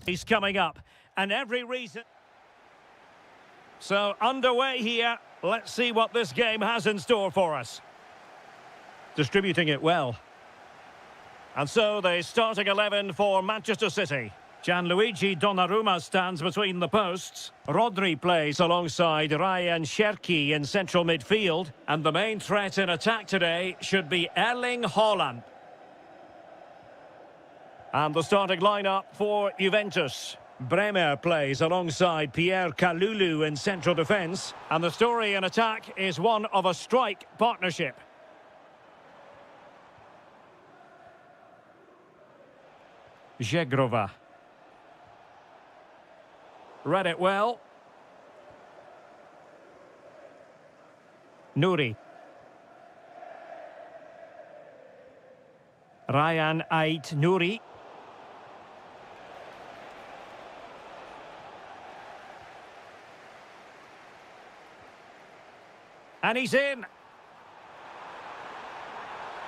He's coming up, and every reason. So underway here. Let's see what this game has in store for us. Distributing it well. And so the starting 11 for Manchester City. Gianluigi Donnarumma stands between the posts. Rodri plays alongside Ryan Cherki in central midfield. And the main threat in attack today should be Erling Haaland. And the starting lineup for Juventus. Bremer plays alongside Pierre Kalulu in central defence. And the story in attack is one of a strike partnership. Zegrova. Read it well. Nouri. Ryan Ait Nouri. And he's in.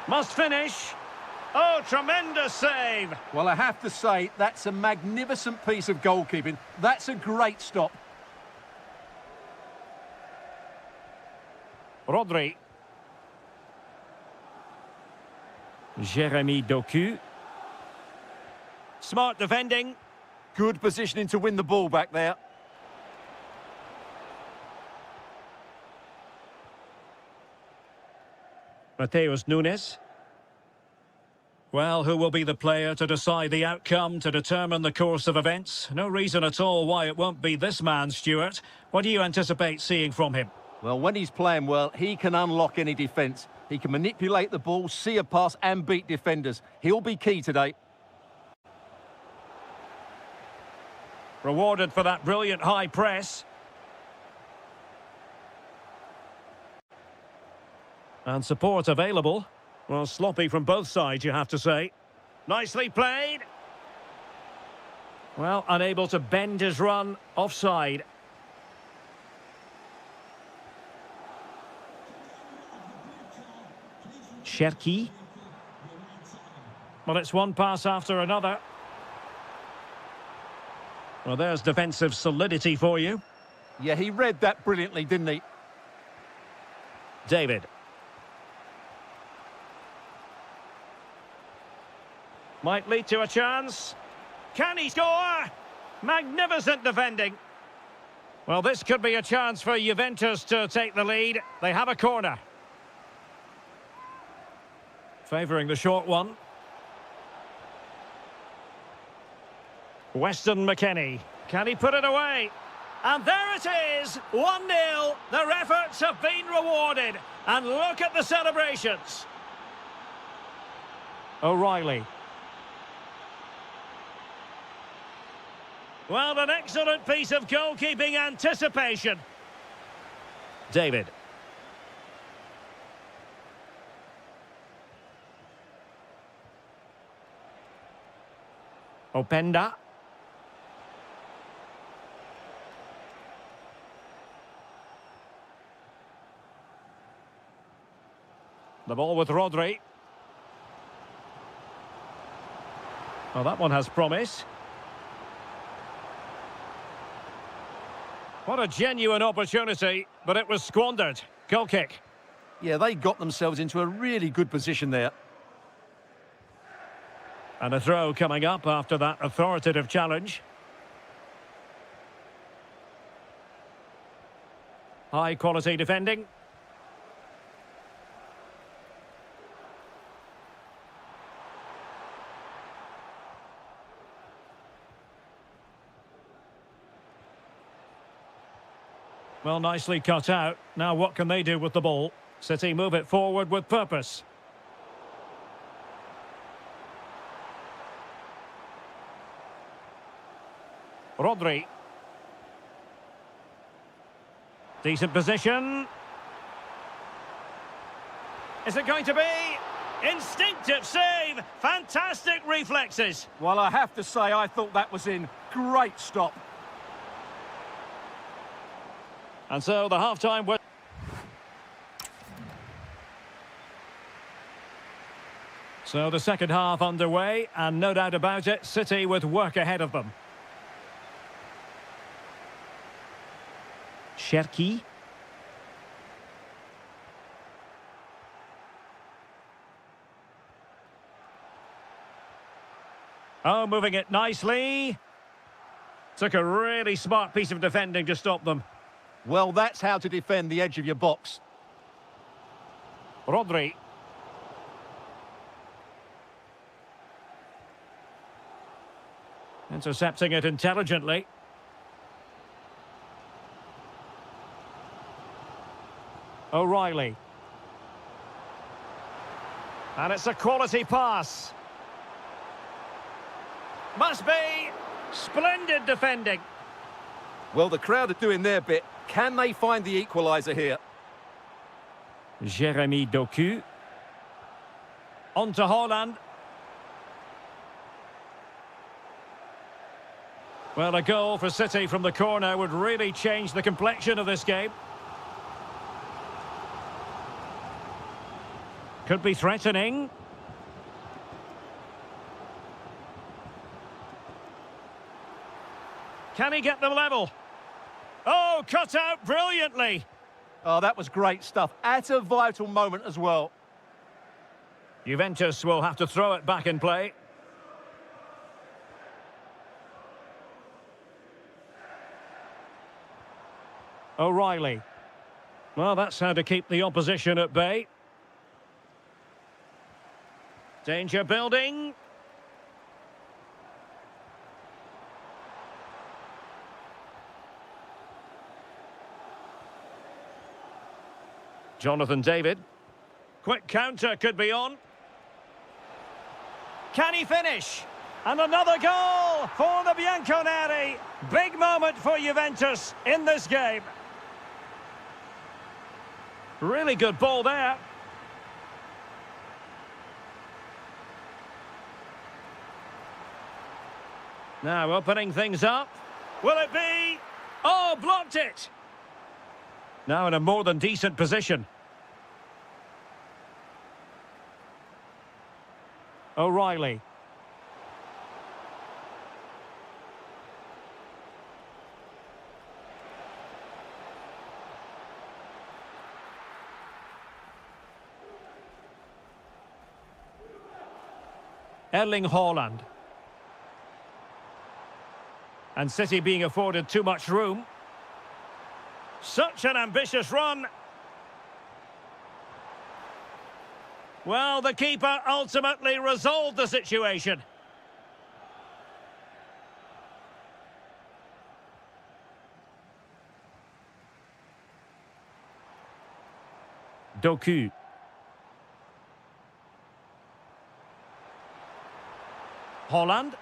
Must finish. Oh, tremendous save. Well, I have to say, that's a magnificent piece of goalkeeping. That's a great stop. Rodri. Jeremy Doku. Smart defending. Good positioning to win the ball back there. Mateus Nunes. Well, who will be the player to decide the outcome, to determine the course of events? No reason at all why it won't be this man, Stuart. What do you anticipate seeing from him? Well, when he's playing well, he can unlock any defence. He can manipulate the ball, see a pass and beat defenders. He'll be key today. Rewarded for that brilliant high press. And support available. Well, sloppy from both sides, you have to say. Nicely played. Well, unable to bend his run. Offside. Cherki. Well, it's one pass after another. Well, there's defensive solidity for you. Yeah, he read that brilliantly, didn't he? David. Might lead to a chance. Can he score? Magnificent defending. Well, this could be a chance for Juventus to take the lead. They have a corner. Favouring the short one. Weston McKennie. Can he put it away? And there it is, 1-0. Their efforts have been rewarded. And look at the celebrations. O'Reilly. Well, an excellent piece of goalkeeping anticipation. David. Openda. The ball with Rodri. Well, that one has promise. What a genuine opportunity, but it was squandered. Goal kick. Yeah, they got themselves into a really good position there. And a throw coming up after that authoritative challenge. High quality defending. Well, nicely cut out. Now what can they do with the ball? City move it forward with purpose. Rodri. Decent position. Is it going to be? Instinctive save. Fantastic reflexes. Well, I have to say, I thought that was in. Great stop. And so the half-time... So the second half underway, and no doubt about it, City with work ahead of them. Cherki. Oh, moving it nicely. Took a really smart piece of defending to stop them. Well, that's how to defend the edge of your box. Rodri. Intercepting it intelligently. O'Reilly. And it's a quality pass. Must be splendid defending. Well, the crowd are doing their bit. Can they find the equaliser here? Jeremy Doku. On to Haaland. Well, a goal for City from the corner would really change the complexion of this game. Could be threatening. Can he get them level? Oh, cut out brilliantly. Oh, that was great stuff. At a vital moment as well. Juventus will have to throw it back in play. O'Reilly. Well, that's how to keep the opposition at bay. Danger building. Jonathan David. Quick counter could be on. Can he finish? And another goal for the Bianconeri. Big moment for Juventus in this game. Really good ball there. Now opening things up. Will it be? Oh, blocked it. Now in a more than decent position. O'Reilly. Erling Haaland. And City being afforded too much room. Such an ambitious run. Well, the keeper ultimately resolved the situation. Doku. Haaland.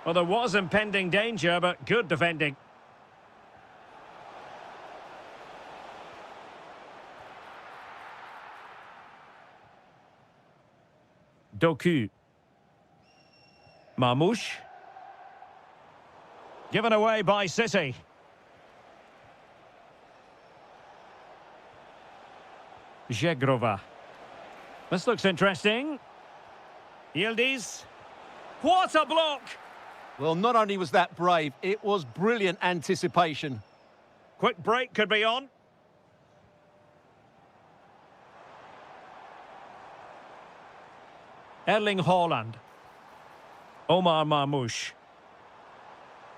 Well, there was impending danger, but good defending. Doku. Marmoush. Given away by City. Zegrova. This looks interesting. Yildiz. What a block! Well, not only was that brave, it was brilliant anticipation. Quick break could be on. Erling Haaland. Omar Marmoush.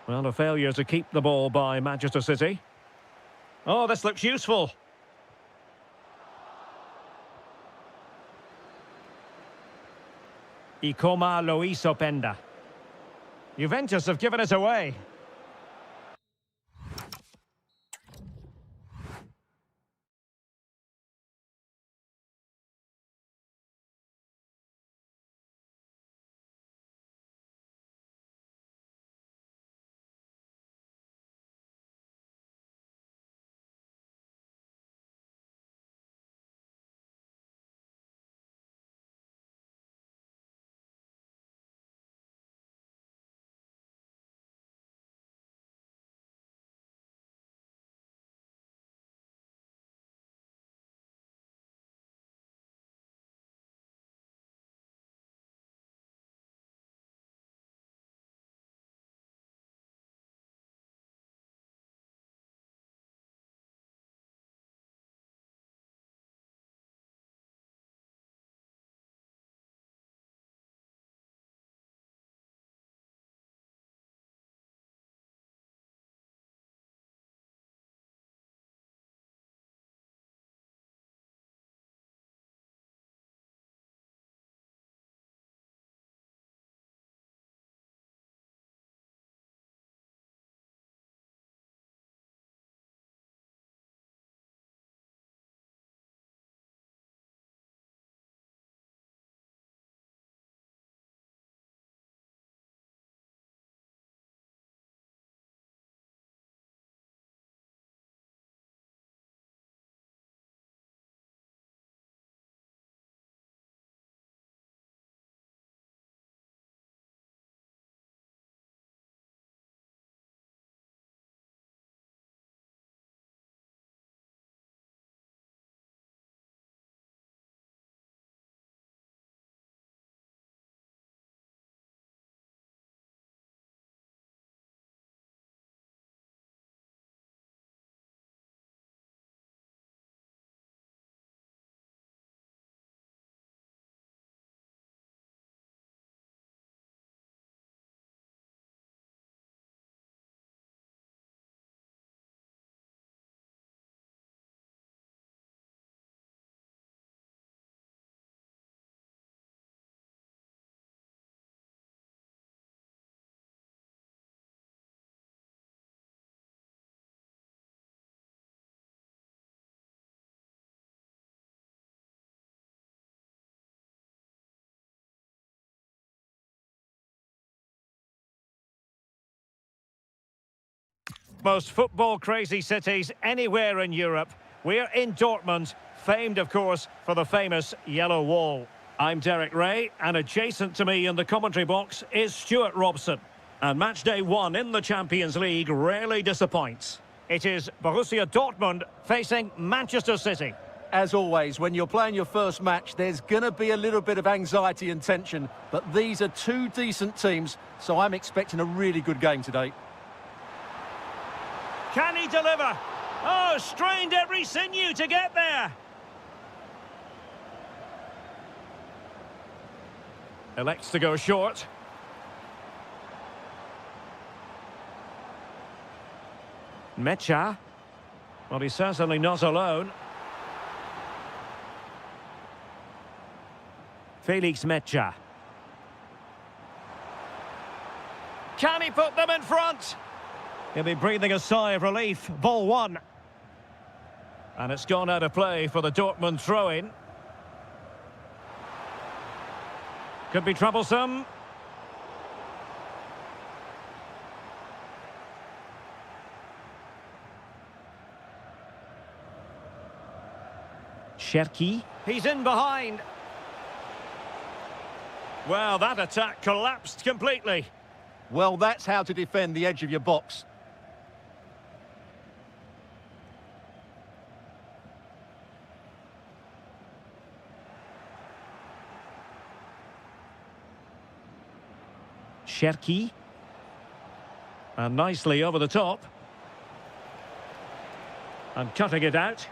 Well, a failure to keep the ball by Manchester City. Oh, this looks useful. Ikoma Lois Openda. Juventus have given it away. most football-crazy cities anywhere in Europe. We're in Dortmund, famed, of course, for the famous Yellow Wall. I'm Derek Ray, and adjacent to me in the commentary box is Stuart Robson. And match day one in the Champions League rarely disappoints. It is Borussia Dortmund facing Manchester City. As always, when you're playing your first match, there's going to be a little bit of anxiety and tension, but these are two decent teams, so I'm expecting a really good game today. Can he deliver? Oh, strained every sinew to get there. Elects to go short. Mecha. Well, he's certainly not alone. Felix Mecha. Can he put them in front? He'll be breathing a sigh of relief. Ball one. And it's gone out of play for the Dortmund throw-in. Could be troublesome. Cherki. He's in behind. Well, that attack collapsed completely. Well, that's how to defend the edge of your box. Cherki. And nicely over the top. And cutting it out.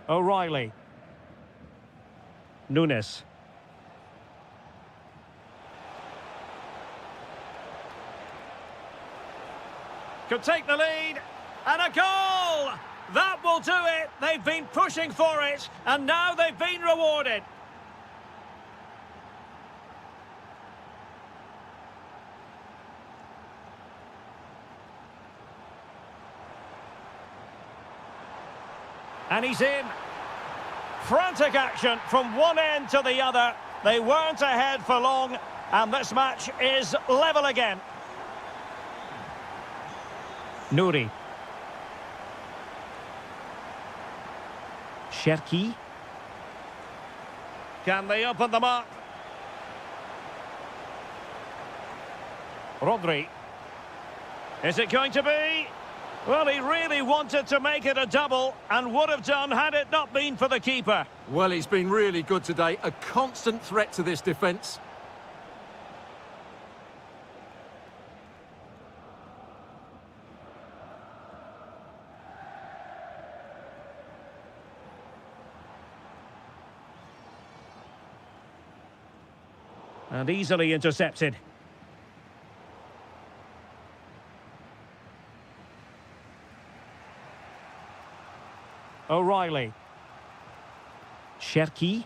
O'Reilly. Nunes. Could take the lead. And a goal! That will do it. They've been pushing for it. And now they've been rewarded. And he's in. Frantic action from one end to the other. They weren't ahead for long, and this match is level again. Nouri. Cherki. Can they open them up? Rodri. Is it going to be? Well, he really wanted to make it a double and would have done had it not been for the keeper. Well, he's been really good today. A constant threat to this defence. And easily intercepted. O'Reilly. Cherki.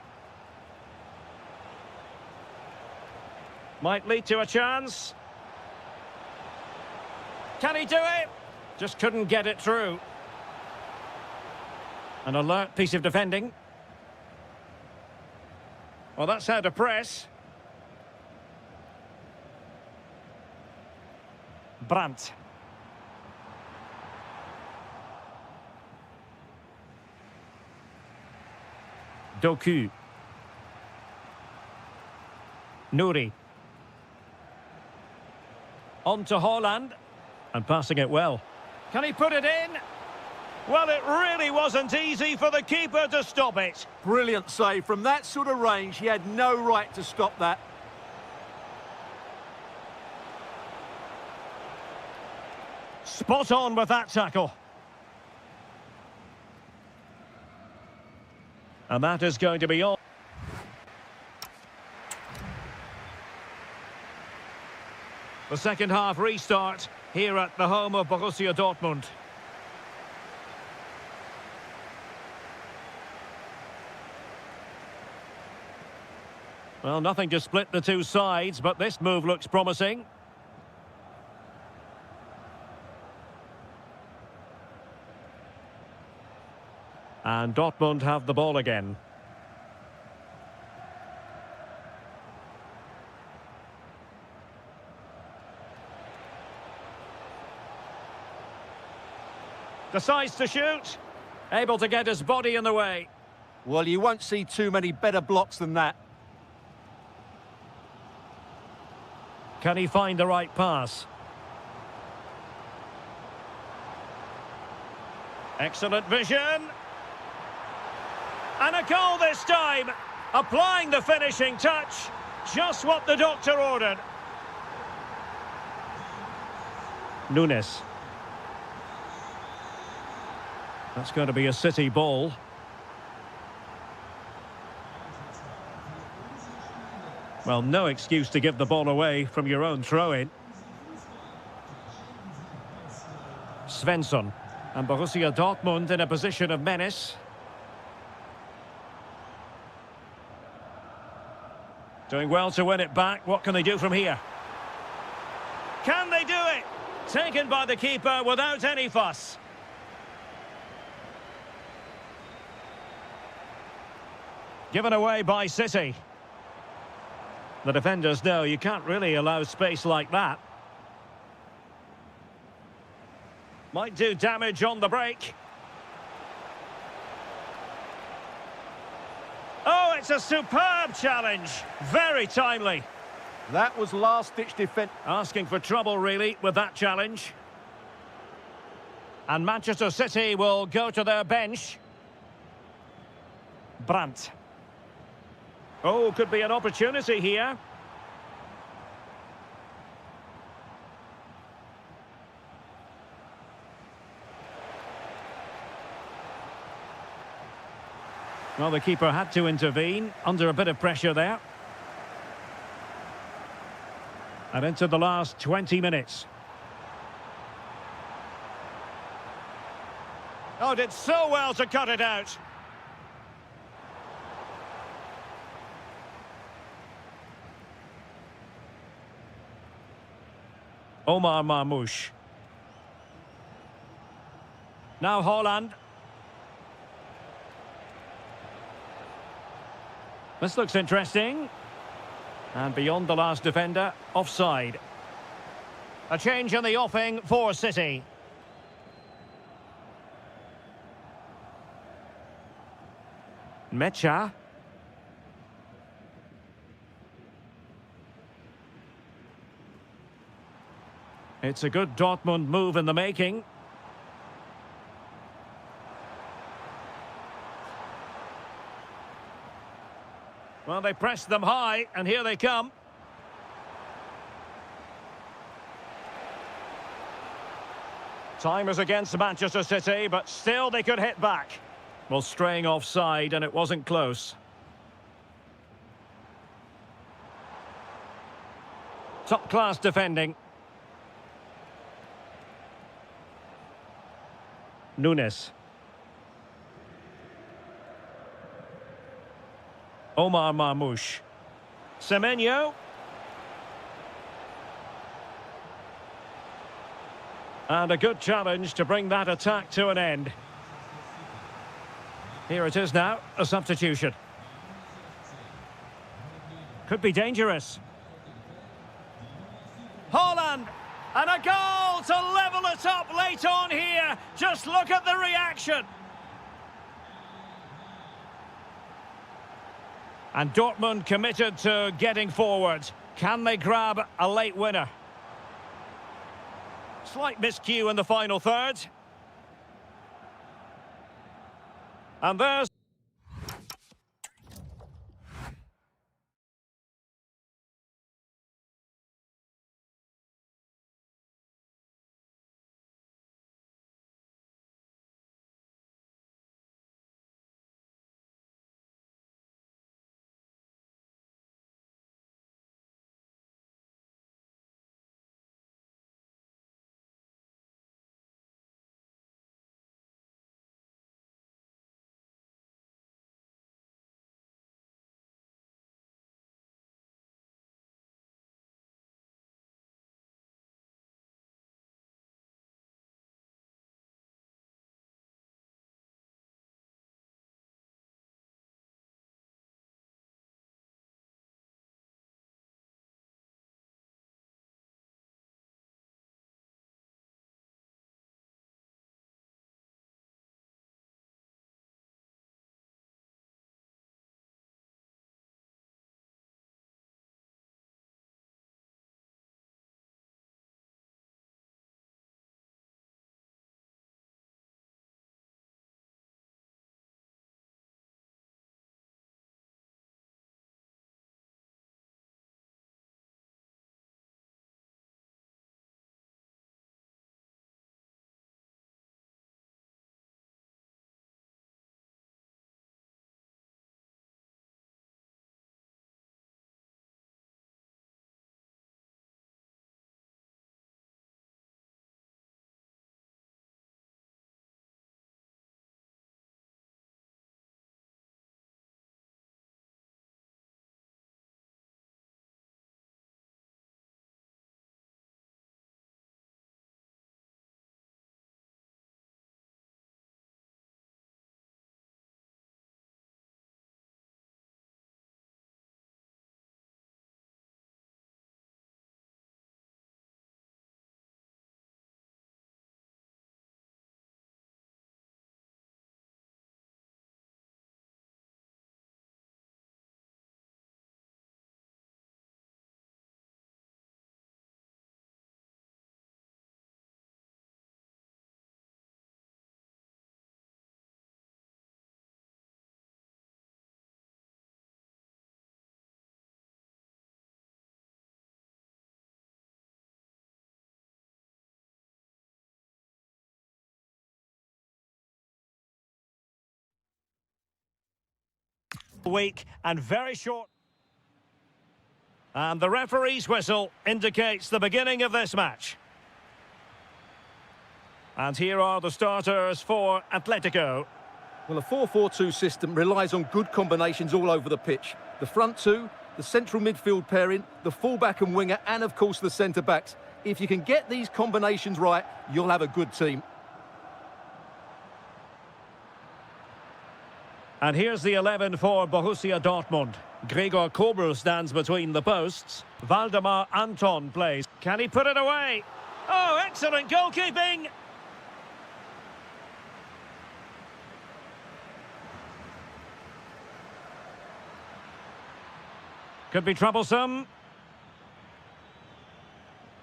Might lead to a chance. Can he do it? Just couldn't get it through. An alert piece of defending. Well, that's how to press. Brandt. Doku. Nouri. On to Haaland. And passing it well. Can he put it in? Well, it really wasn't easy for the keeper to stop it. Brilliant save. From that sort of range, he had no right to stop that. Spot on with that tackle. And that is going to be all. The second half restart here at the home of Borussia Dortmund. Well, nothing to split the two sides, but this move looks promising. And Dortmund have the ball again. Decides to shoot. Able to get his body in the way. Well, you won't see too many better blocks than that. Can he find the right pass? Excellent vision. And a goal this time. Applying the finishing touch. Just what the doctor ordered. Nunes. That's going to be a City ball. Well, no excuse to give the ball away from your own throw-in. Svensson. And Borussia Dortmund in a position of menace. Doing well to win it back. What can they do from here? Can they do it? Taken by the keeper without any fuss. Given away by City. The defenders know you can't really allow space like that. Might do damage on the break. Oh, it's a superb challenge. Very timely. That was last-ditch defense. Asking for trouble, really, with that challenge. And Manchester City will go to their bench. Brandt. Oh, could be an opportunity here. Well, the keeper had to intervene, under a bit of pressure there. And into the last 20 minutes. Oh, did so well to cut it out. Omar Marmoush. Now Haaland. This looks interesting. And beyond the last defender, offside. A change in the offing for City. Mecha. It's a good Dortmund move in the making. Well, they pressed them high, and here they come. Time is against Manchester City, but still they could hit back. Well, straying offside, and it wasn't close. Top-class defending. Nunes. Omar Marmoush. Semenyo. And a good challenge to bring that attack to an end. Here it is now, a substitution. Could be dangerous. Haaland! And a goal to level it up late on here. Just look at the reaction. And Dortmund committed to getting forward. Can they grab a late winner? Slight miscue in the final third. And there's... weak and very short. And the referee's whistle indicates the beginning of this match. And here are the starters for Atletico. Well, a 4-4-2 system relies on good combinations all over the pitch. The front two, the central midfield pairing, the fullback and winger, and of course the centre-backs. If you can get these combinations right, you'll have a good team. And here's the 11 for Borussia Dortmund. Gregor Kobel stands between the posts. Valdemar Anton plays. Can he put it away? Oh, excellent goalkeeping! Could be troublesome.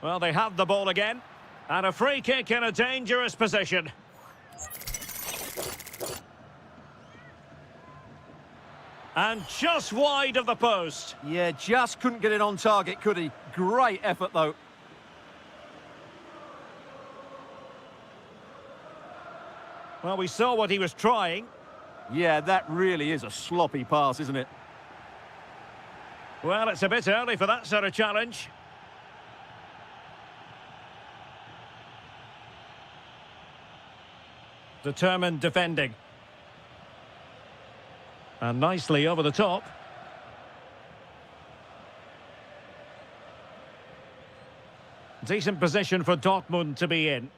Well, they have the ball again. And a free kick in a dangerous position. And just wide of the post. Yeah, just couldn't get it on target, could he? Great effort, though. Well, we saw what he was trying. Yeah, that really is a sloppy pass, isn't it? Well, it's a bit early for that sort of challenge. Determined defending. And nicely over the top. Decent position for Dortmund to be in.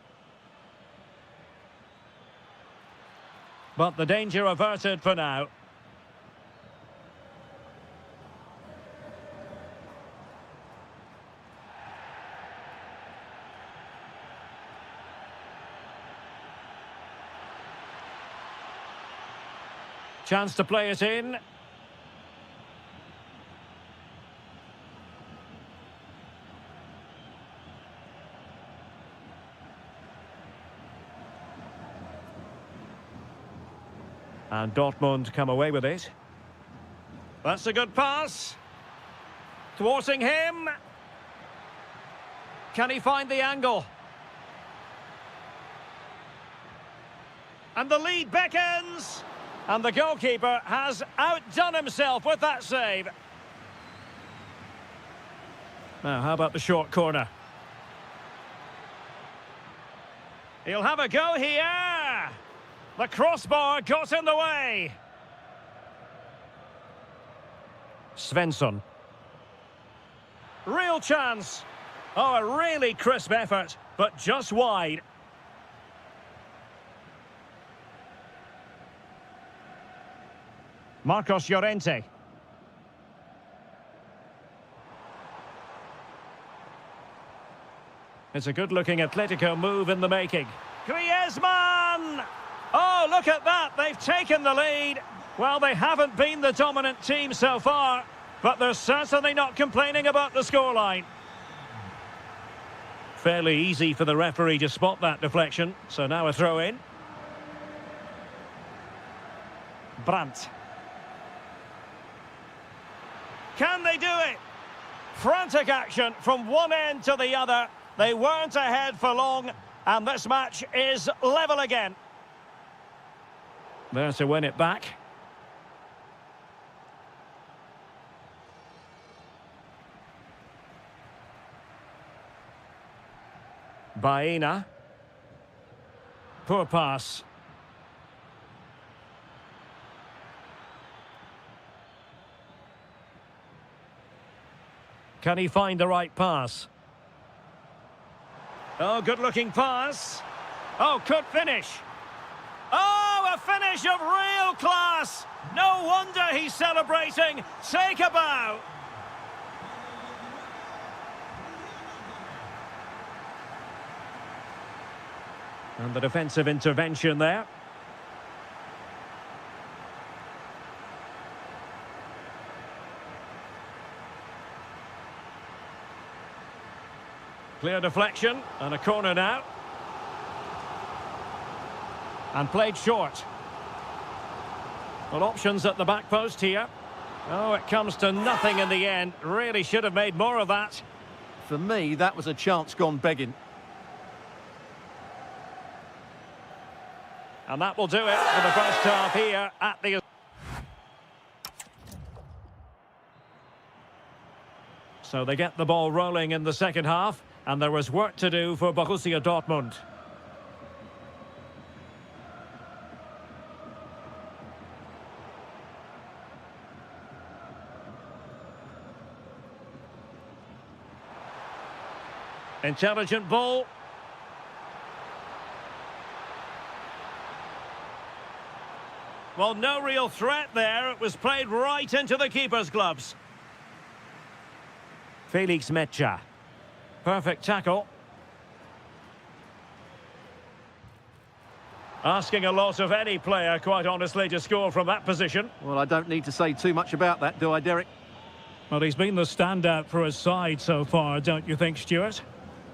But the danger averted for now. Chance to play it in. And Dortmund come away with it. That's a good pass. Thwarting him. Can he find the angle? And the lead beckons. And the goalkeeper has outdone himself with that save. Now, how about the short corner? He'll have a go here. The crossbar got in the way. Svensson. Real chance. Oh, a really crisp effort, but just wide. Marcos Llorente. It's a good-looking Atletico move in the making. Griezmann! Oh, look at that. They've taken the lead. Well, they haven't been the dominant team so far, but they're certainly not complaining about the scoreline. Fairly easy for the referee to spot that deflection. So now a throw-in. Brandt. Can they do it? Frantic action from one end to the other. They weren't ahead for long, and this match is level again. There to win it back. Baena. Poor pass. Can he find the right pass? Oh, good-looking pass. Oh, could finish. Oh, a finish of real class. No wonder he's celebrating. Take a bow. And the defensive intervention there. Clear deflection and a corner now. And played short. Well, options at the back post here. Oh, it comes to nothing in the end. Really should have made more of that. For me, that was a chance gone begging. And that will do it for the first half here at the... So they get the ball rolling in the second half, and there was work to do for Borussia Dortmund. Intelligent ball. Well, no real threat there. It was played right into the keeper's gloves. Felix Mecha. Perfect tackle. Asking a lot of any player, quite honestly, to score from that position. Well, I don't need to say too much about that, do I, Derek? Well, he's been the standout for his side so far, don't you think, Stuart?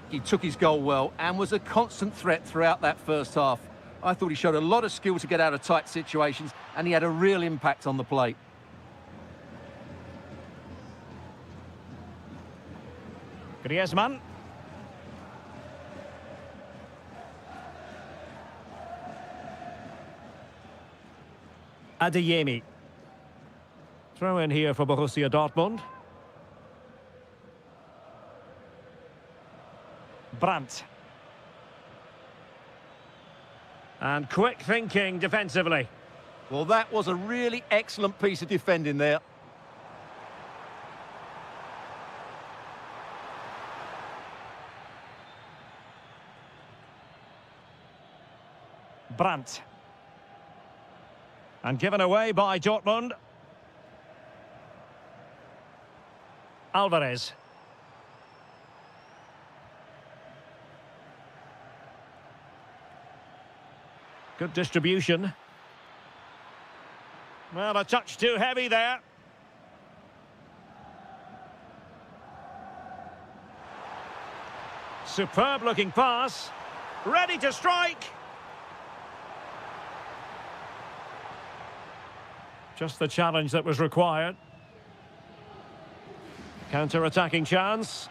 He took his goal well and was a constant threat throughout that first half. I thought he showed a lot of skill to get out of tight situations, and he had a real impact on the plate. Griezmann. Adeyemi. Throw in here for Borussia Dortmund. Brandt. And quick thinking defensively. Well, that was a really excellent piece of defending there. Brandt. And given away by Dortmund. Alvarez. Good distribution. Well, a touch too heavy there. Superb looking pass. Ready to strike. Just the challenge that was required. Counter-attacking chance.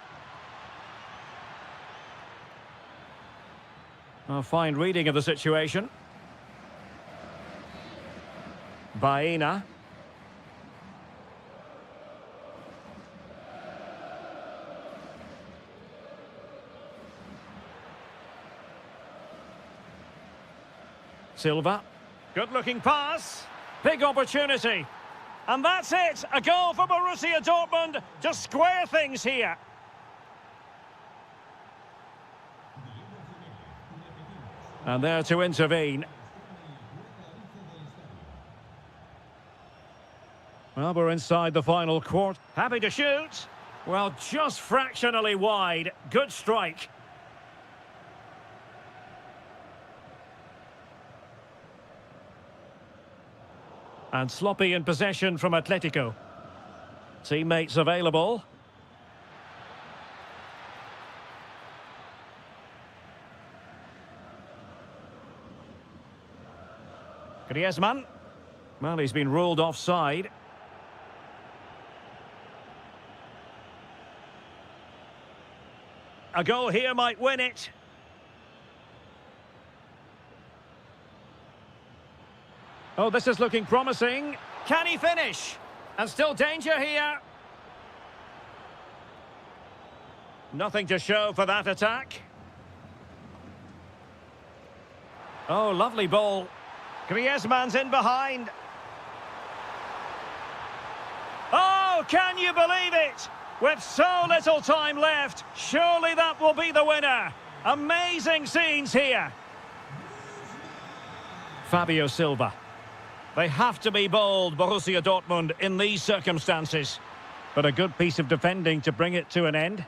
A fine reading of the situation. Baena. Silva. Good-looking pass. Big opportunity. And that's it. A goal for Borussia Dortmund to square things here. And there to intervene. Well, we're inside the final quarter. Happy to shoot. Well, just fractionally wide. Good strike. And sloppy in possession from Atletico. Teammates available. Griezmann. Well, he's been ruled offside. A goal here might win it. Oh, this is looking promising. Can he finish? And still danger here. Nothing to show for that attack. Oh, lovely ball. Griezmann's in behind. Oh, can you believe it? With so little time left, surely that will be the winner. Amazing scenes here. Fabio Silva. They have to be bold, Borussia Dortmund, in these circumstances. But a good piece of defending to bring it to an end.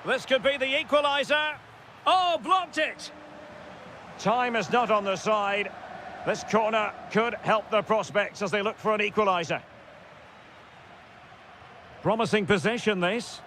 This could be the equaliser. Oh, blocked it. Time is not on their side. This corner could help their prospects as they look for an equaliser. Promising possession, this.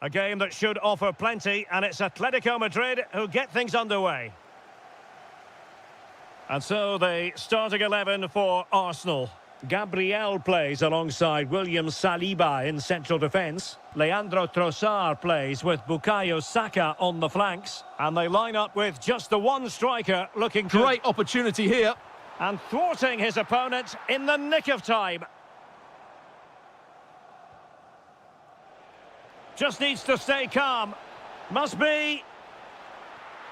A game that should offer plenty, and it's Atletico Madrid who get things underway. And so the starting 11 for Arsenal. Gabriel plays alongside William Saliba in central defence. Leandro Trossard plays with Bukayo Saka on the flanks. And they line up with just the one striker looking to... Great opportunity here. And thwarting his opponent in the nick of time. Just needs to stay calm. Must be...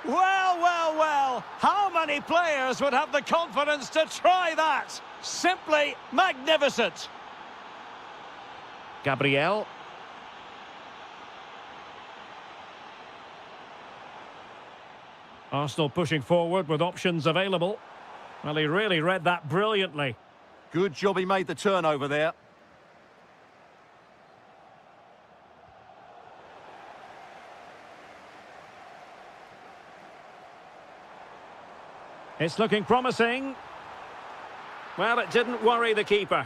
Well, well, well. How many players would have the confidence to try that? Simply magnificent. Gabriel. Arsenal pushing forward with options available. Well, he really read that brilliantly. Good job he made the turnover there. It's looking promising. Well, it didn't worry the keeper.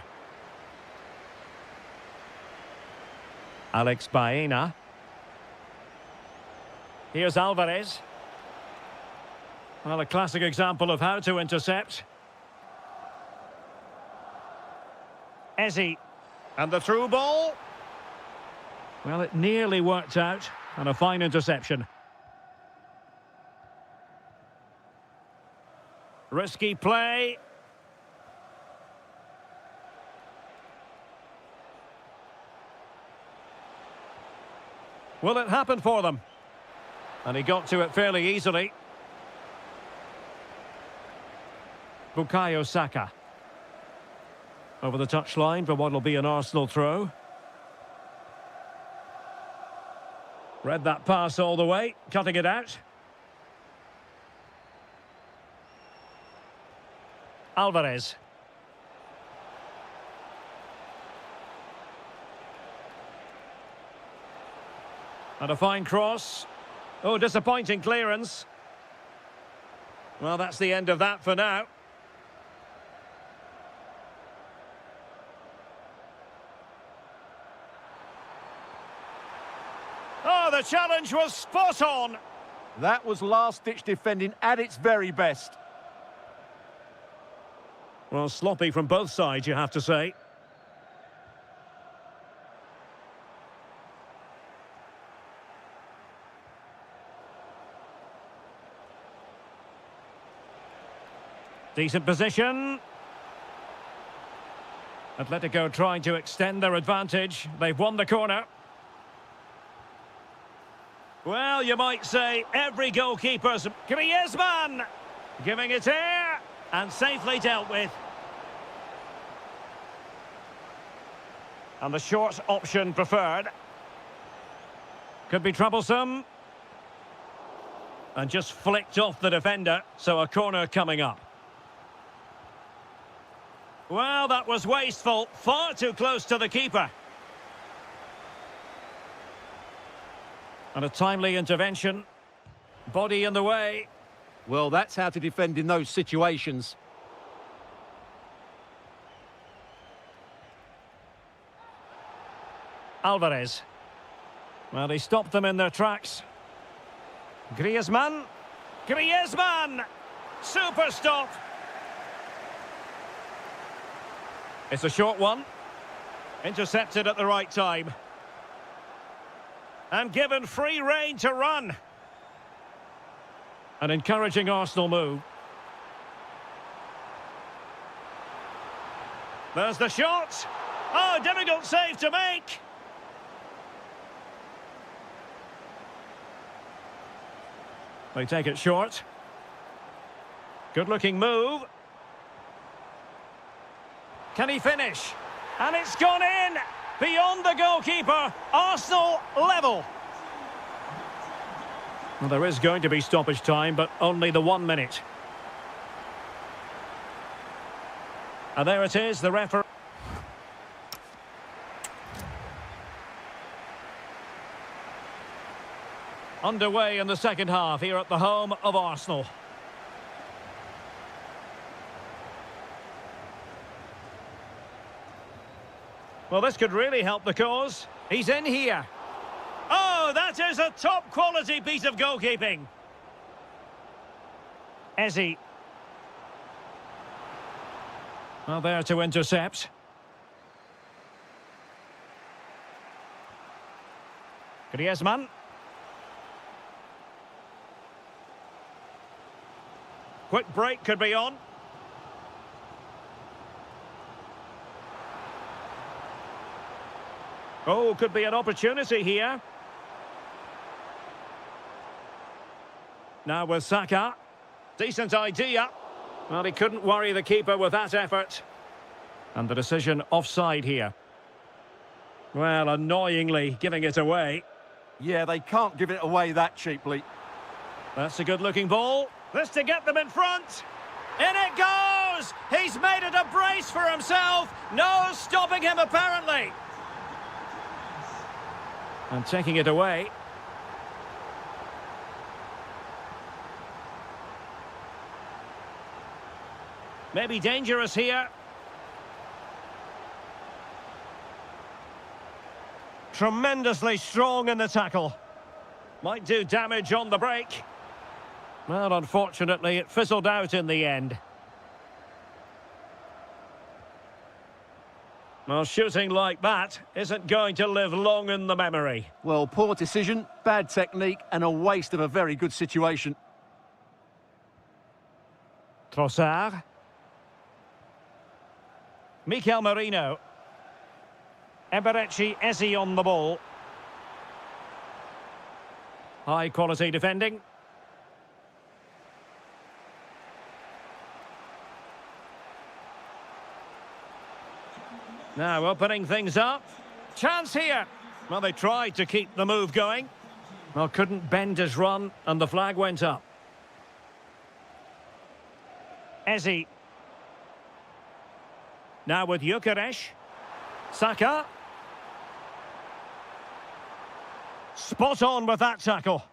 Alex Baena. Here's Alvarez. Well, a classic example of how to intercept. Eze. And the through ball. Well, it nearly worked out. And a fine interception. Risky play. Will it happen for them? And he got to it fairly easily. Bukayo Saka. Over the touchline for what will be an Arsenal throw. Read that pass all the way, cutting it out. Alvarez. And a fine cross. Oh, disappointing clearance. Well, that's the end of that for now. Oh, the challenge was spot on. That was last-ditch defending at its very best. Well, sloppy from both sides, you have to say. Decent position. Atletico trying to extend their advantage. They've won the corner. Well, you might say every goalkeeper's... Griezmann! Giving it air. And safely dealt with. And the short option preferred. Could be troublesome. And just flicked off the defender, so a corner coming up. Well, that was wasteful. Far too close to the keeper. And a timely intervention. Body in the way. Well, that's how to defend in those situations. Alvarez. Well, he stopped them in their tracks. Griezmann. Griezmann! Super stop! It's a short one. Intercepted at the right time. And given free rein to run. An encouraging Arsenal move. There's the shot. Oh, difficult save to make. They take it short. Good-looking move. Can he finish? And it's gone in. Beyond the goalkeeper. Arsenal level. Well, there is going to be stoppage time, but only the 1 minute. And there it is, the referee. Underway in the second half here at the home of Arsenal. Well, this could really help the cause. He's in here. Oh, Oh, that is a top-quality piece of goalkeeping. Ezzy. Well, there to intercept. Griezmann. Quick break could be on. Oh, could be an opportunity here. Now with Saka. Decent idea. Well, he couldn't worry the keeper with that effort. And the decision offside here. Well, annoyingly giving it away. Yeah, they can't give it away that cheaply. That's a good-looking ball. This to get them in front. In it goes! He's made it a brace for himself. No stopping him, apparently. And taking it away. Maybe dangerous here. Tremendously strong in the tackle. Might do damage on the break. Well, unfortunately, it fizzled out in the end. Well, shooting like that isn't going to live long in the memory. Well, poor decision, bad technique, and a waste of a very good situation. Trossard. Mikel Merino. Eberechi Eze on the ball. High quality defending. Now opening things up. Chance here. Well, they tried to keep the move going. Well, couldn't bend his run and the flag went up. Eze. Now with Gyökeres. Saka. Spot on with that tackle.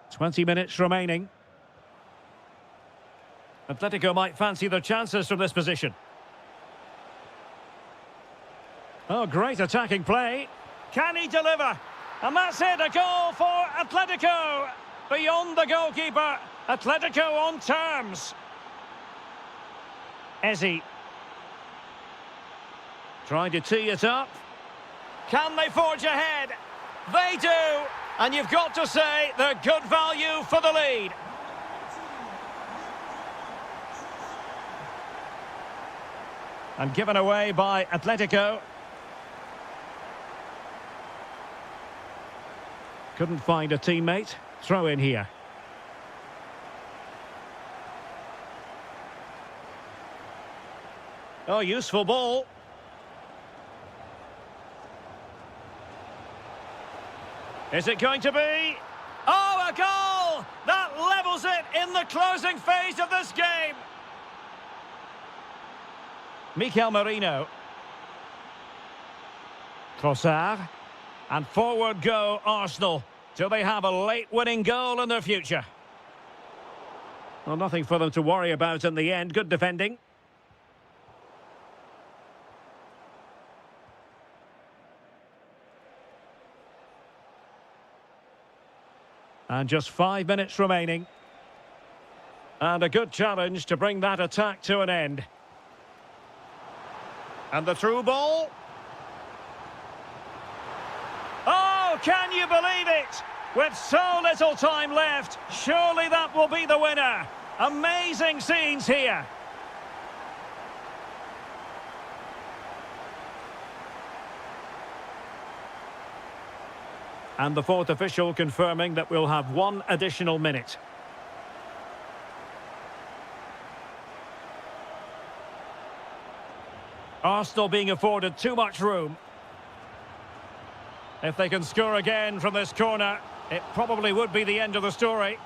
20 minutes remaining. Atletico might fancy their chances from this position. Oh, great attacking play. Can he deliver? And that's it, a goal for Atletico. Beyond the goalkeeper, Atletico on terms. Eze. Trying to tee it up. Can they forge ahead? They do. And you've got to say they're good value for the lead. And given away by Atletico. Couldn't find a teammate. Throw in here. Oh, useful ball. Is it going to be? Oh, a goal! That levels it in the closing phase of this game. Mikel Merino. Trossard. And forward go Arsenal. Do they have a late winning goal in their future? Well, nothing for them to worry about in the end. Good defending. And just 5 minutes remaining. And a good challenge to bring that attack to an end. And the through ball. Oh, can you believe it? With so little time left, surely that will be the winner. Amazing scenes here. And the fourth official confirming that we'll have one additional minute. Arsenal being afforded too much room. If they can score again from this corner, it probably would be the end of the story.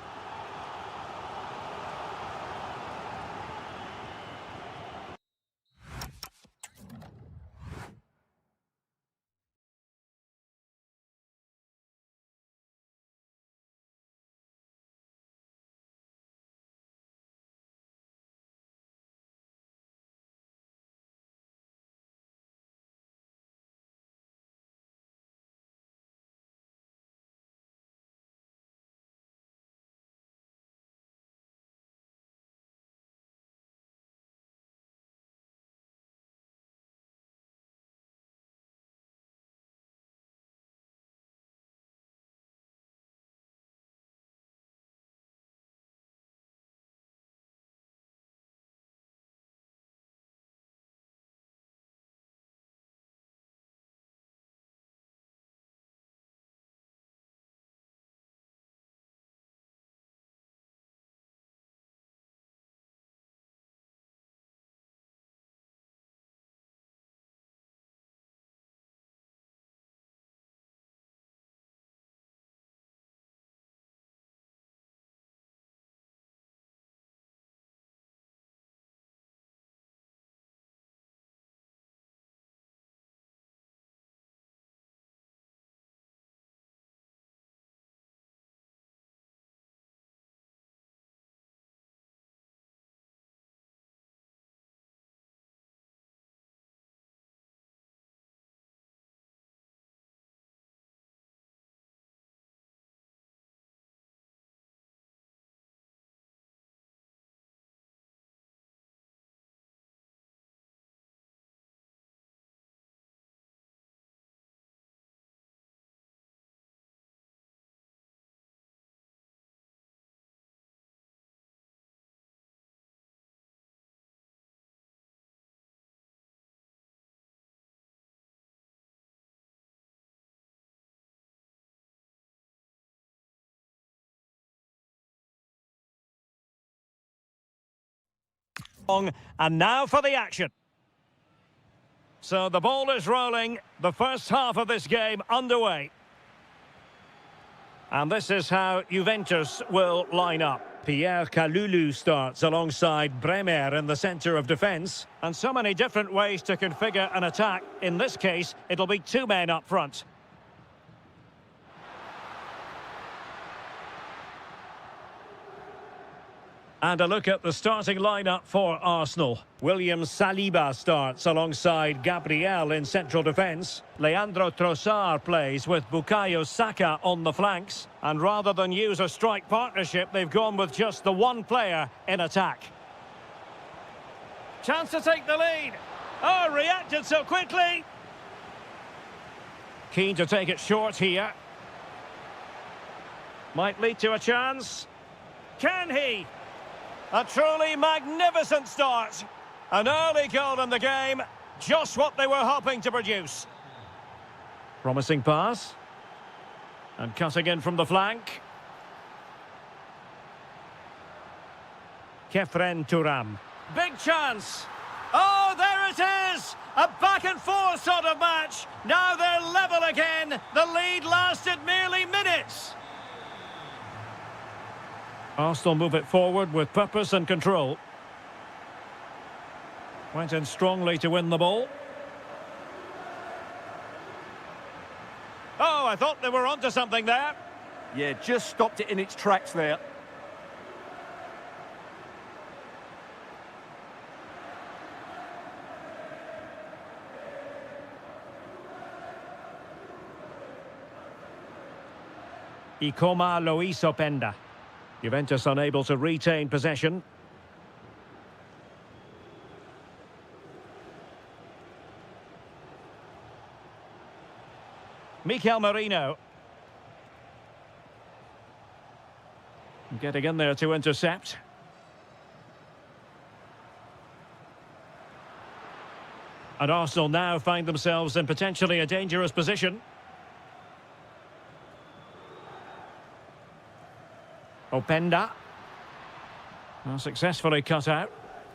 And now for the action. So the ball is rolling. The first half of this game underway. And this is how Juventus will line up. Pierre Kalulu starts alongside Bremer in the centre of defence. And so many different ways to configure an attack. In this case, it'll be two men up front. And a look at the starting lineup for Arsenal. William Saliba starts alongside Gabriel in central defence. Leandro Trossard plays with Bukayo Saka on the flanks. And rather than use a strike partnership, they've gone with just the one player in attack. Chance to take the lead. Oh, reacted so quickly. Keen to take it short here. Might lead to a chance. Can he? A truly magnificent start. An early goal in the game. Just what they were hoping to produce. Promising pass. And cutting in from the flank. Kefren Turam. Big chance. Oh, there it is! A back and forth sort of match. Now they're level again. The lead lasted merely minutes. Arsenal move it forward with purpose and control. Went in strongly to win the ball. Oh, I thought they were onto something there. Yeah, just stopped it in its tracks there. Ikoma Lois Openda. Juventus unable to retain possession. Mikel Merino. Getting in there to intercept. And Arsenal now find themselves in potentially a dangerous position. Openda. Well, successfully cut out.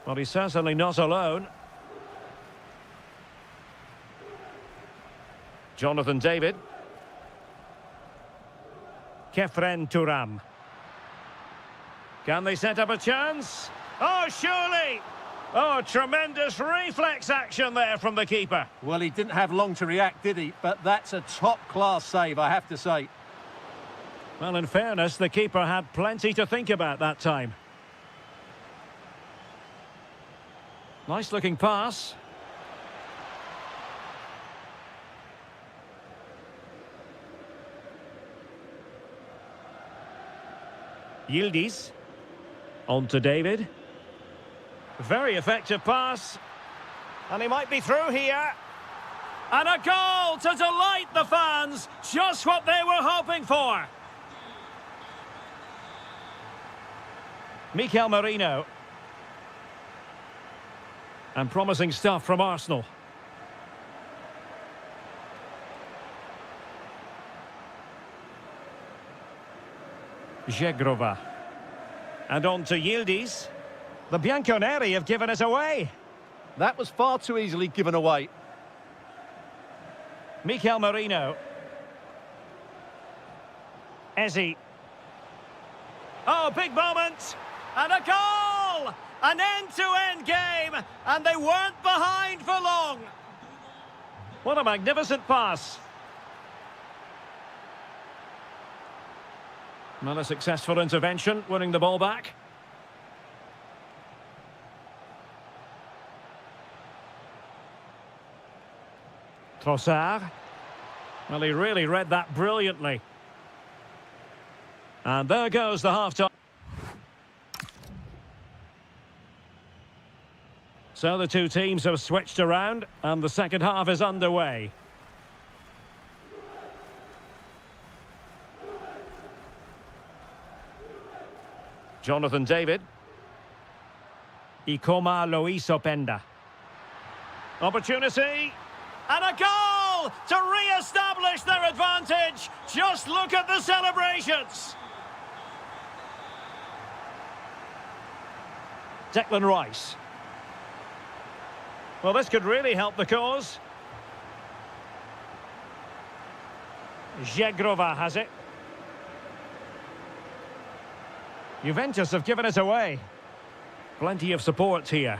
But he's certainly not alone. Jonathan David. Kefren Turam. Can they set up a chance? Oh, surely! Oh, tremendous reflex action there from the keeper. Well, he didn't have long to react, did he? But that's a top-class save, I have to say. Well, in fairness, the keeper had plenty to think about that time. Nice-looking pass. Yildiz. On to David. Very effective pass. And he might be through here. And a goal to delight the fans. Just what they were hoping for. Mikel Merino. And promising stuff from Arsenal. Zegrova. And on to Yildiz. The Bianconeri have given it away. That was far too easily given away. Mikel Merino. Ezi. Oh, big moment. And a goal! An end-to-end game. And they weren't behind for long. What a magnificent pass. Well, a successful intervention, winning the ball back. Trossard. Well, he really read that brilliantly. And there goes the half-time. So the two teams have switched around, and the second half is underway. Jonathan David. Ikoma Lois Openda. Opportunity. And a goal to re-establish their advantage. Just look at the celebrations. Declan Rice. Well, this could really help the cause. Żegrova has it. Juventus have given it away. Plenty of support here.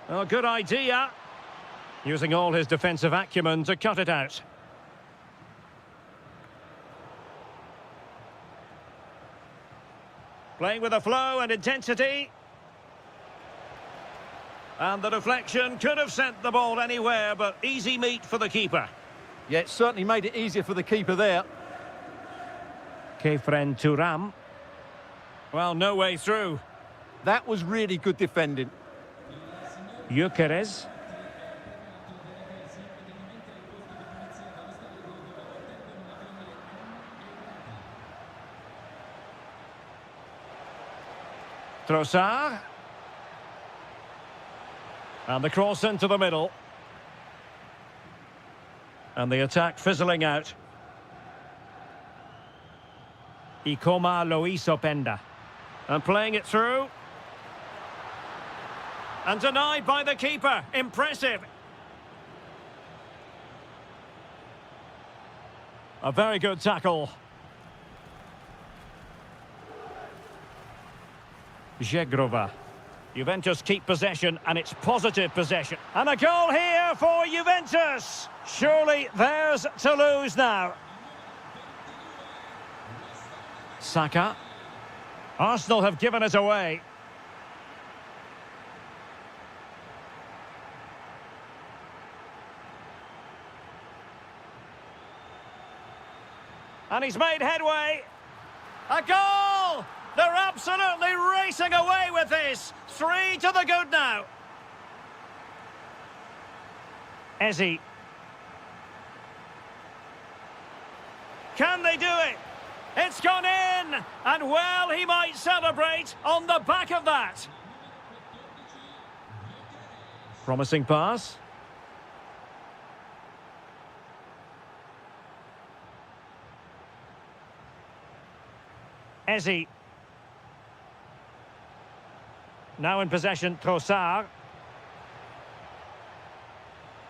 Oh, good idea. Using all his defensive acumen to cut it out. Playing with a flow and intensity. And the deflection could have sent the ball anywhere, but easy meat for the keeper. Yeah, it certainly made it easier for the keeper there. Kefren Turam. Well, no way through. That was really good defending. Gyökeres. Trossard. And the cross into the middle. And the attack fizzling out. Ikoma Lois Openda. And playing it through. And denied by the keeper. Impressive. A very good tackle. Żegrova. Juventus keep possession, and it's positive possession. And a goal here for Juventus. Surely theirs to lose now. Saka. Arsenal have given it away. And he's made headway. A goal! They're absolutely racing away with this. 3 to the good now. Eze. Can they do it? It's gone in! And well, he might celebrate on the back of that. Promising pass. Eze. Now in possession, Trossard.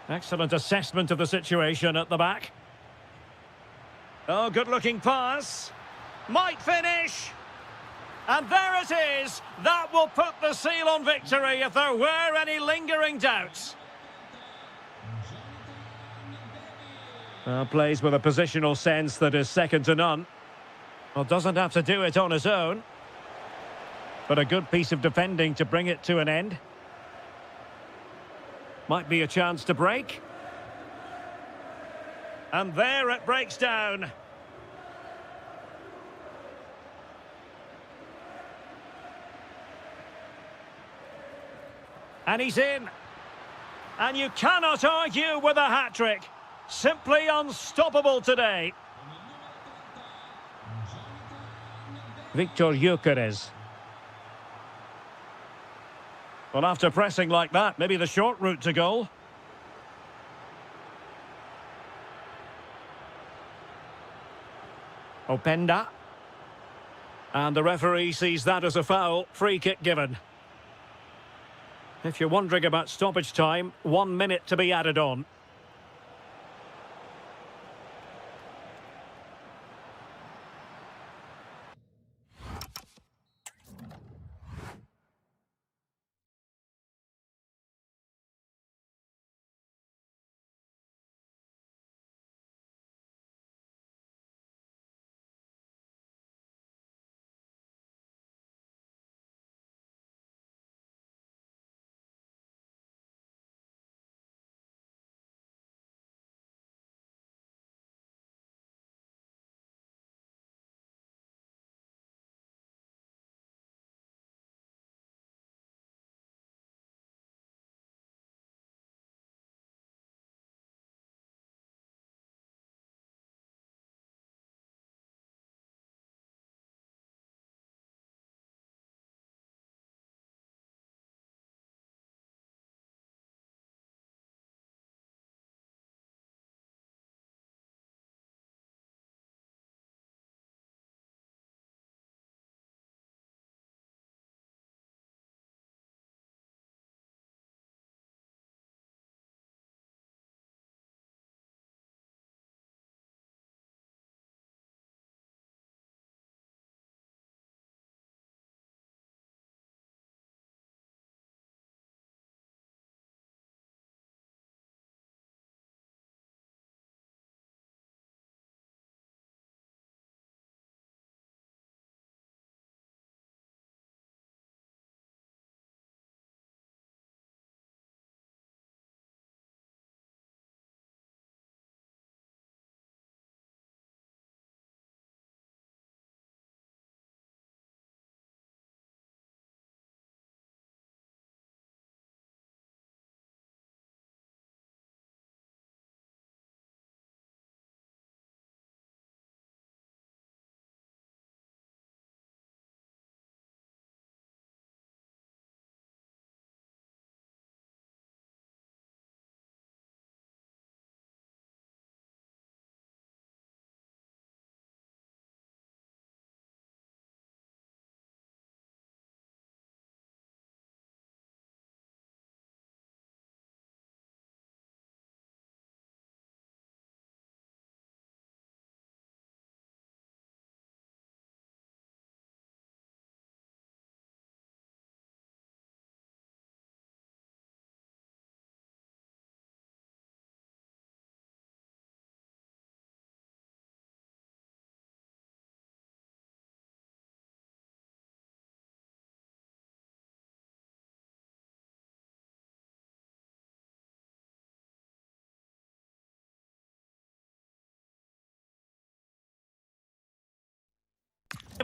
Excellent assessment of the situation at the back. Oh, good-looking pass. Might finish. And there it is. That will put the seal on victory if there were any lingering doubts. Plays with a positional sense that is second to none. Well, doesn't have to do it on his own. But a good piece of defending to bring it to an end. Might be a chance to break. And there it breaks down. And he's in. And you cannot argue with a hat-trick. Simply unstoppable today. Victor Gyökeres. Well, after pressing like that, maybe the short route to goal. Openda. And the referee sees that as a foul. Free kick given. If you're wondering about stoppage time, 1 minute to be added on.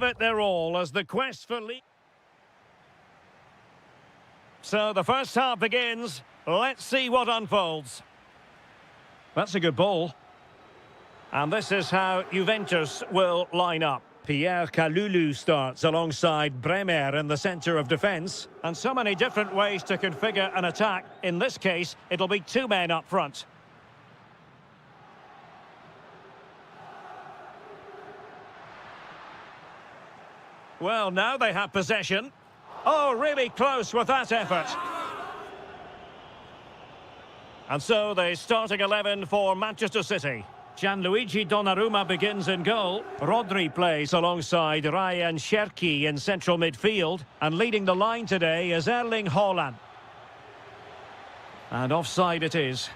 give it their all as the quest for lead. So the first half begins. Let's see what unfolds. That's a good ball. And this is how Juventus will line up. Pierre Kalulu starts alongside Bremer in the centre of defence. And so many different ways to configure an attack. In this case, it'll be two men up front. Well, now they have possession. Oh, really close with that effort. And so the starting 11 for Manchester City. Gianluigi Donnarumma begins in goal. Rodri plays alongside Ryan Cherki in central midfield. And leading the line today is Erling Haaland. And offside it is.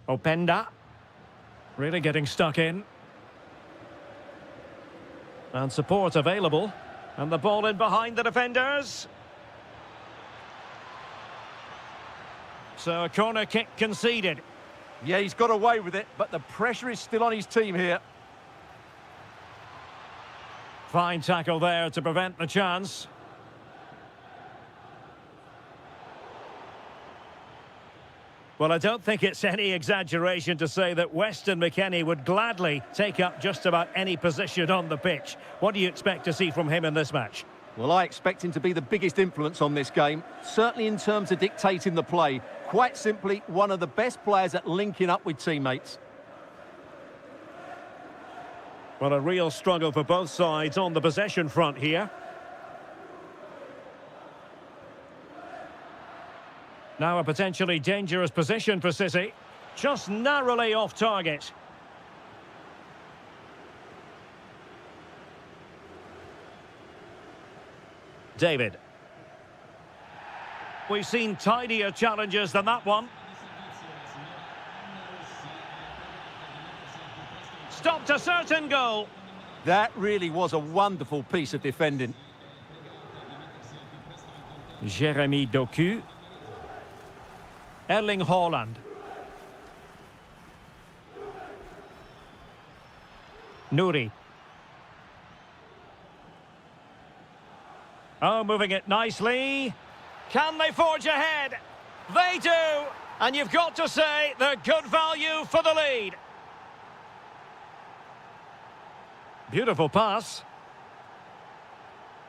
Openda. Really getting stuck in. And support available. And the ball in behind the defenders. So a corner kick conceded. Yeah, he's got away with it, but the pressure is still on his team here. Fine tackle there to prevent the chance. Well, I don't think it's any exaggeration to say that Weston McKennie would gladly take up just about any position on the pitch. What do you expect to see from him in this match? Well, I expect him to be the biggest influence on this game, certainly in terms of dictating the play. Quite simply, one of the best players at linking up with teammates. Well, a real struggle for both sides on the possession front here. Now a potentially dangerous position for City. Just narrowly off target. David. We've seen tidier challenges than that one. Stopped a certain goal. That really was a wonderful piece of defending. Jeremy Doku. Erling Haaland. Nouri. Oh, moving it nicely. Can they forge ahead? They do. And you've got to say they're good value for the lead. Beautiful pass.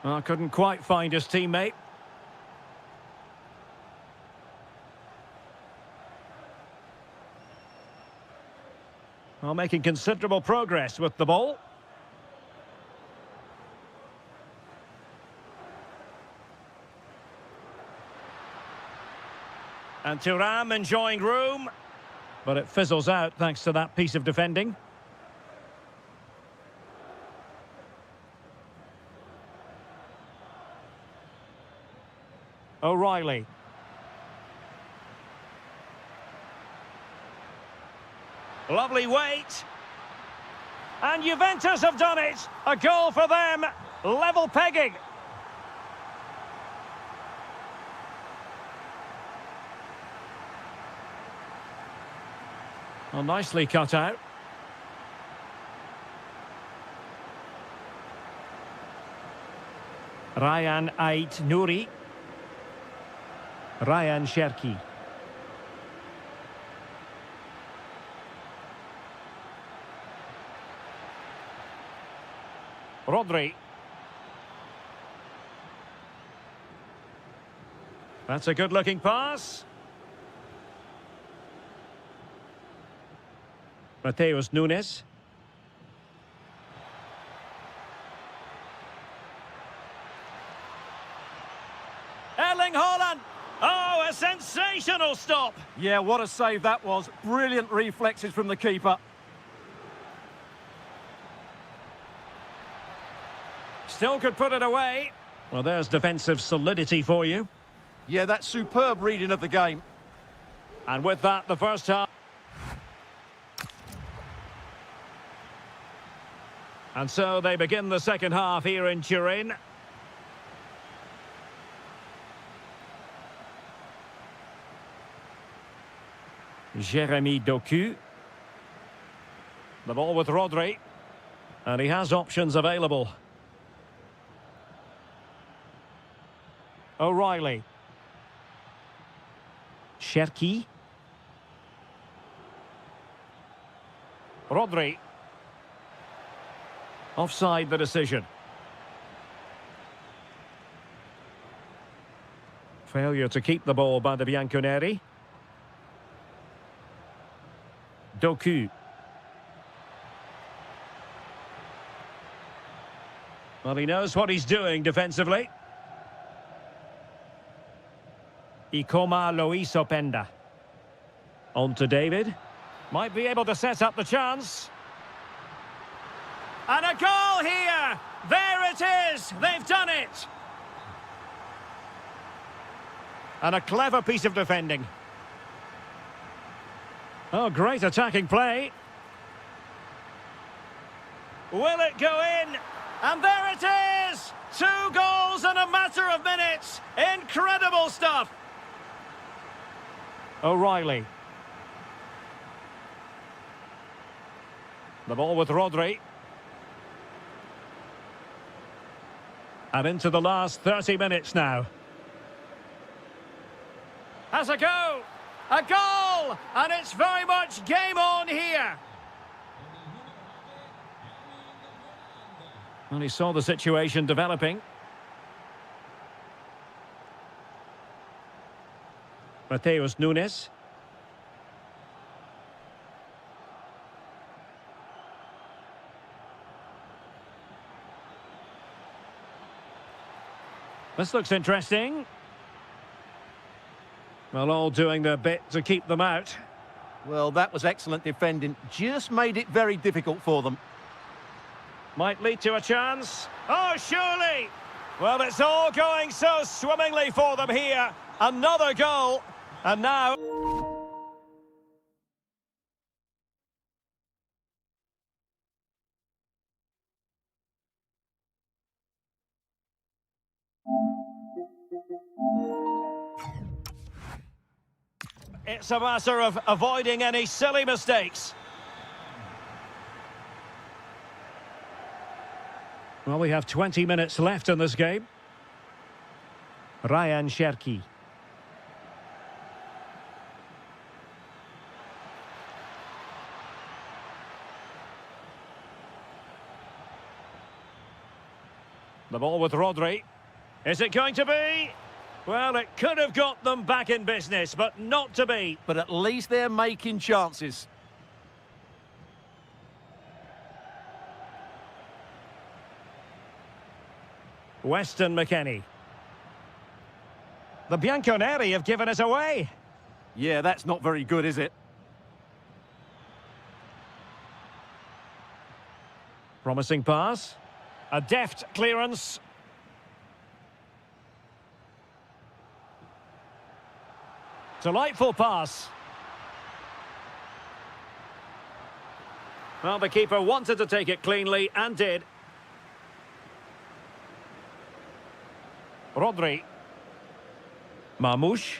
Oh, couldn't quite find his teammate. Well, making considerable progress with the ball. And Thuram enjoying room. But it fizzles out thanks to that piece of defending. O'Reilly. Lovely weight. And Juventus have done it. A goal for them. Level pegging. Well, nicely cut out. Ryan Ait Nouri. Ryan Cherki. Rodri. That's a good-looking pass. Mateus Nunes. Erling Haaland. Oh, a sensational stop. Yeah, what a save that was. Brilliant reflexes from the keeper. Still could put it away. Well, there's defensive solidity for you. Yeah, that's superb reading of the game. And with that, the first half. And so they begin the second half here in Turin. Jeremy Doku. The ball with Rodri. And he has options available. O'Reilly. Cherki. Rodri. Offside the decision. Failure to keep the ball by the Bianconeri. Doku. Well, he knows what he's doing defensively. Ikoma Luis Openda. On to David. Might be able to set up the chance. And a goal here! There it is! They've done it! And a clever piece of defending. Oh, great attacking play. Will it go in? And there it is! 2 goals in a matter of minutes! Incredible stuff! O'Reilly. The ball with Rodri. And into the last 30 minutes now. Has a go! A goal! And it's very much game on here! And he saw the situation developing. Mateus Nunes. This looks interesting. Well, all doing their bit to keep them out. Well, that was excellent defending. Just made it very difficult for them. Might lead to a chance. Oh, surely! Well, it's all going so swimmingly for them here. Another goal. And now... It's a matter of avoiding any silly mistakes. Well, we have 20 minutes left in this game. Ryan Cherki. The ball with Rodri. Is it going to be? Well, it could have got them back in business, but not to be. But at least they're making chances. Weston McKennie. The Bianconeri have given us away. Yeah, that's not very good, is it? Promising pass. A deft clearance. Delightful pass. Well, the keeper wanted to take it cleanly and did. Rodri. Marmoush.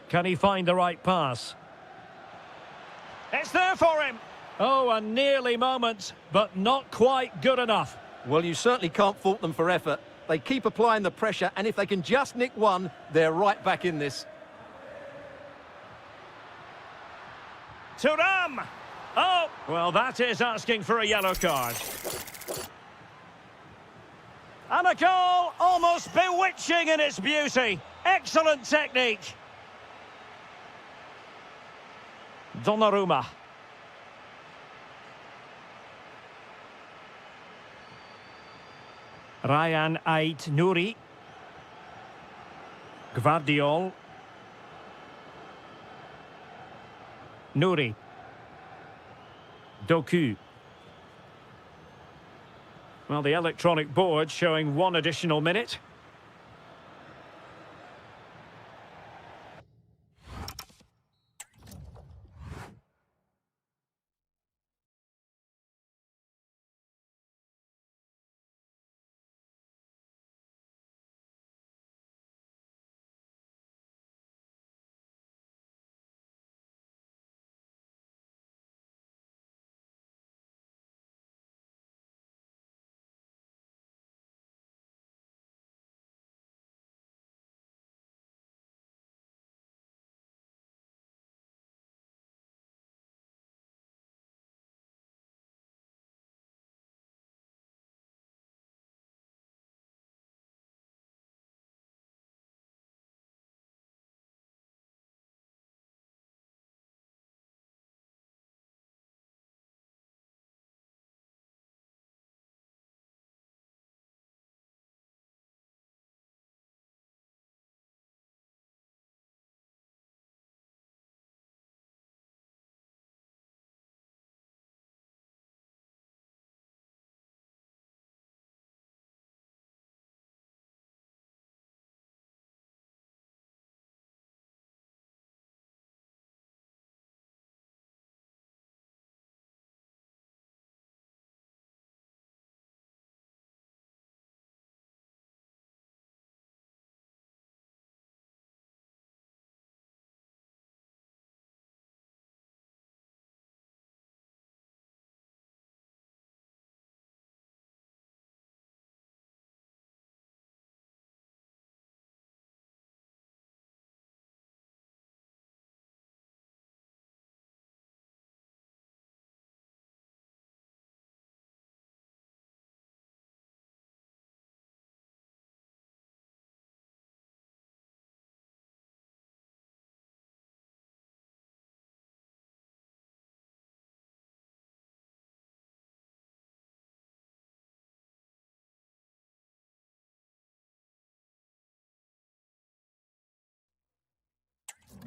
Can he find the right pass? It's there for him. Oh, a nearly moment, but not quite good enough. Well, you certainly can't fault them for effort. They keep applying the pressure, and if they can just nick one, they're right back in this. Thuram! Oh, well, that is asking for a yellow card. And a goal, almost bewitching in its beauty. Excellent technique. Donnarumma. Ryan Ait Nouri. Gvardiol. Nouri. Doku. Well, the electronic board showing 1 additional minute.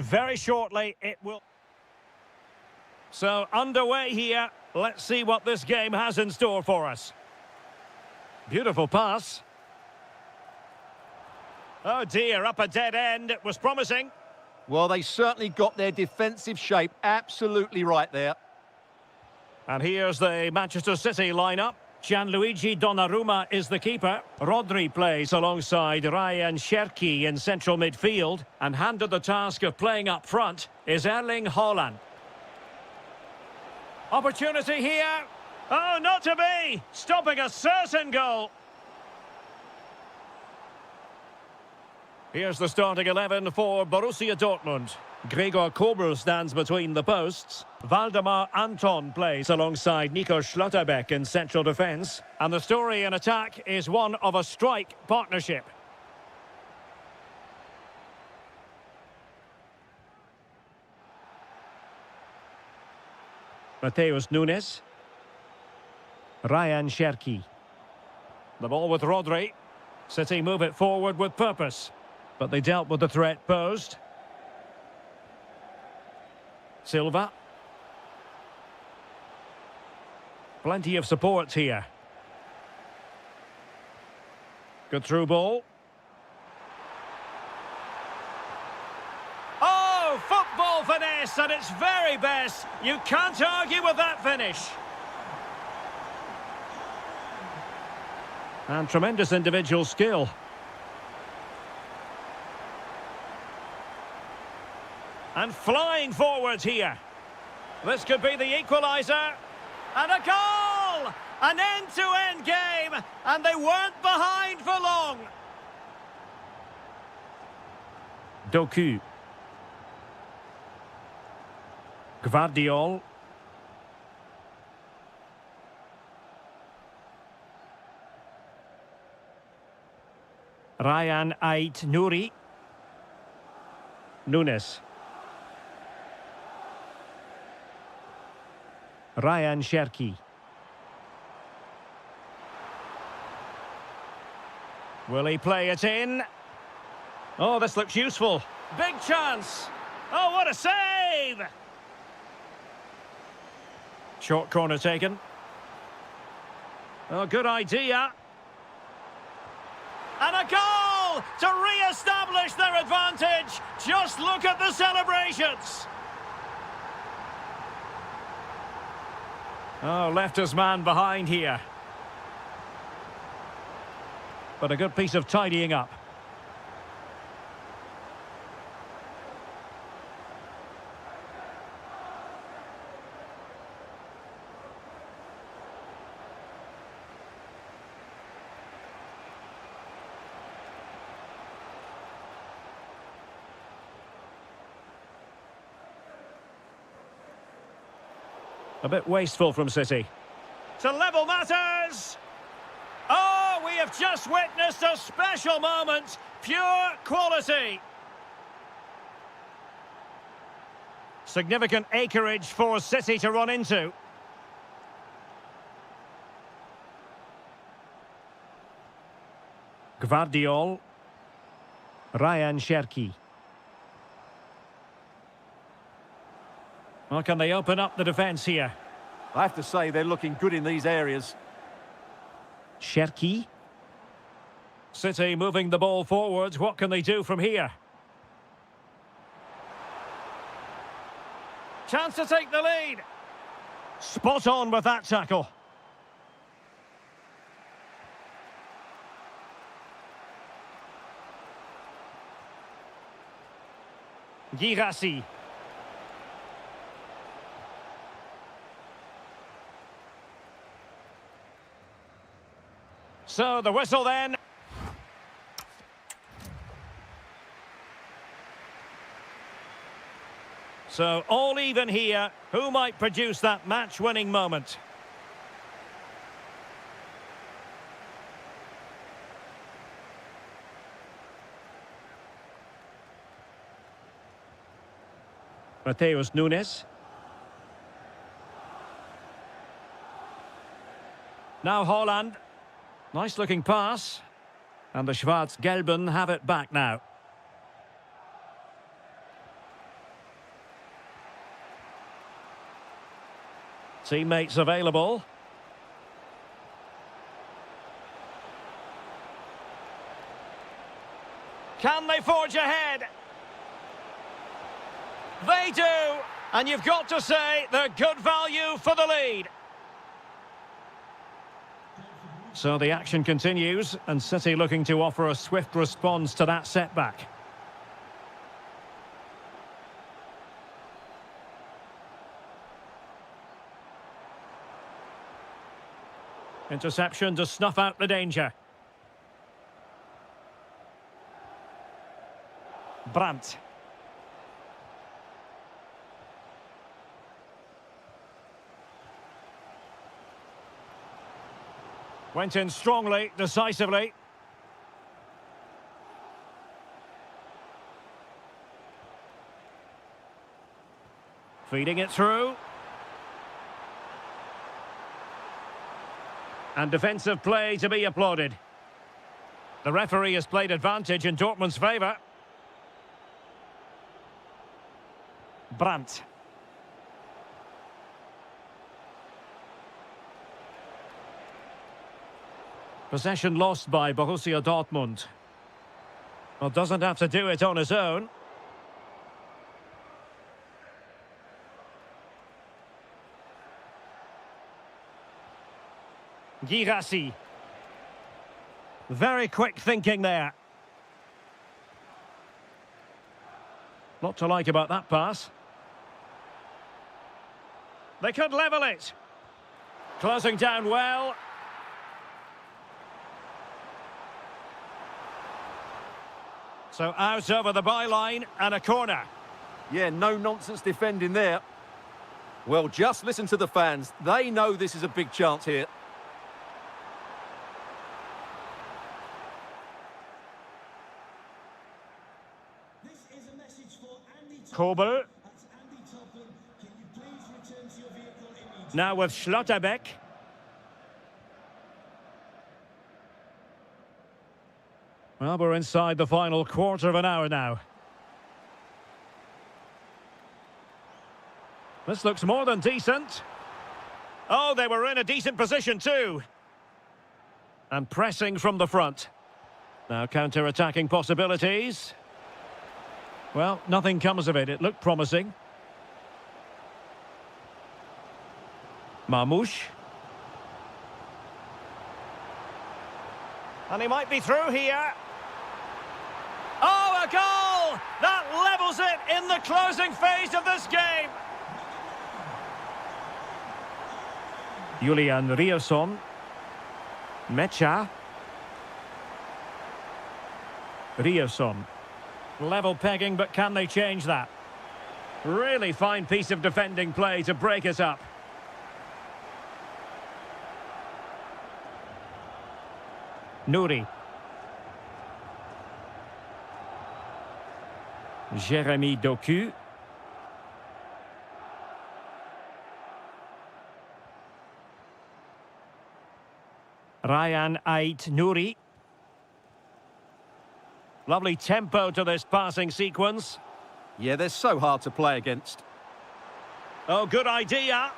Very shortly it will... So, underway here. Let's see what this game has in store for us. Beautiful pass. Oh dear, up a dead end. It was promising. Well, they certainly got their defensive shape absolutely right there. And here's the Manchester City lineup. Gianluigi Donnarumma is the keeper. Rodri plays alongside Ryan Cherki in central midfield. And handed the task of playing up front is Erling Haaland. Opportunity here. Oh, not to be! Stopping a certain goal. Here's the starting 11 for Borussia Dortmund. Gregor Kobel stands between the posts. Valdemar Anton plays alongside Nico Schlotterbeck in central defence. And the story in attack is one of a strike partnership. Mateus Nunes. Ryan Cherki. The ball with Rodri. City move it forward with purpose. But they dealt with the threat posed. Silva. Plenty of support here. Good through ball. Oh, football finesse at its very best. You can't argue with that finish. And tremendous individual skill. And flying forwards here. This could be the equaliser. And a goal! An end-to-end game. And they weren't behind for long. Doku. Gvardiol. Ryan Ait Nouri. Nunes. Ryan Cherki. Will he play it in? Oh, this looks useful. Big chance. Oh, what a save! Short corner taken. Oh, good idea. And a goal to re-establish their advantage. Just look at the celebrations. Oh, left his man behind here. But a good piece of tidying up. A bit wasteful from City. To level matters! Oh, we have just witnessed a special moment. Pure quality. Significant acreage for City to run into. Gvardiol. Ryan Cherki. Well, can they open up the defence here? I have to say they're looking good in these areas. Cherki. City moving the ball forwards. What can they do from here? Chance to take the lead. Spot on with that tackle. Girassi. So the whistle then. So all even here. Who might produce that match-winning moment? Mateus Nunes. Now Haaland. Nice-looking pass. And the Schwarz-Gelben have it back now. Teammates available. Can they forge ahead? They do. And you've got to say they're good value for the lead. So the action continues, and City looking to offer a swift response to that setback. Interception to snuff out the danger. Brandt. Went in strongly, decisively. Feeding it through. And defensive play to be applauded. The referee has played advantage in Dortmund's favour. Brandt. Possession lost by Borussia Dortmund. Well, doesn't have to do it on his own. Girassi. Very quick thinking there. Lot to like about that pass. They could level it. Closing down well. So out over the byline and a corner. Yeah, no nonsense defending there. Well, just listen to the fans. They know this is a big chance here. Kobel. Now with Schlotterbeck. Well, we're inside the final quarter of an hour now. This looks more than decent. Oh, they were in a decent position too. And pressing from the front. Now counter-attacking possibilities. Well, nothing comes of it. It looked promising. Marmouche. And he might be through here. Oh, a goal! That levels it in the closing phase of this game. Julian Rierson. Mecha. Rierson. Level pegging, but can they change that? Really fine piece of defending play to break it up. Nouri. Jérémy Doku. Ryan Ait-Nouri. Lovely tempo to this passing sequence. Yeah, they're so hard to play against. Oh, good idea.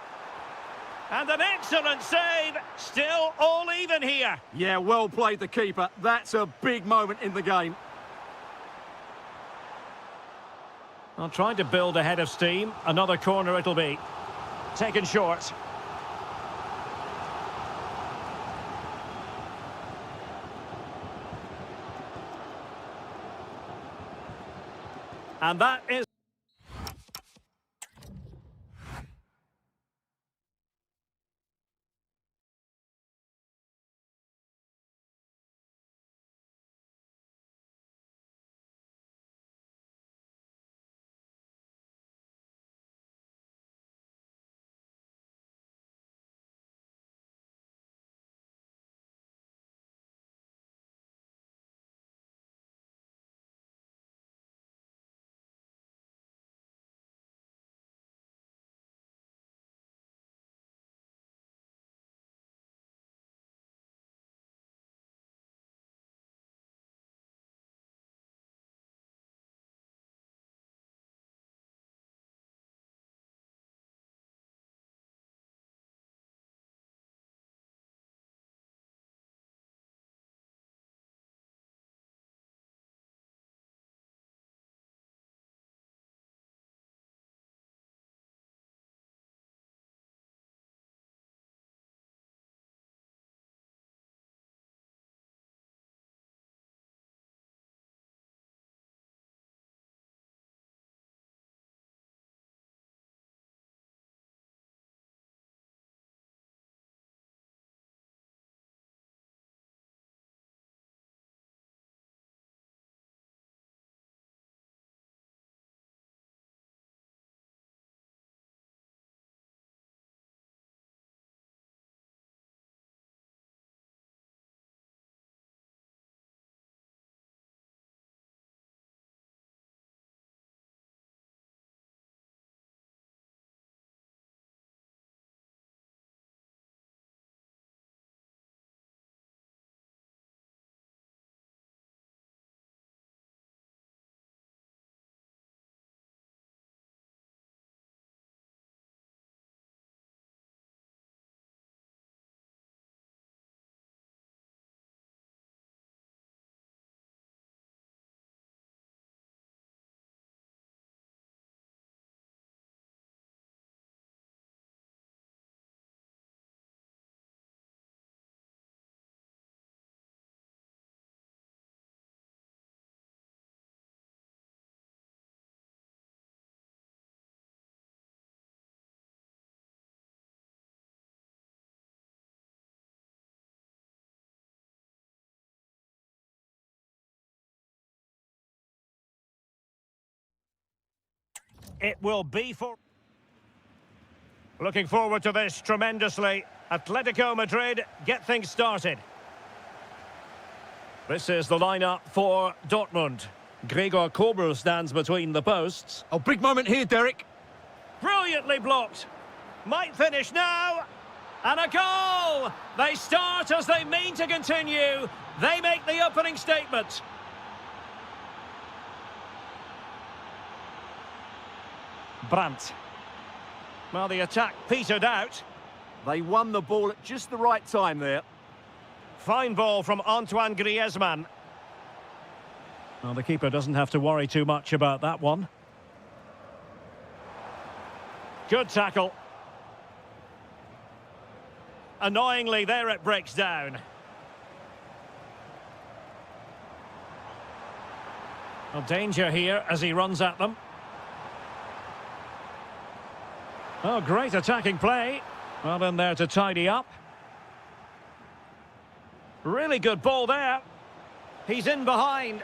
And an excellent save. Still all even here. Yeah, well played the keeper. That's a big moment in the game. I'll try to build a head of steam. Another corner it'll be. Taken short. And that is... it will be for... Looking forward to this tremendously. Atletico Madrid get things started. This is the lineup for Dortmund. Gregor Kobel stands between the posts. Oh, big moment here, Derek. Brilliantly blocked. Might finish now. And a goal! They start as they mean to continue. They make the opening statement. Brandt. Well, the attack petered out. They won the ball at just the right time there. Fine ball from Antoine Griezmann. Well, the keeper doesn't have to worry too much about that one. Good tackle. Annoyingly, there it breaks down. Well, danger here as he runs at them. Oh, great attacking play. Well, in there to tidy up. Really good ball there. He's in behind.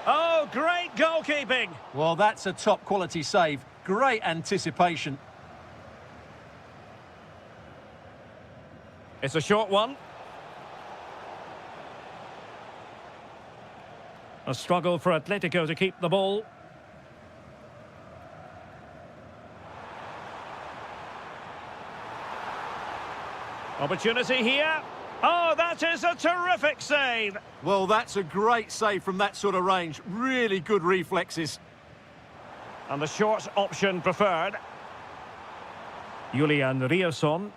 Oh, great goalkeeping. Well, that's a top quality save. Great anticipation. It's a short one. A struggle for Atletico to keep the ball. Opportunity here. Oh, that is a terrific save. Well, that's a great save from that sort of range. Really good reflexes. And the short option preferred. Julian Rierson.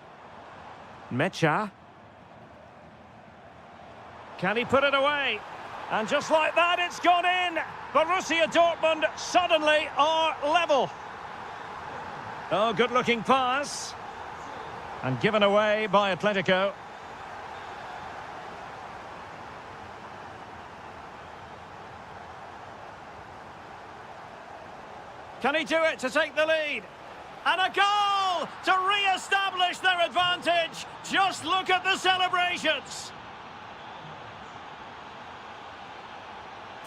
Mecha. Can he put it away? And just like that, it's gone in. Borussia Dortmund suddenly are level. Oh, good-looking pass. And given away by Atletico. Can he do it to take the lead? And a goal to re-establish their advantage. Just look at the celebrations.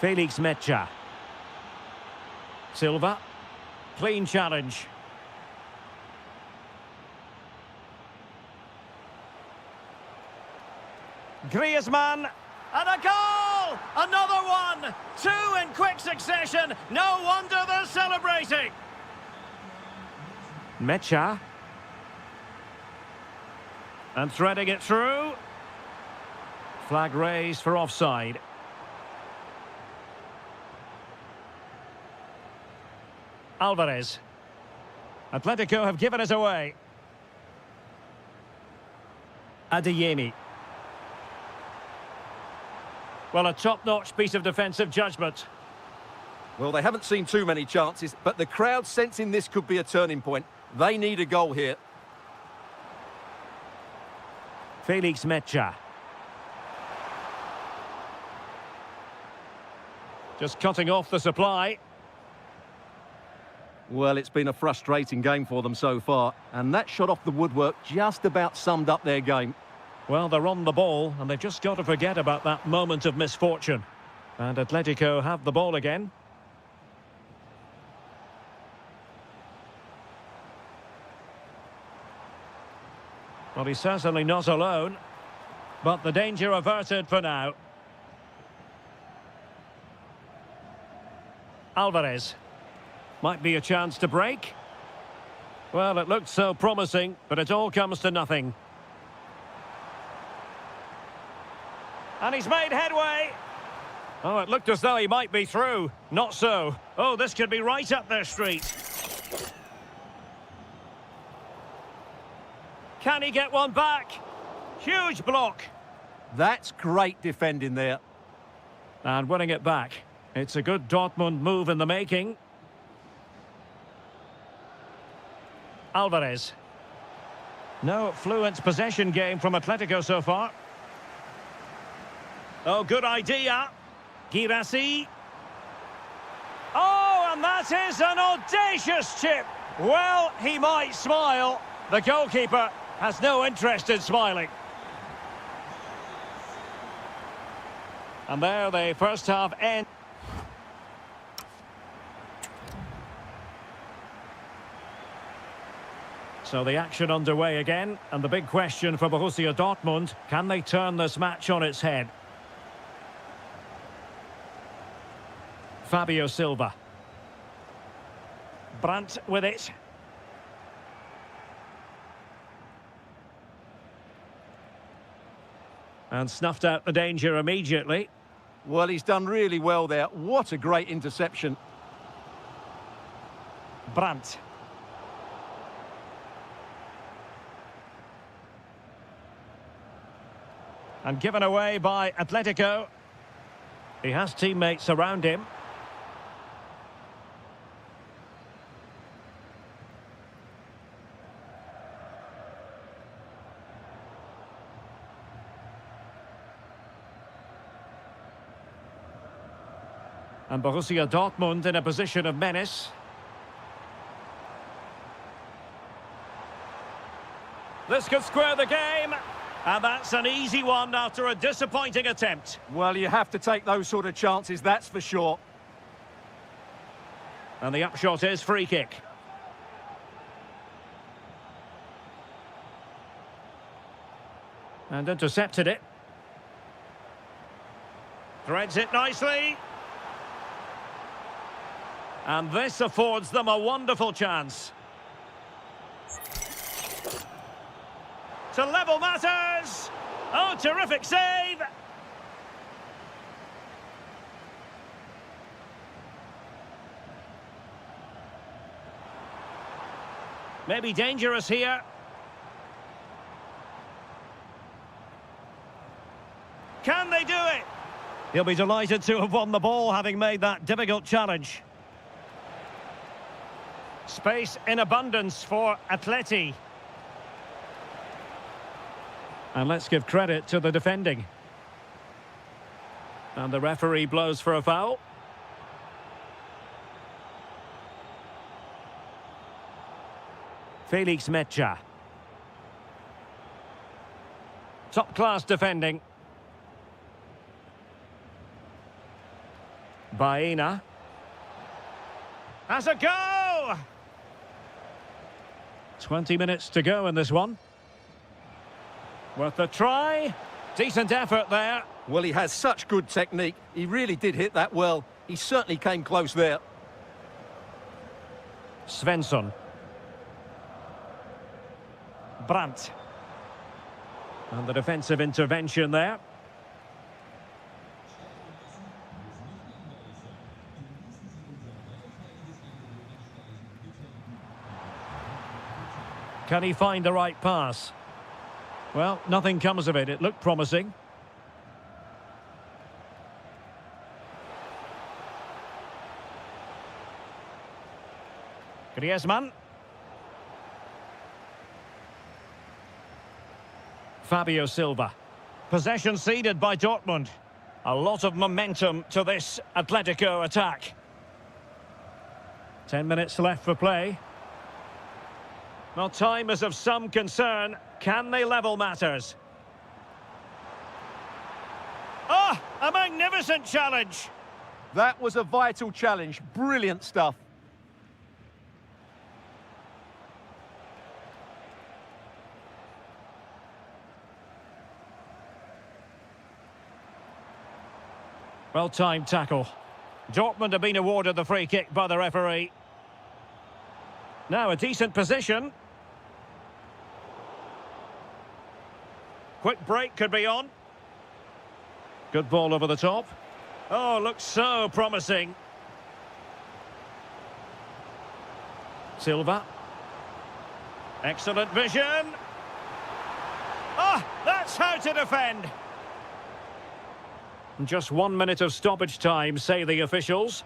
Felix Mecha. Silva. Clean challenge. Griezmann. And a goal! Another one! Two in quick succession. No wonder they're celebrating. Mecha. And threading it through. Flag raised for offside. Alvarez. Atletico have given it away. Adeyemi. Well, a top-notch piece of defensive judgment. Well, they haven't seen too many chances, but the crowd sensing this could be a turning point. They need a goal here. Felix Mecha. Just cutting off the supply. Well, it's been a frustrating game for them so far, and that shot off the woodwork just about summed up their game. Well, they're on the ball, and they've just got to forget about that moment of misfortune. And Atletico have the ball again. Well, he's certainly not alone, but the danger averted for now. Alvarez. Might be a chance to break. Well, it looked so promising, but it all comes to nothing. And he's made headway. Oh, it looked as though he might be through. Not so. Oh, this could be right up their street. Can he get one back? Huge block. That's great defending there. And winning it back. It's a good Dortmund move in the making. Alvarez. No fluent possession game from Atletico so far. Oh, good idea. Girassi. Oh, and that is an audacious chip. Well, he might smile. The goalkeeper has no interest in smiling. And there the first half ends. So the action underway again, and the big question for Borussia Dortmund, can they turn this match on its head? Fabio Silva. Brandt with it. And snuffed out the danger immediately. Well, he's done really well there. What a great interception. Brandt. And given away by Atletico. He has teammates around him. And Borussia Dortmund in a position of menace. This could square the game. And that's an easy one after a disappointing attempt. Well, you have to take those sort of chances, that's for sure. And the upshot is free kick. And intercepted it. Threads it nicely. And this affords them a wonderful chance. To level matters! Oh, terrific save! Maybe dangerous here. Can they do it? He'll be delighted to have won the ball, having made that difficult challenge. Space in abundance for Atleti. And let's give credit to the defending. And the referee blows for a foul. Felix Mecha. Top-class defending. Baena. Has a go! 20 minutes to go in this one. Worth a try. Decent effort there. Well, he has such good technique. He really did hit that well. He certainly came close there. Svensson. Brandt. And the defensive intervention there. Can he find the right pass? Well, nothing comes of it. It looked promising. Griezmann. Fabio Silva. Possession ceded by Dortmund. A lot of momentum to this Atletico attack. 10 minutes left for play. Well, time is of some concern. Can they level matters? Ah, a magnificent challenge. That was a vital challenge. Brilliant stuff. Well-timed tackle. Dortmund have been awarded the free kick by the referee. Now a decent position. Quick break could be on. Good ball over the top. Oh, looks so promising. Silva. Excellent vision. Ah, that's how to defend. Just 1 minute of stoppage time, say the officials.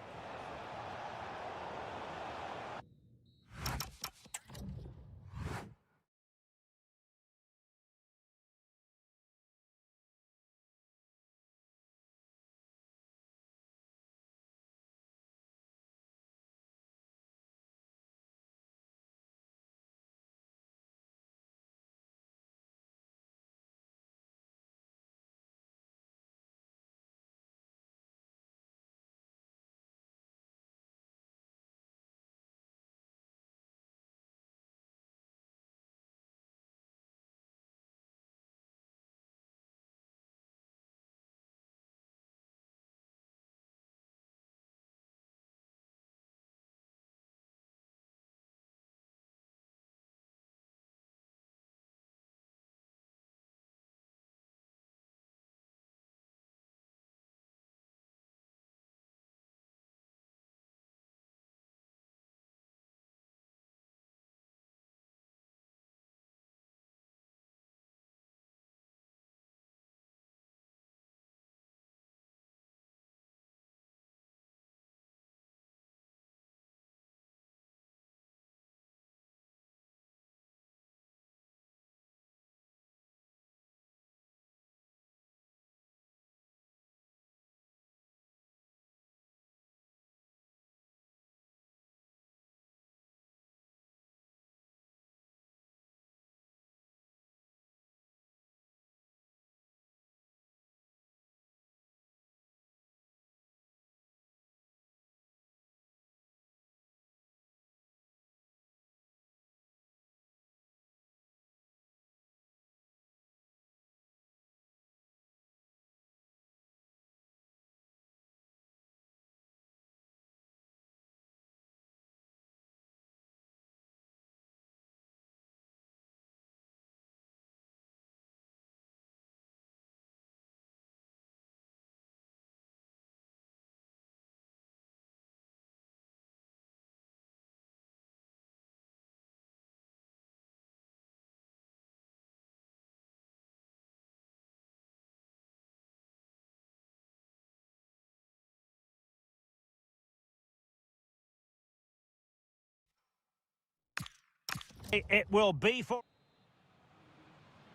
It will be for...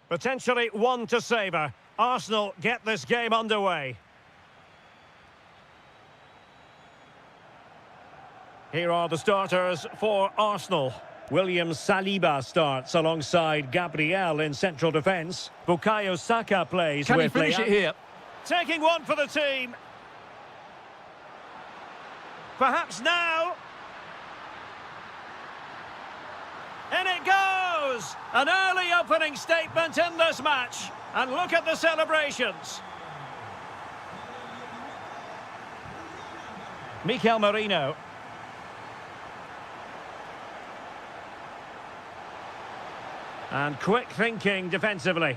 Potentially one to savour. Arsenal get this game underway. Here are the starters for Arsenal. William Saliba starts alongside Gabriel in central defence. Bukayo Saka plays Can he with finish Leao. it here? Taking one for the team. Perhaps now. In it goes! An early opening statement in this match. And look at the celebrations. Mikel Merino. And quick thinking defensively.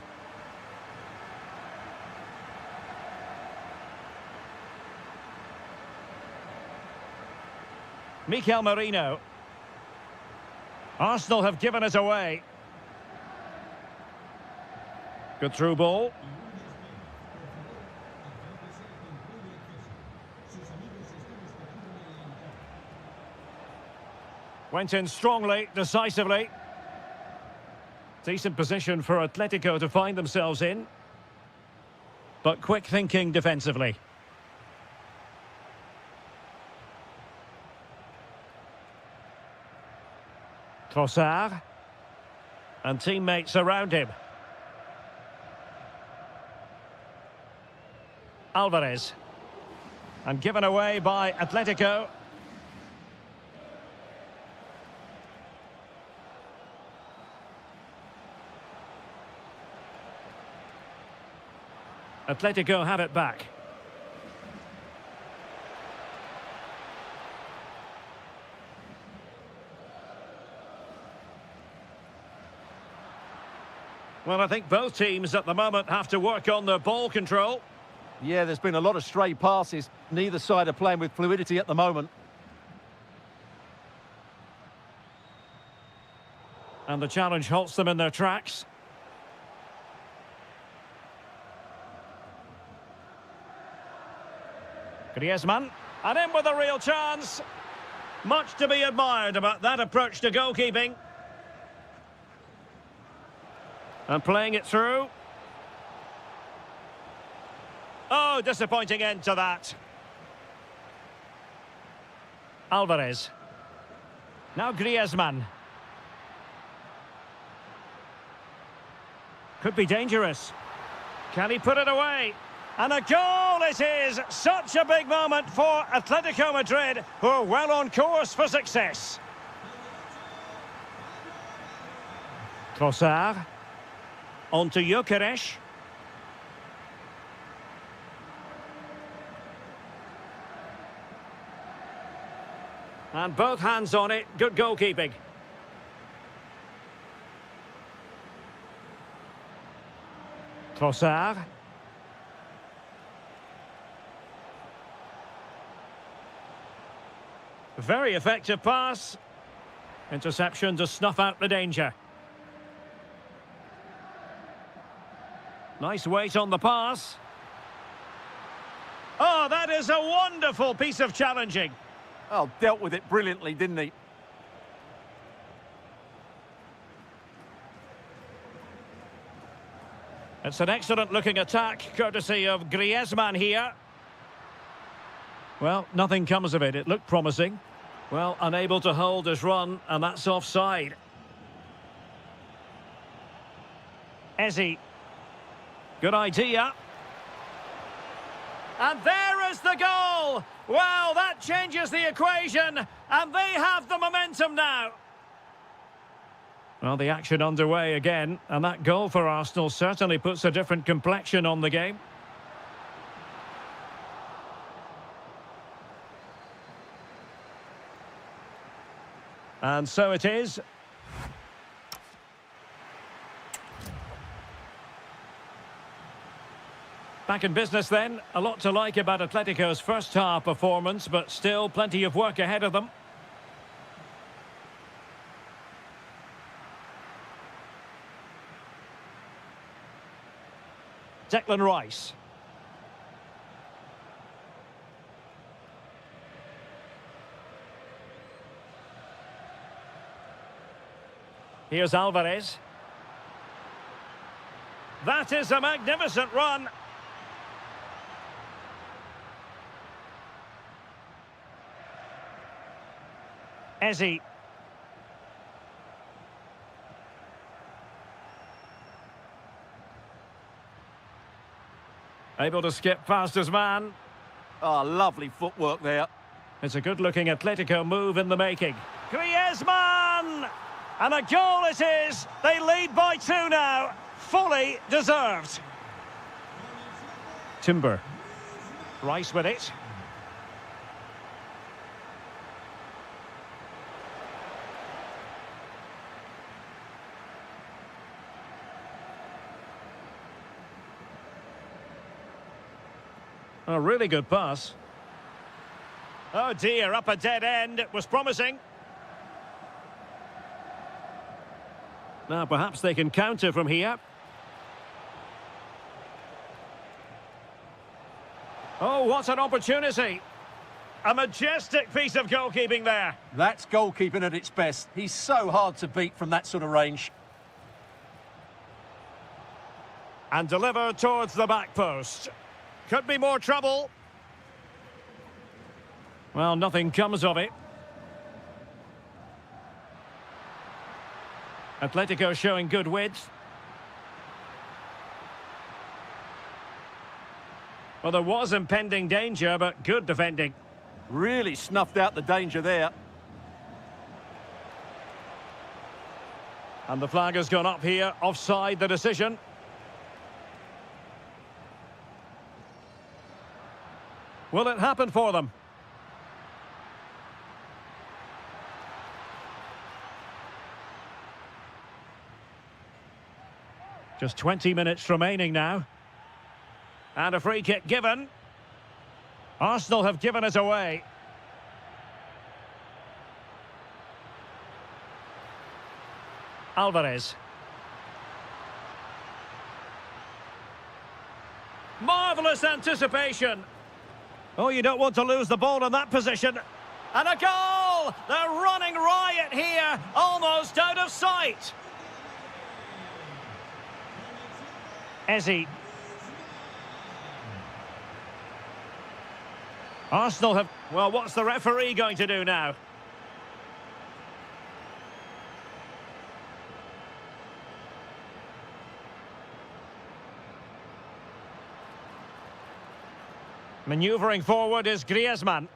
Mikel Merino. Arsenal have given it away. Good through ball. Went in strongly, decisively. Decent position for Atletico to find themselves in. But quick thinking defensively. Trossard. And teammates around him. Alvarez. And given away by Atletico. Atletico have it back. Well, I think both teams at the moment have to work on their ball control. Yeah, there's been a lot of stray passes. Neither side are playing with fluidity at the moment. And the challenge halts them in their tracks. Griezmann, and in with a real chance. Much to be admired about that approach to goalkeeping. And playing it through. Oh, disappointing end to that. Alvarez. Now Griezmann. Could be dangerous. Can he put it away? And a goal it is! Such a big moment for Atletico Madrid, who are well on course for success. Trossard. On to Gyökeres. And both hands on it, good goalkeeping. Trossard. Very effective pass. Interception to snuff out the danger. Nice weight on the pass. Oh, that is a wonderful piece of challenging. Oh, dealt with it brilliantly, didn't he? It's an excellent-looking attack, courtesy of Griezmann here. Well, nothing comes of it. It looked promising. Well, unable to hold his run, and that's offside. Ezzy. Good idea. And there is the goal! Well, that changes the equation, and they have the momentum now. Well, the action underway again, and that goal for Arsenal certainly puts a different complexion on the game. And so it is. Back in business then. A lot to like about Atletico's first half performance, but still plenty of work ahead of them. Declan Rice. Here's Alvarez. That is a magnificent run. Ezzy. Able to skip past his man. Oh, lovely footwork there. It's a good-looking Atletico move in the making. Griezmann! And a goal it is! They lead by 2 now. Fully deserved. Timber. Rice with it. A really good pass. Oh dear, up a dead end. It was promising. Now perhaps they can counter from here. Oh, what an opportunity. A majestic piece of goalkeeping there. That's goalkeeping at its best. He's so hard to beat from that sort of range. And delivered towards the back post. Could be more trouble. Well, nothing comes of it. Atletico showing good width. Well, there was impending danger, but good defending. Really snuffed out the danger there. And the flag has gone up here, offside the decision. Will it happen for them? Just 20 minutes remaining now. And a free kick given. Arsenal have given it away. Alvarez. Marvellous anticipation. Oh, you don't want to lose the ball in that position. And a goal! They're running riot here, almost out of sight. Ezzy. Arsenal have... Well, what's the referee going to do now? Manoeuvring forward is Griezmann.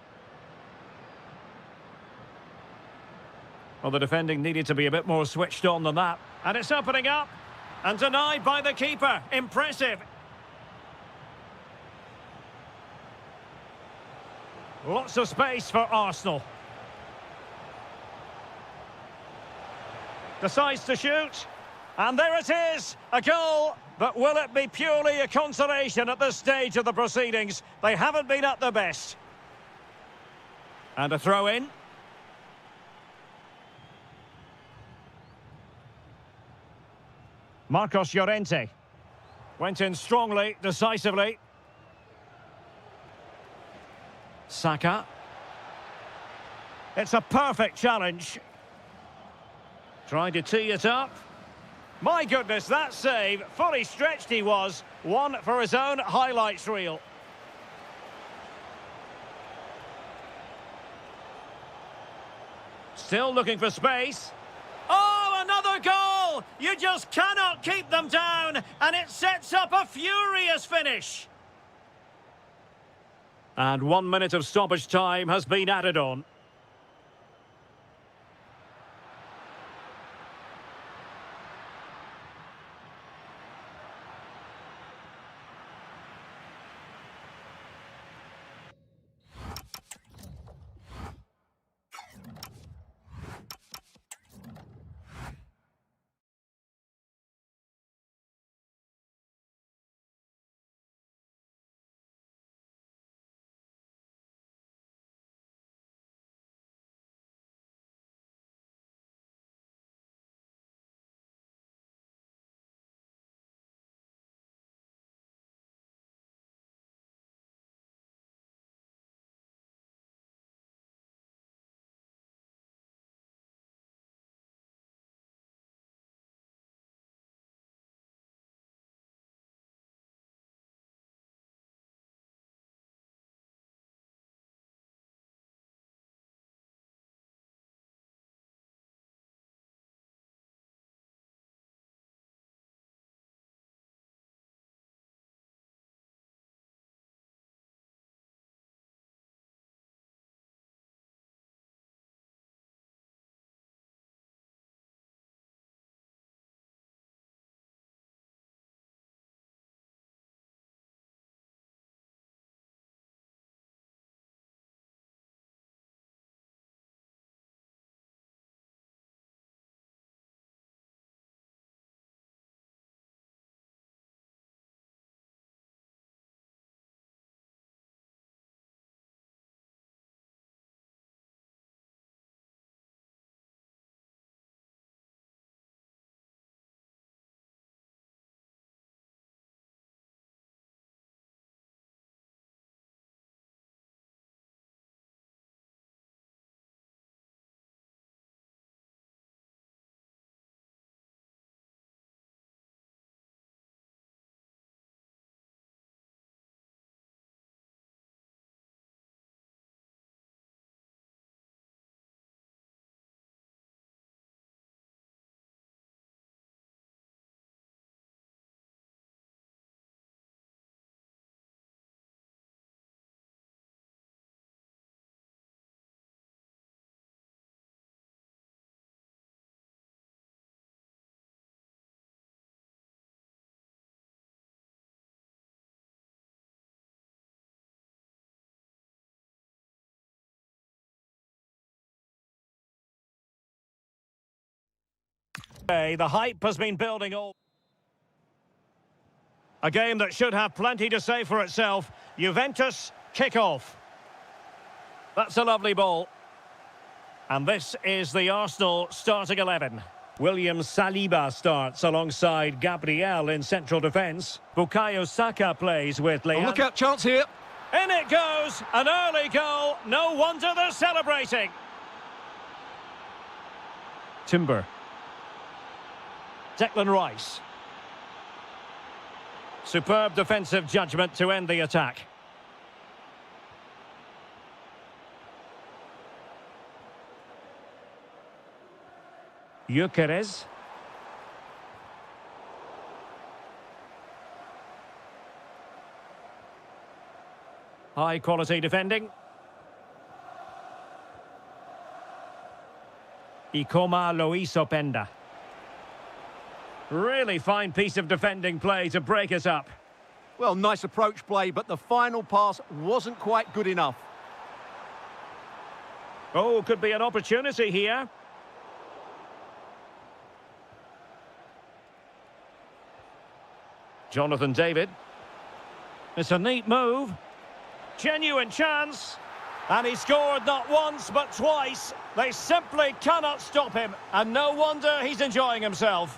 Well, the defending needed to be a bit more switched on than that. And it's opening up. And denied by the keeper. Impressive. Lots of space for Arsenal. Decides to shoot. And there it is. A goal. But will it be purely a consolation at this stage of the proceedings? They haven't been at their best. And a throw in. Marcos Llorente. Went in strongly, decisively. Saka. It's a perfect challenge. Trying to tee it up. My goodness, that save, fully stretched he was. One for his own highlights reel. Still looking for space. Oh, another goal! You just cannot keep them down, and it sets up a furious finish. And 1 minute of stoppage time has been added on. The hype has been building all. A game that should have plenty to say for itself. Juventus kick-off. That's a lovely ball. And this is the Arsenal starting 11. William Saliba starts alongside Gabriel in central defence. Bukayo Saka plays with Leandro. Look out, chance here. In it goes, an early goal. No wonder they're celebrating. Timber. Declan Rice. Superb defensive judgment to end the attack. Gyökeres. High quality defending. Ikoma Loisopenda. Really fine piece of defending play to break us up. Well, nice approach play, but the final pass wasn't quite good enough. Oh, could be an opportunity here. Jonathan David. It's a neat move. Genuine chance. And he scored not once, but twice. They simply cannot stop him. And no wonder he's enjoying himself.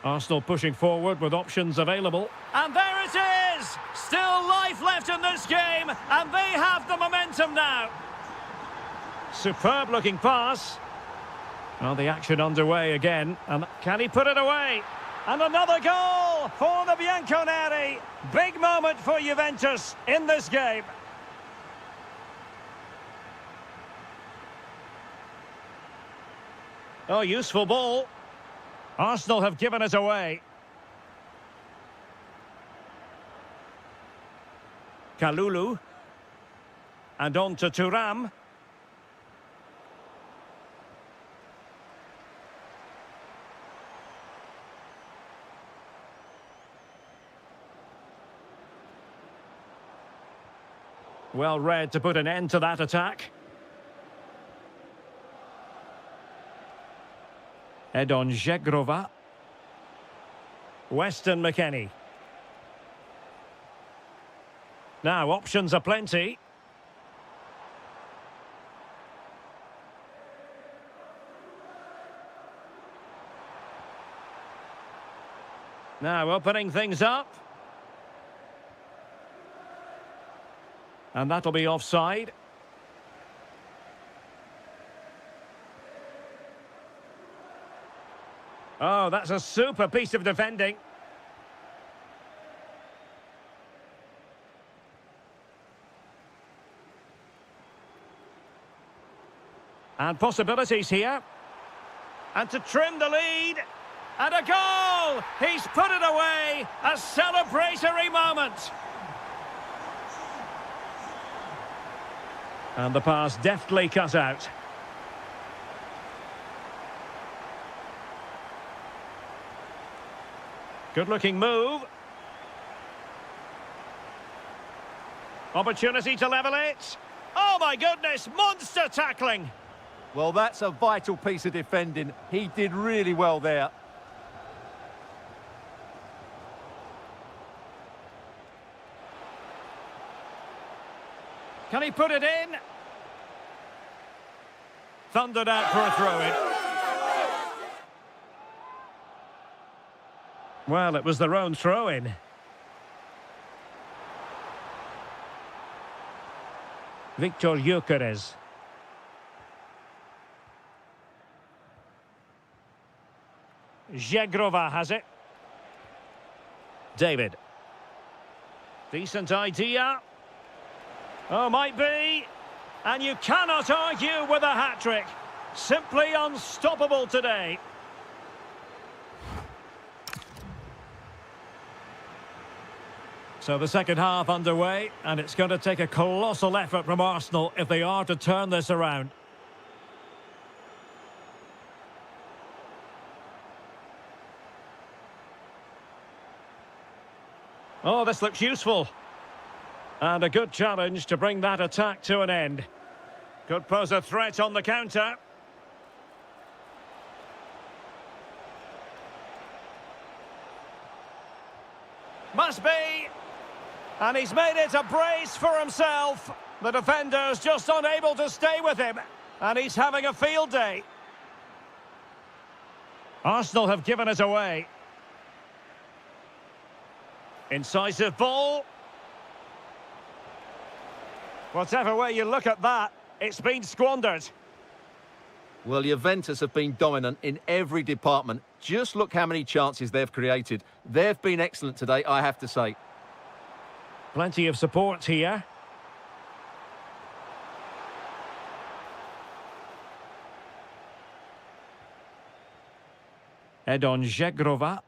Arsenal pushing forward with options available. And there it is! Still life left in this game, and they have the momentum now. Superb looking pass. Well, the action underway again, and can he put it away? And another goal for the Bianconeri. Big moment for Juventus in this game. Oh, useful ball. Arsenal have given us away. Kalulu. And on to Thuram. Well read to put an end to that attack. Edon Žegrova. Weston McKennie. Now, options are plenty. Now, opening things up. And that'll be offside. Oh, that's a super piece of defending. And possibilities here. And to trim the lead. And a goal! He's put it away. A celebratory moment. And the pass deftly cut out. Good-looking move. Opportunity to level it. Oh, my goodness, monster tackling. Well, that's a vital piece of defending. He did really well there. Can he put it in? Thundered out for a throw-in. Well, it was their own throw-in. Victor Gyökeres. Žegrova has it. David. Decent idea. Oh, might be. And you cannot argue with a hat-trick. Simply unstoppable today. So the second half underway, and it's going to take a colossal effort from Arsenal if they are to turn this around. Oh, this looks useful. And a good challenge to bring that attack to an end. Could pose a threat on the counter. Must be. And he's made it a brace for himself. The defender's just unable to stay with him. And he's having a field day. Arsenal have given it away. Incisive ball. Whatever way you look at that, it's been squandered. Well, Juventus have been dominant in every department. Just look how many chances they've created. They've been excellent today, I have to say. Plenty of support here. Edon Žegrova.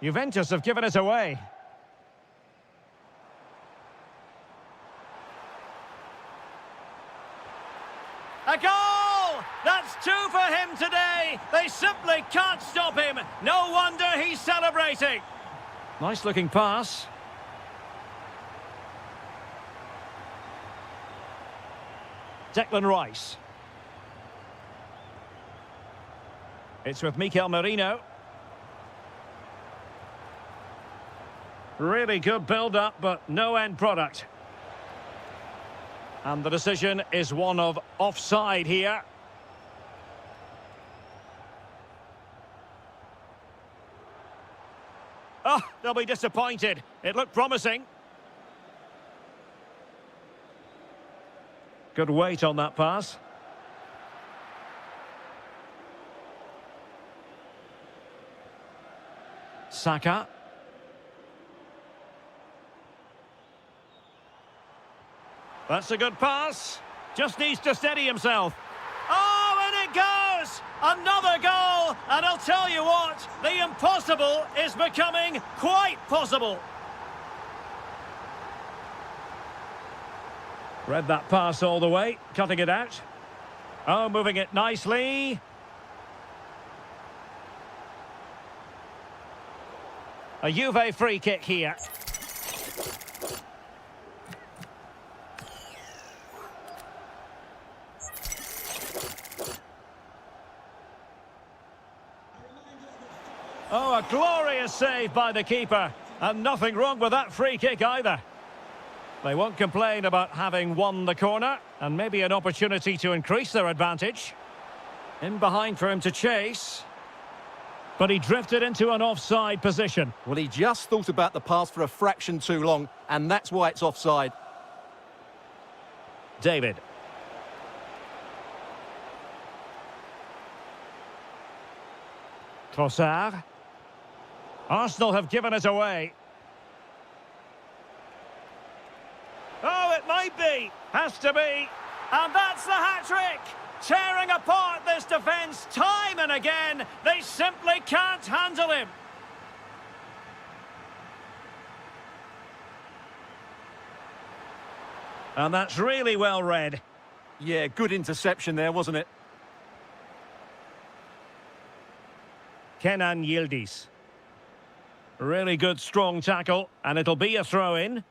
Juventus have given it away. A goal! That's two for him today. They simply can't stop him. No wonder he's celebrating. Nice looking pass. Declan Rice. It's with Mikel Merino. Really good build-up, but no end product. And the decision is one of offside here. Oh, they'll be disappointed. It looked promising. Good weight on that pass. Saka. That's a good pass. Just needs to steady himself. Oh, and it goes! Another goal! And I'll tell you what, the impossible is becoming quite possible. Read that pass all the way, cutting it out. Oh, moving it nicely. A Juve free kick here. Oh, a glorious save by the keeper. And nothing wrong with that free kick either. They won't complain about having won the corner, and maybe an opportunity to increase their advantage. In behind for him to chase. But he drifted into an offside position. Well, he just thought about the pass for a fraction too long, and that's why it's offside. David. Trossard. Arsenal have given it away. Oh, it might be. Has to be. And that's the hat-trick. Tearing apart this defence time and again. They simply can't handle him. And that's really well read. Yeah, good interception there, wasn't it? Kenan Yildiz. Really good, strong tackle, and it'll be a throw-in.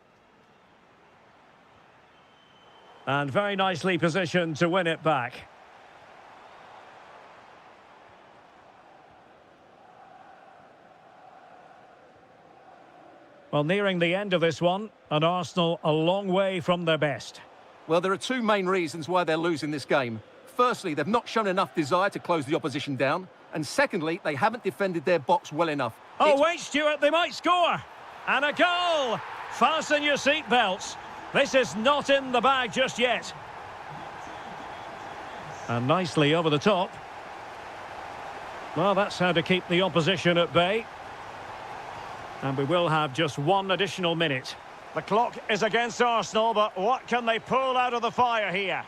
And very nicely positioned to win it back. Well, nearing the end of this one, and Arsenal a long way from their best. Well, there are two main reasons why they're losing this game. Firstly, they've not shown enough desire to close the opposition down. And secondly, they haven't defended their box well enough. Oh, wait, Stuart, they might score. And a goal! Fasten your seatbelts. This is not in the bag just yet. And nicely over the top. Well, that's how to keep the opposition at bay. And we will have just one additional minute. The clock is against Arsenal, but what can they pull out of the fire here?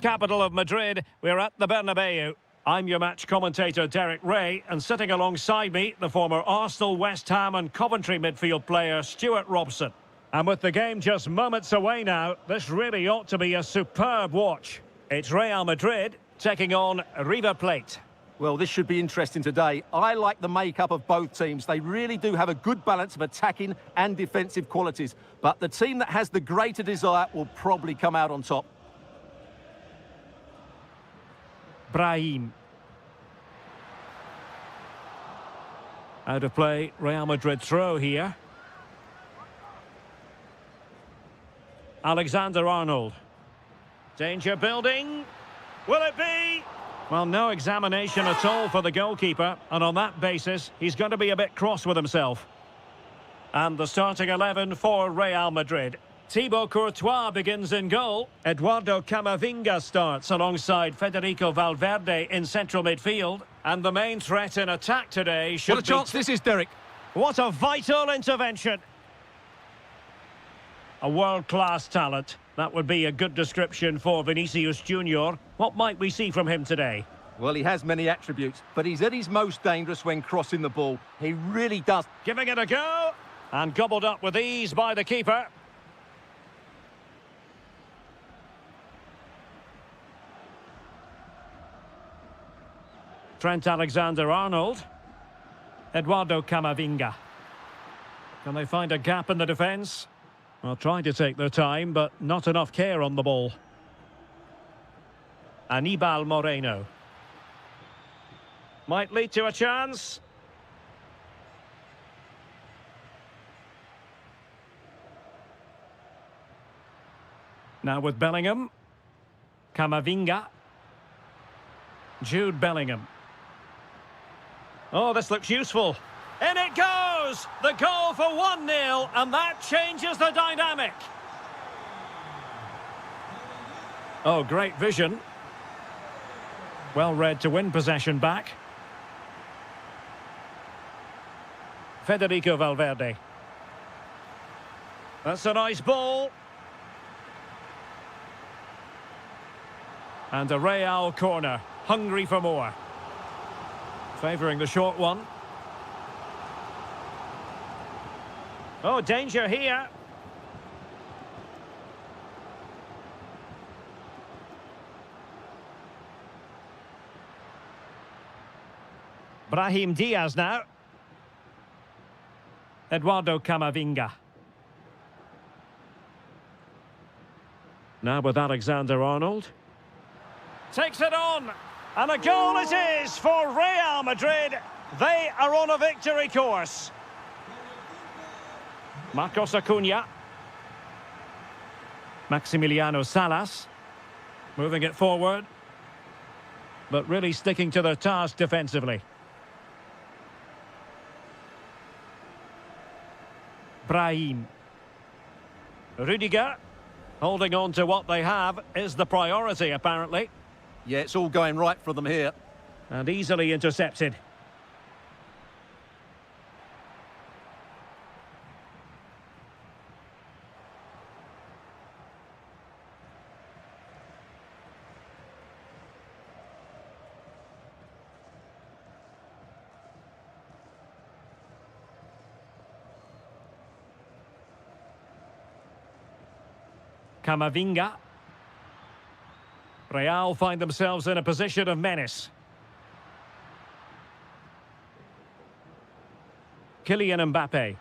Capital of Madrid, we're at the Bernabeu. I'm your match commentator, Derek Ray, and sitting alongside me, the former Arsenal, West Ham and Coventry midfield player, Stuart Robson. And with the game just moments away now, this really ought to be a superb watch. It's Real Madrid taking on River Plate. Well, this should be interesting today. I like the makeup of both teams. They really do have a good balance of attacking and defensive qualities. But the team that has the greater desire will probably come out on top. Brahim. Out of play, Real Madrid throw here. Alexander-Arnold. Danger building. Will it be? Well, no examination at all for the goalkeeper, and on that basis, he's going to be a bit cross with himself. And the starting 11 for Real Madrid. Thibaut Courtois begins in goal. Eduardo Camavinga starts alongside Federico Valverde in central midfield. And the main threat in attack today should be... What a chance this is, Derek. What a vital intervention. A world-class talent. That would be a good description for Vinicius Junior. What might we see from him today? Well, he has many attributes, but he's at his most dangerous when crossing the ball. He really does. Giving it a go. And gobbled up with ease by the keeper. Trent Alexander-Arnold. Eduardo Camavinga. Can they find a gap in the defence? Well, trying to take their time, but not enough care on the ball. Aníbal Moreno. Might lead to a chance. Now with Bellingham. Camavinga. Jude Bellingham. Oh, this looks useful. In it goes! The goal for 1-0, and that changes the dynamic. Oh, great vision. Well read to win possession back. Federico Valverde. That's a nice ball. And a Real corner, hungry for more. Favouring the short one. Oh, danger here. Brahim Diaz now. Eduardo Camavinga. Now with Alexander-Arnold. Takes it on. And a goal it is for Real Madrid. They are on a victory course. Marcos Acuna. Maximiliano Salas. Moving it forward. But really sticking to their task defensively. Brahim. Rudiger. Holding on to what they have is the priority, apparently. Yeah, it's all going right for them here. And easily intercepted. Camavinga. Real find themselves in a position of menace. Kylian Mbappe.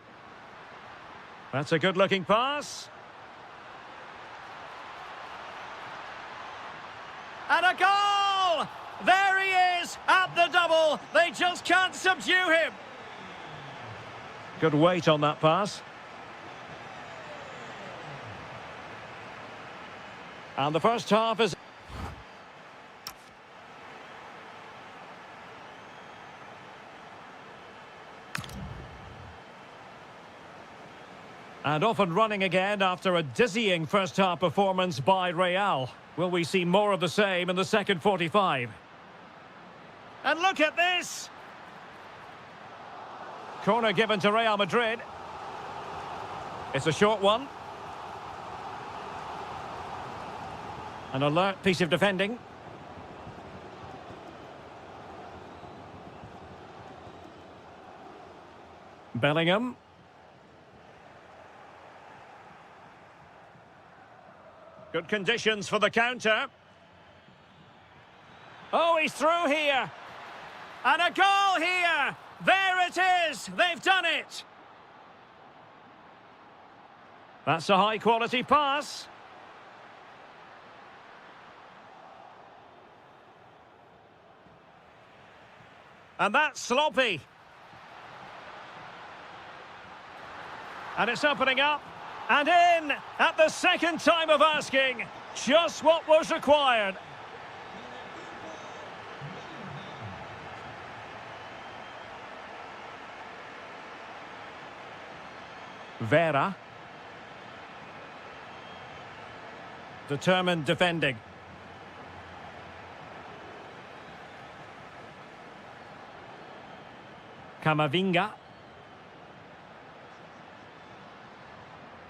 That's a good-looking pass. And a goal! There he is at the double. They just can't subdue him. Good weight on that pass. And the first half is... And off and running again after a dizzying first-half performance by Real. Will we see more of the same in the second 45? And look at this! Corner given to Real Madrid. It's a short one. An alert piece of defending. Bellingham. Good conditions for the counter. Oh, he's through here. And a goal here. There it is. They've done it. That's a high-quality pass. And that's sloppy. And it's opening up. And in at the second time of asking. Just what was required. Vera. Determined defending. Camavinga.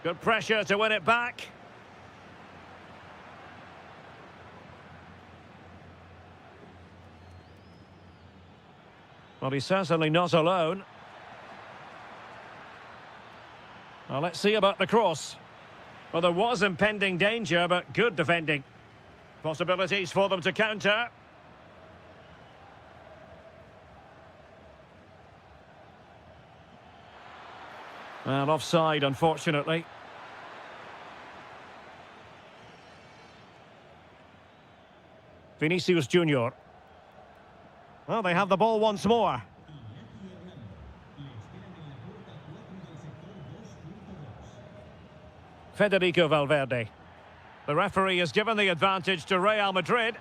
Good pressure to win it back. Well, he's certainly not alone. Well, let's see about the cross. Well, there was impending danger, but good defending. Possibilities for them to counter. And offside, unfortunately. Vinicius Junior. Well, they have the ball once more. Federico Valverde. The referee has given the advantage to Real Madrid.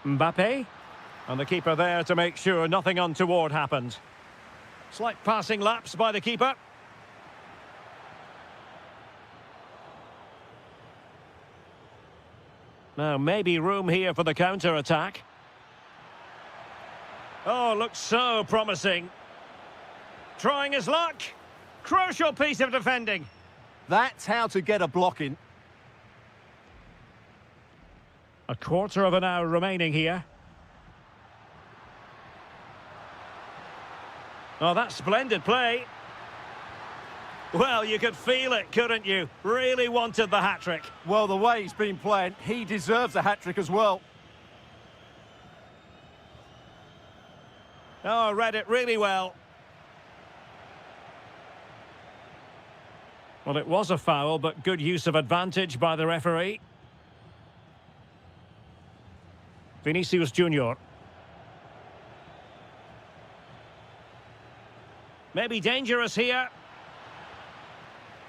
Mbappe. And the keeper there to make sure nothing untoward happened. Slight passing lapse by the keeper. Now, maybe room here for the counter-attack. Oh, looks so promising. Trying his luck. Crucial piece of defending. That's how to get a block in. A quarter of an hour remaining here. Oh, that's splendid play. Well, you could feel it, couldn't you? Really wanted the hat-trick. Well, the way he's been playing, he deserves a hat-trick as well. Oh, read it really well. Well, it was a foul, but good use of advantage by the referee. Vinicius Junior. Maybe dangerous here.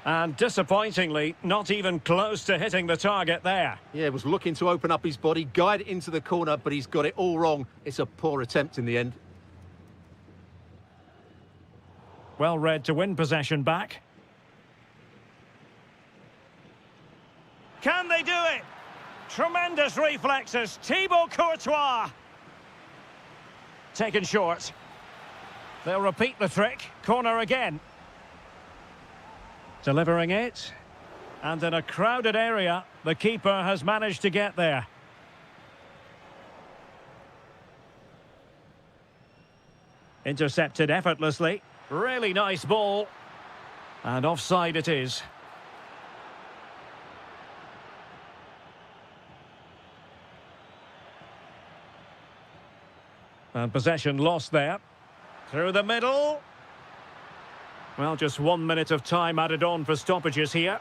And disappointingly, not even close to hitting the target there. Yeah, was looking to open up his body, guide it into the corner, but he's got it all wrong. It's a poor attempt in the end. Well read to win possession back. Can they do it? Tremendous reflexes. Thibaut Courtois. Taken short. They'll repeat the trick. Corner again. Delivering it. And in a crowded area, the keeper has managed to get there. Intercepted effortlessly. Really nice ball. And offside it is. And possession lost there. Through the middle. Well, just 1 minute of time added on for stoppages here.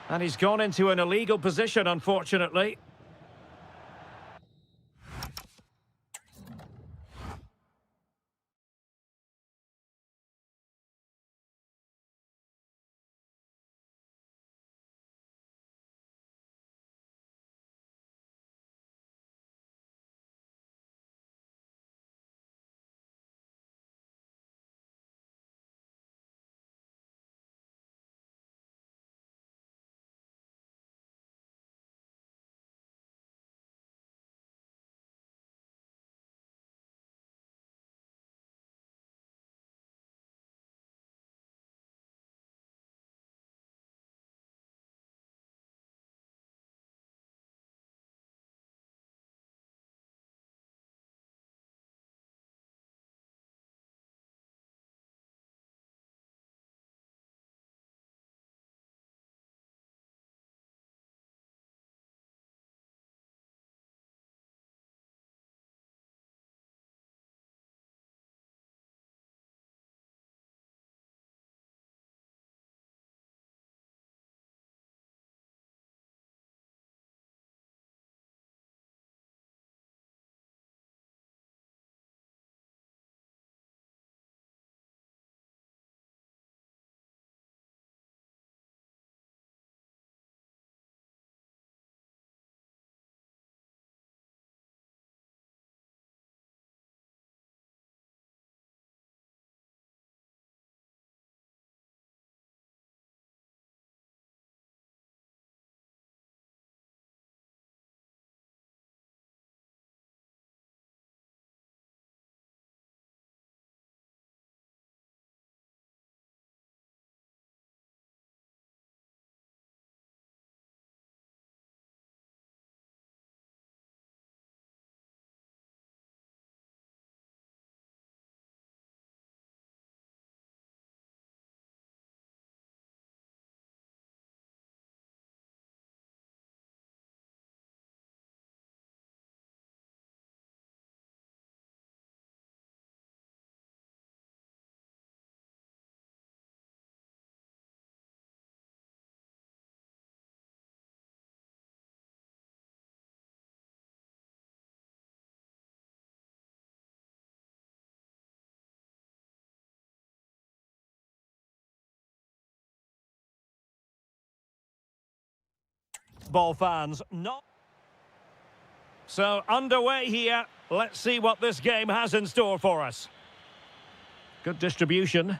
And he's gone into an illegal position, unfortunately. football fans. Not so underway here. Let's see what this game has in store for us. Good distribution.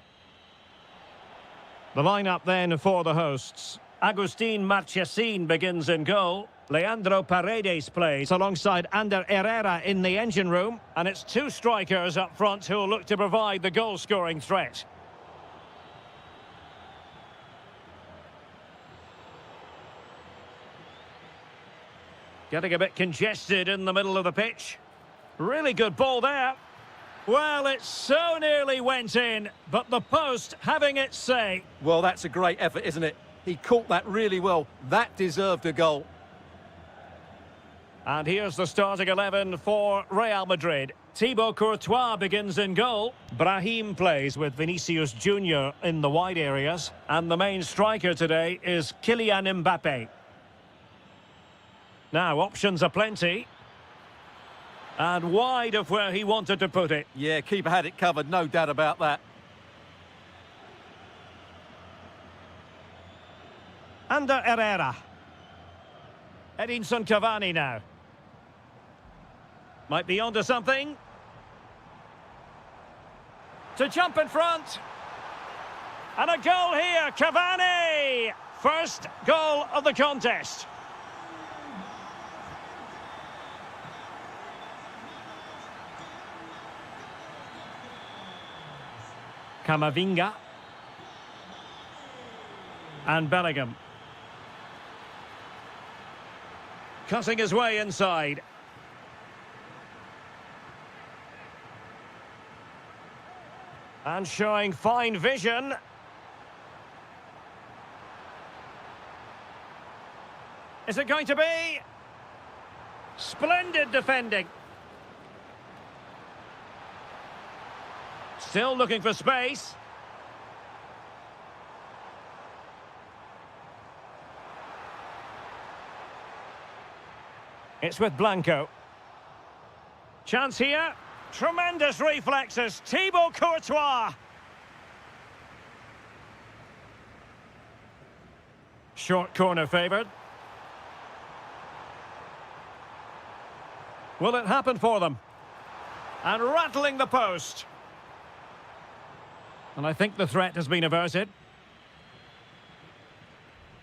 The lineup then for the hosts. Agustin Marchesín begins in goal. Leandro Paredes plays alongside Ander Herrera in the engine room. And it's two strikers up front who will look to provide the goal-scoring threat. Getting a bit congested in the middle of the pitch. Really good ball there. Well, it so nearly went in, but the post having its say. Well, that's a great effort, isn't it? He caught that really well. That deserved a goal. And here's the starting 11 for Real Madrid. Thibaut Courtois begins in goal. Brahim plays with Vinicius Junior in the wide areas. And the main striker today is Kylian Mbappe. Now, options are plenty. And wide of where he wanted to put it. Yeah, keeper had it covered, no doubt about that. Ander Herrera. Edinson Cavani now. Might be onto something. To jump in front. And a goal here, Cavani! First goal of the contest. Camavinga. And Bellingham. Cutting his way inside. And showing fine vision. Is it going to be? Splendid defending. Still looking for space. It's with Blanco. Chance here. Tremendous reflexes. Thibaut Courtois. Short corner favoured. Will it happen for them? And rattling the post. And I think the threat has been averted.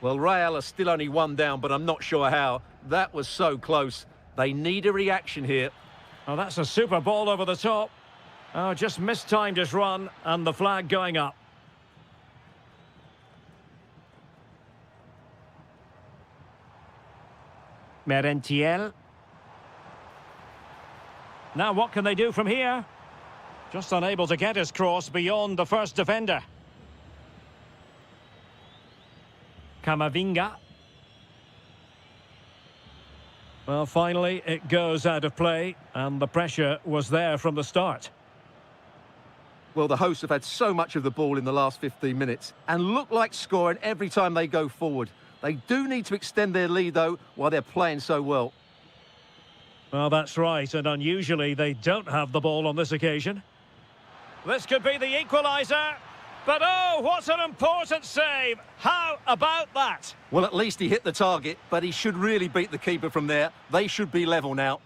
Well, Real are still only one down, but I'm not sure how. That was so close. They need a reaction here. Oh, that's a super ball over the top. Oh, just mistimed his run, and the flag going up. Merentiel. Now what can they do from here? Just unable to get his cross beyond the first defender. Camavinga. Well, finally, it goes out of play, and the pressure was there from the start. Well, the hosts have had so much of the ball in the last 15 minutes and look like scoring every time they go forward. They do need to extend their lead, though, while they're playing so well. Well, that's right, and unusually they don't have the ball on this occasion. This could be the equaliser. But oh, what an important save! How about that? Well, at least he hit the target, but he should really beat the keeper from there. They should be level now.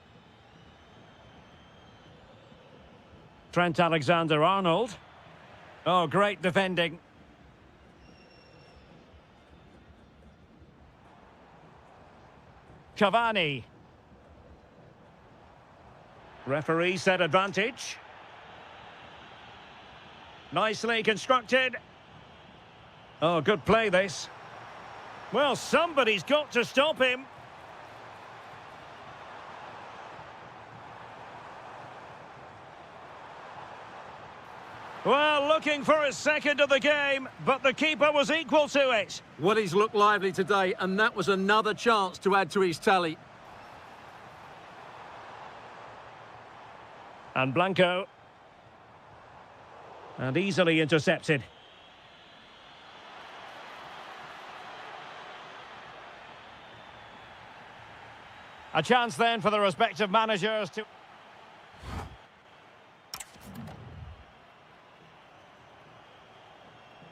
Trent Alexander-Arnold. Oh, great defending. Cavani. Referee set advantage. Nicely constructed. Oh, good play this. Well, somebody's got to stop him. Well, looking for his second of the game, but the keeper was equal to it. Well, he's looked lively today, and that was another chance to add to his tally. And Blanco. And easily intercepted. A chance then for the respective managers to...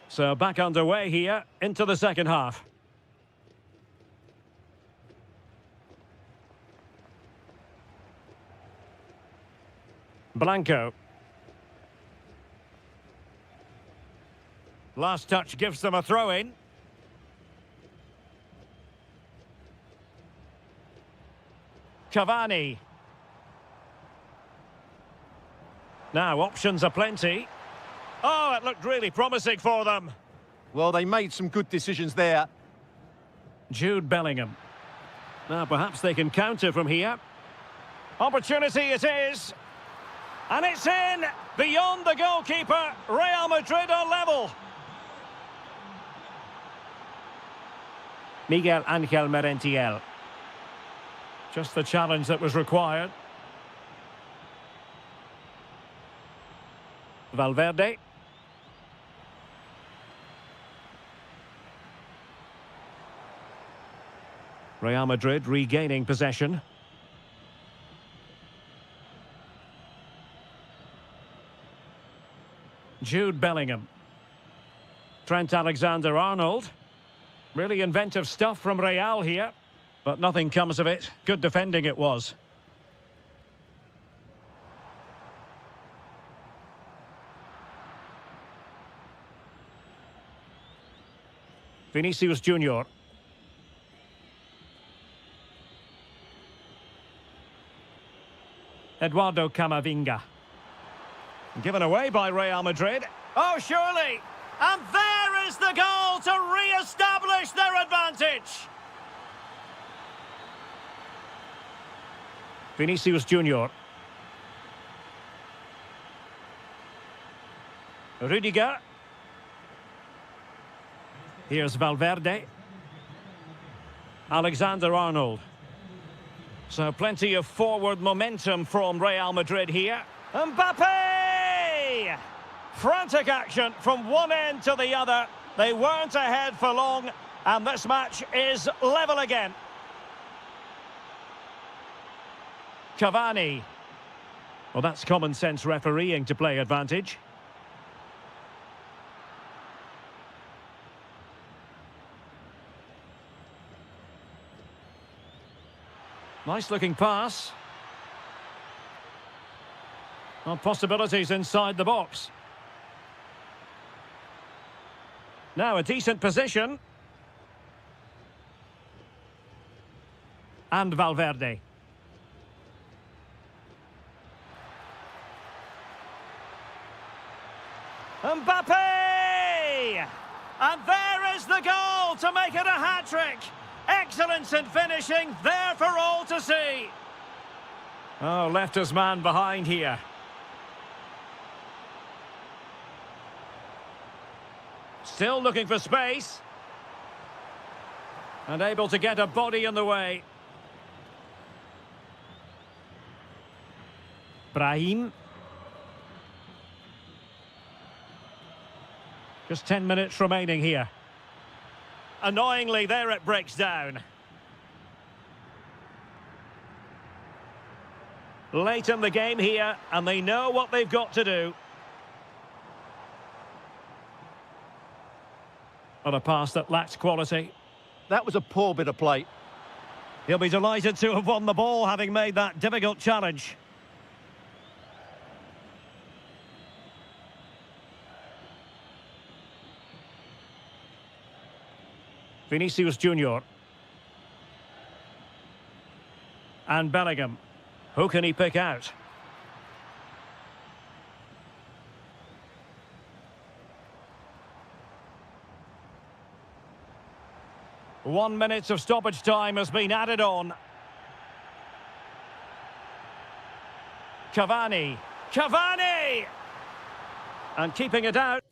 So back underway here into the second half. Blanco. Last touch gives them a throw-in. Cavani. Now, options are plenty. Oh, it looked really promising for them. Well, they made some good decisions there. Jude Bellingham. Now, perhaps they can counter from here. Opportunity it is. And it's in! Beyond the goalkeeper, Real Madrid are level. Miguel Angel Merentiel. Just the challenge that was required. Valverde. Real Madrid regaining possession. Jude Bellingham. Trent Alexander-Arnold. Really inventive stuff from Real here. But nothing comes of it. Good defending it was. Vinicius Junior. Eduardo Camavinga. Given away by Real Madrid. Oh, surely! And there is the goal to re-establish their advantage! Vinicius Junior. Rudiger. Here's Valverde. Alexander-Arnold. So plenty of forward momentum from Real Madrid here. Mbappe! Frantic action from one end to the other. They weren't ahead for long, and this match is level again. Cavani. Well, that's common sense refereeing to play advantage. Nice looking pass. Well, possibilities inside the box. Now a decent position. And Valverde. Mbappe! And there is the goal to make it a hat-trick. Excellence in finishing, there for all to see. Oh, left his man behind here. Still looking for space. And able to get a body in the way. Brahim. Just 10 minutes remaining here. Annoyingly, there it breaks down. Late in the game here, and they know what they've got to do. On a pass that lacks quality. That was a poor bit of play. He'll be delighted to have won the ball, having made that difficult challenge. Vinicius Junior. And Bellingham. Who can he pick out? One minute of stoppage time has been added on. Cavani. Cavani! And keeping it out.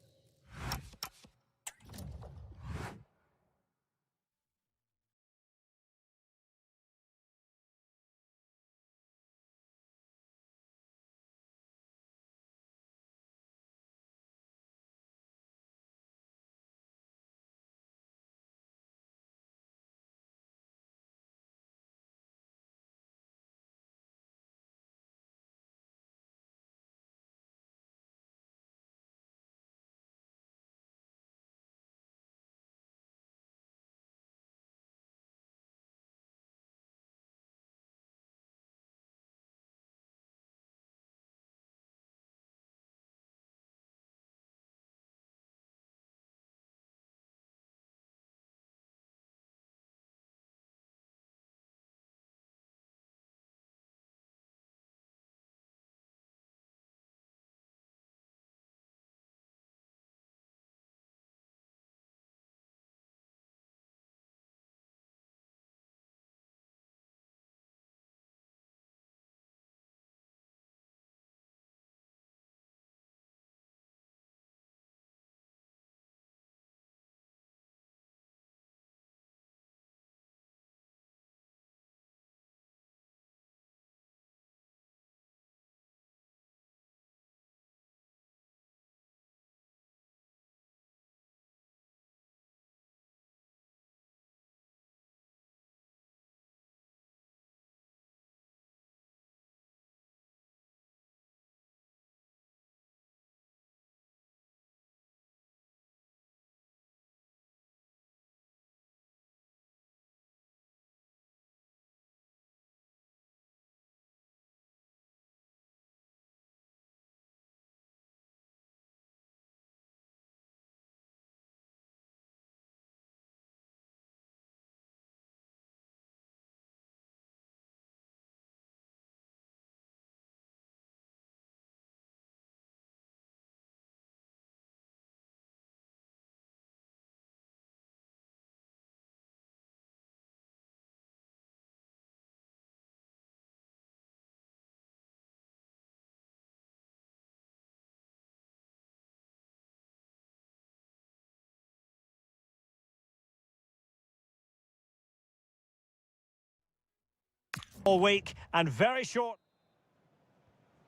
all week and very short.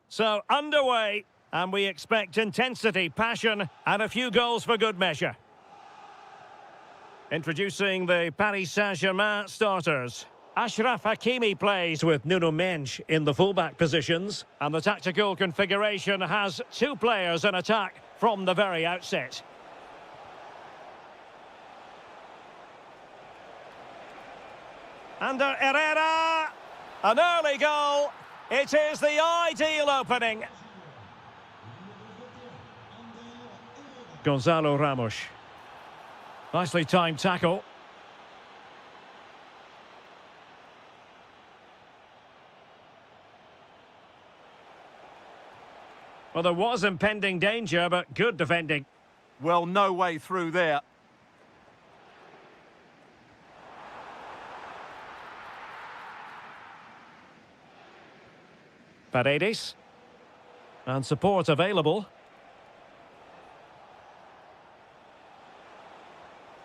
So underway, and we expect intensity, passion, and a few goals for good measure. Introducing the Paris Saint-Germain starters. Achraf Hakimi plays with Nuno Mendes in the fullback positions, and the tactical configuration has two players in attack from the very outset. Under Herrera, an early goal. It is the ideal opening. Gonzalo Ramos. Nicely timed tackle. Well, there was impending danger, but good defending. Well, no way through there. Paredes. And support available.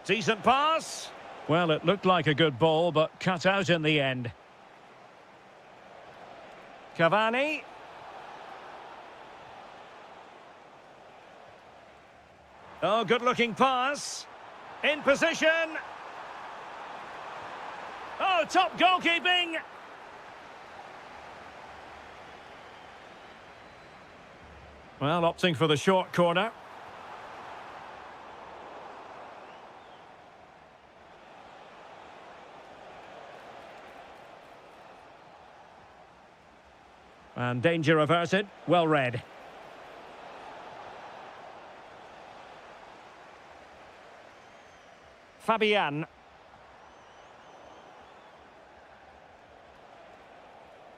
Decent pass. Well, it looked like a good ball, but cut out in the end. Cavani. Oh, good-looking pass. In position. Oh, top goalkeeping. Well, opting for the short corner. And danger averted. Well read. Fabian.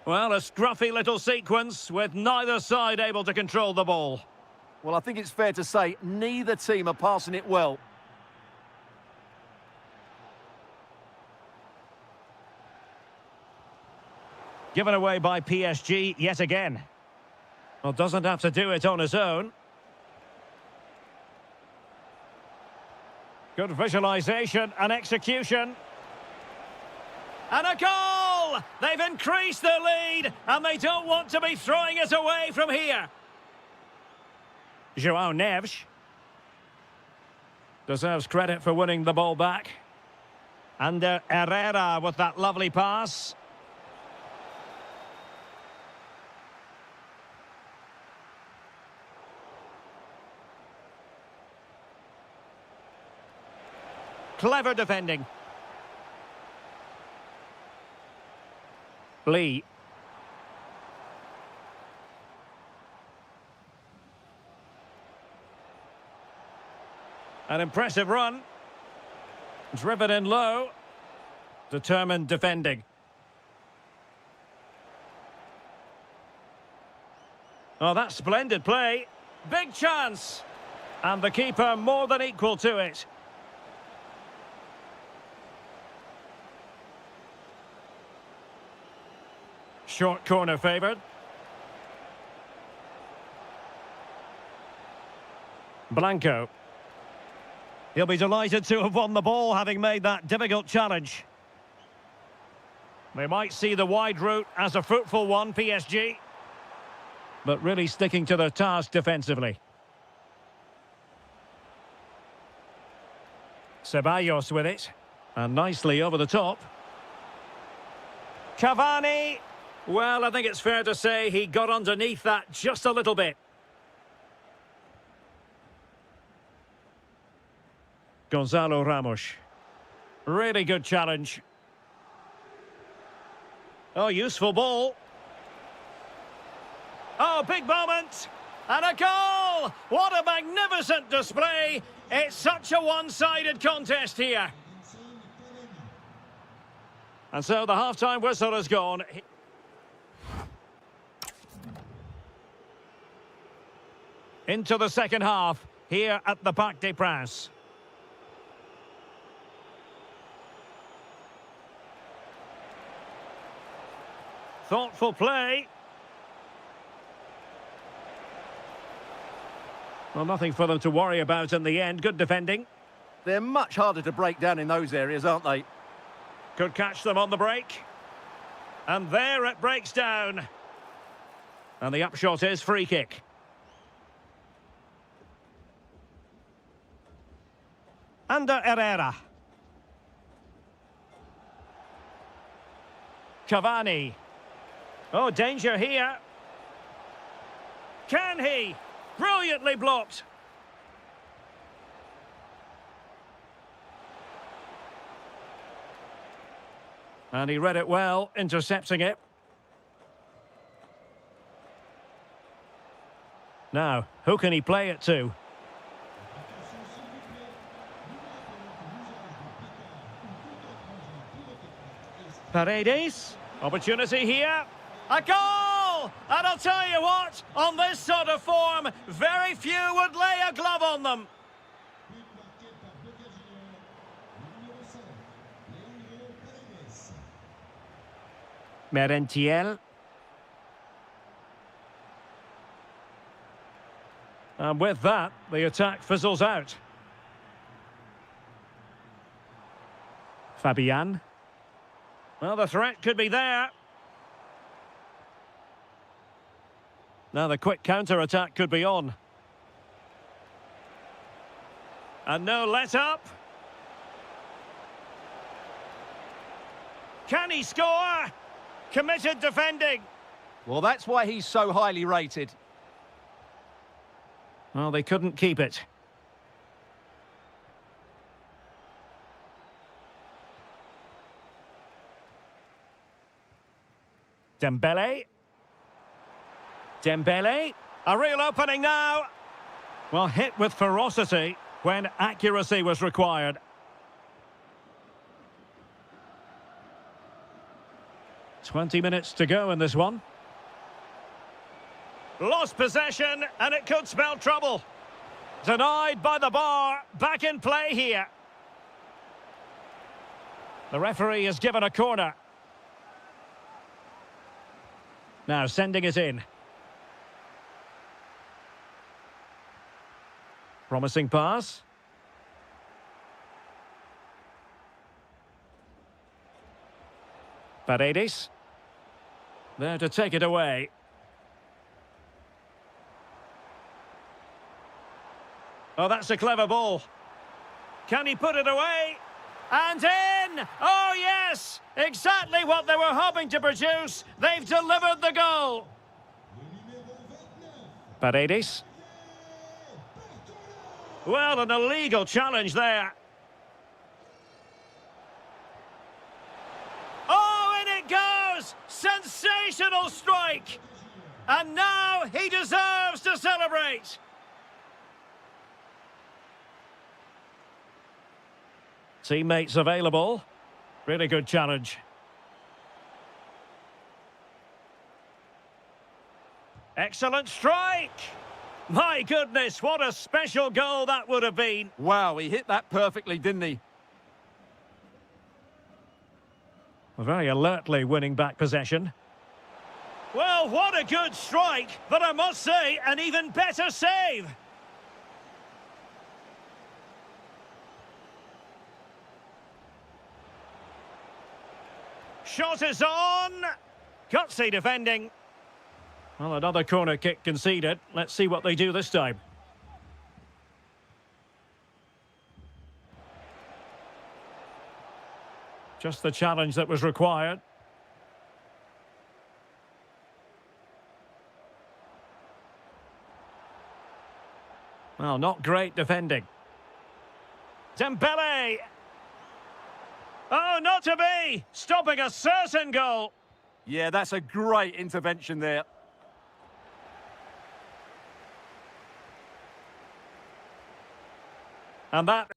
Well, a scruffy little sequence with neither side able to control the ball. Well, I think it's fair to say neither team are passing it well. Given away by PSG yet again. Well, doesn't have to do it on his own. Good visualisation and execution. And a goal! They've increased their lead, and they don't want to be throwing it away from here. João Neves deserves credit for winning the ball back. And Herrera with that lovely pass. Clever defending. Lee. An impressive run. Driven in low. Determined defending. Oh, that's splendid play. Big chance. And the keeper more than equal to it. Short corner favoured. Blanco. He'll be delighted to have won the ball, having made that difficult challenge. They might see the wide route as a fruitful one, PSG. But really sticking to their task defensively. Ceballos with it. And nicely over the top. Cavani. Well, I think it's fair to say he got underneath that just a little bit. Gonzalo Ramos. Really good challenge. Oh, useful ball. Oh, big moment. And a goal! What a magnificent display. It's such a one-sided contest here. And so the half-time whistle has gone. Into the second half, here at the Parc des Princes. Thoughtful play. Well, nothing for them to worry about in the end. Good defending. They're much harder to break down in those areas, aren't they? Could catch them on the break. And there it breaks down. And the upshot is free kick. Under Herrera. Cavani. Oh, danger here. Can he? Brilliantly blocked. And he read it well, intercepting it. Now, who can he play it to? Paredes. Opportunity here. A goal! And I'll tell you what, on this sort of form, very few would lay a glove on them. Merentiel. And with that, the attack fizzles out. Fabian. Well, the threat could be there. Now the quick counter-attack could be on. And no let-up. Can he score? Committed defending. Well, that's why he's so highly rated. Well, they couldn't keep it. Dembele. Dembele. A real opening now. Well, hit with ferocity when accuracy was required. "20 minutes to go in this one. Lost possession, and it could spell trouble. Denied by the bar. Back in play here. The referee has given a corner. Now sending it in. Promising pass. Paredes. There to take it away. Oh, that's a clever ball. Can he put it away? And in! Oh, yes! Exactly what they were hoping to produce. They've delivered the goal. Paredes. Well, an illegal challenge there. Oh, in it goes! Sensational strike! And now he deserves to celebrate. Teammates available. Really good challenge. Excellent strike! My goodness, what a special goal that would have been. Wow, he hit that perfectly, didn't he? Very alertly winning back possession. Well, what a good strike, but I must say, an even better save. Shot is on. Gutsy defending. Well, another corner kick conceded. Let's see what they do this time. Just the challenge that was required. Well, not great defending. Dembele. Oh, not to be! Stopping a certain goal. Yeah, that's a great intervention there. And that...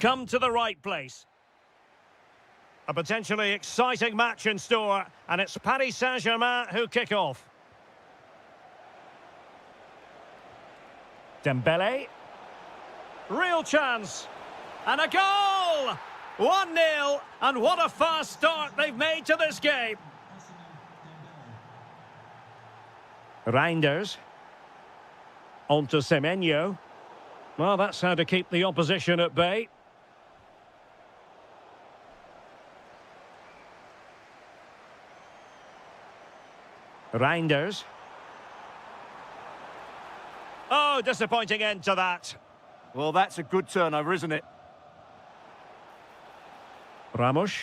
come to the right place. A potentially exciting match in store, and it's Paris Saint-Germain who kick off. Dembele. Real chance. And a goal! 1-0, and what a fast start they've made to this game. Reinders. On to Semenyo. Well, that's how to keep the opposition at bay. Reinders. Oh, disappointing end to that. Well, that's a good turnover, isn't it? Ramos.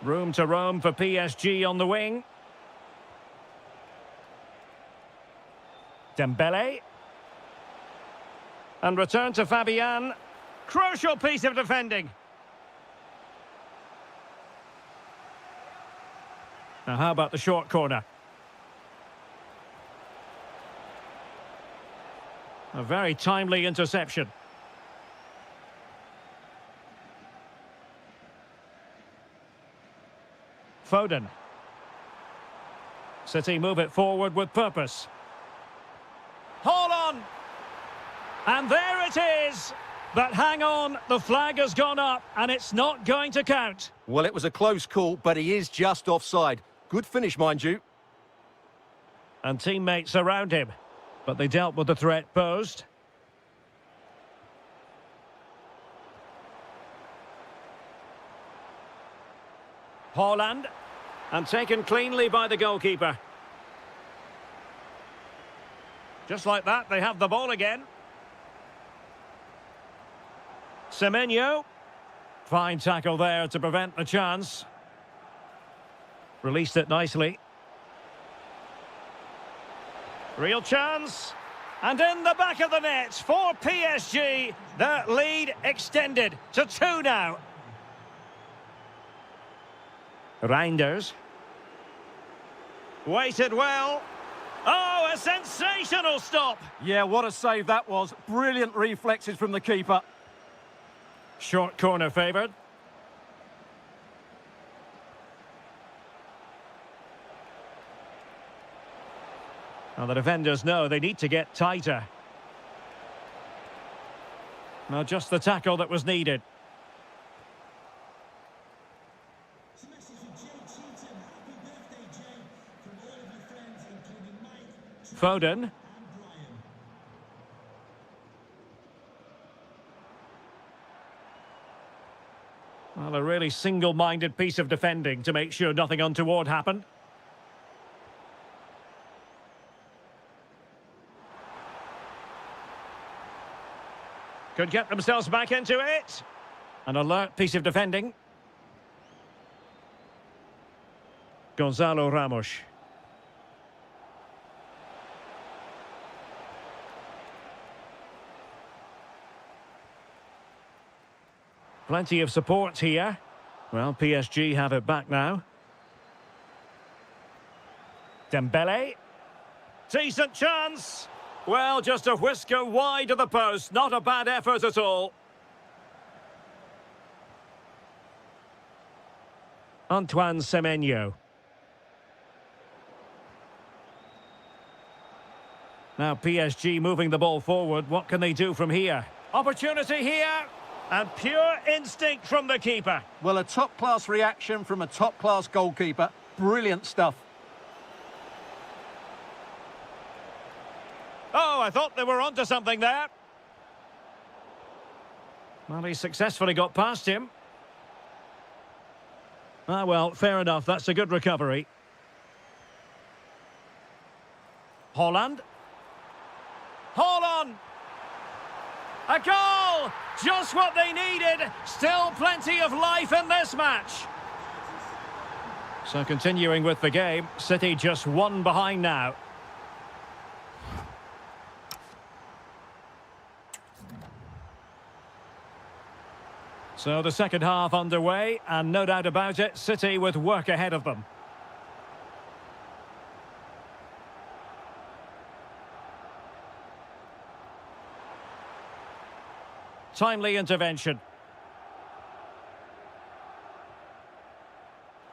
Room to roam for PSG on the wing. Dembele. And return to Fabian. Crucial piece of defending. Now, how about the short corner? A very timely interception. Foden. City move it forward with purpose. Hold on! And there it is! But hang on, the flag has gone up and it's not going to count. Well, it was a close call, but he is just offside. Good finish, mind you. And teammates around him. But they dealt with the threat posed. Haaland. And taken cleanly by the goalkeeper. Just like that, they have the ball again. Semenyo. Fine tackle there to prevent the chance. Released it nicely. Real chance. And in the back of the net for PSG. Their lead extended to 2 now. Reinders. Waited well. Oh, a sensational stop. Yeah, what a save that was. Brilliant reflexes from the keeper. Short corner favoured. Well, the defenders know they need to get tighter. Now, just the tackle that was needed. Foden. Well, a really single-minded piece of defending to make sure nothing untoward happened. Could get themselves back into it. An alert piece of defending. Gonzalo Ramos. Plenty of support here. Well, PSG have it back now. Dembele. Decent chance. Well, just a whisker wide of the post. Not a bad effort at all. Antoine Semenyo. Now PSG moving the ball forward. What can they do from here? Opportunity here. And pure instinct from the keeper. Well, a top-class reaction from a top-class goalkeeper. Brilliant stuff. Oh, I thought they were onto something there. Well, he successfully got past him. Ah, well, fair enough. That's a good recovery. Haaland. Haaland! A goal! Just what they needed. Still plenty of life in this match. So continuing with the game, City just 1 behind now. So the second half underway, and no doubt about it, City with work ahead of them. Timely intervention.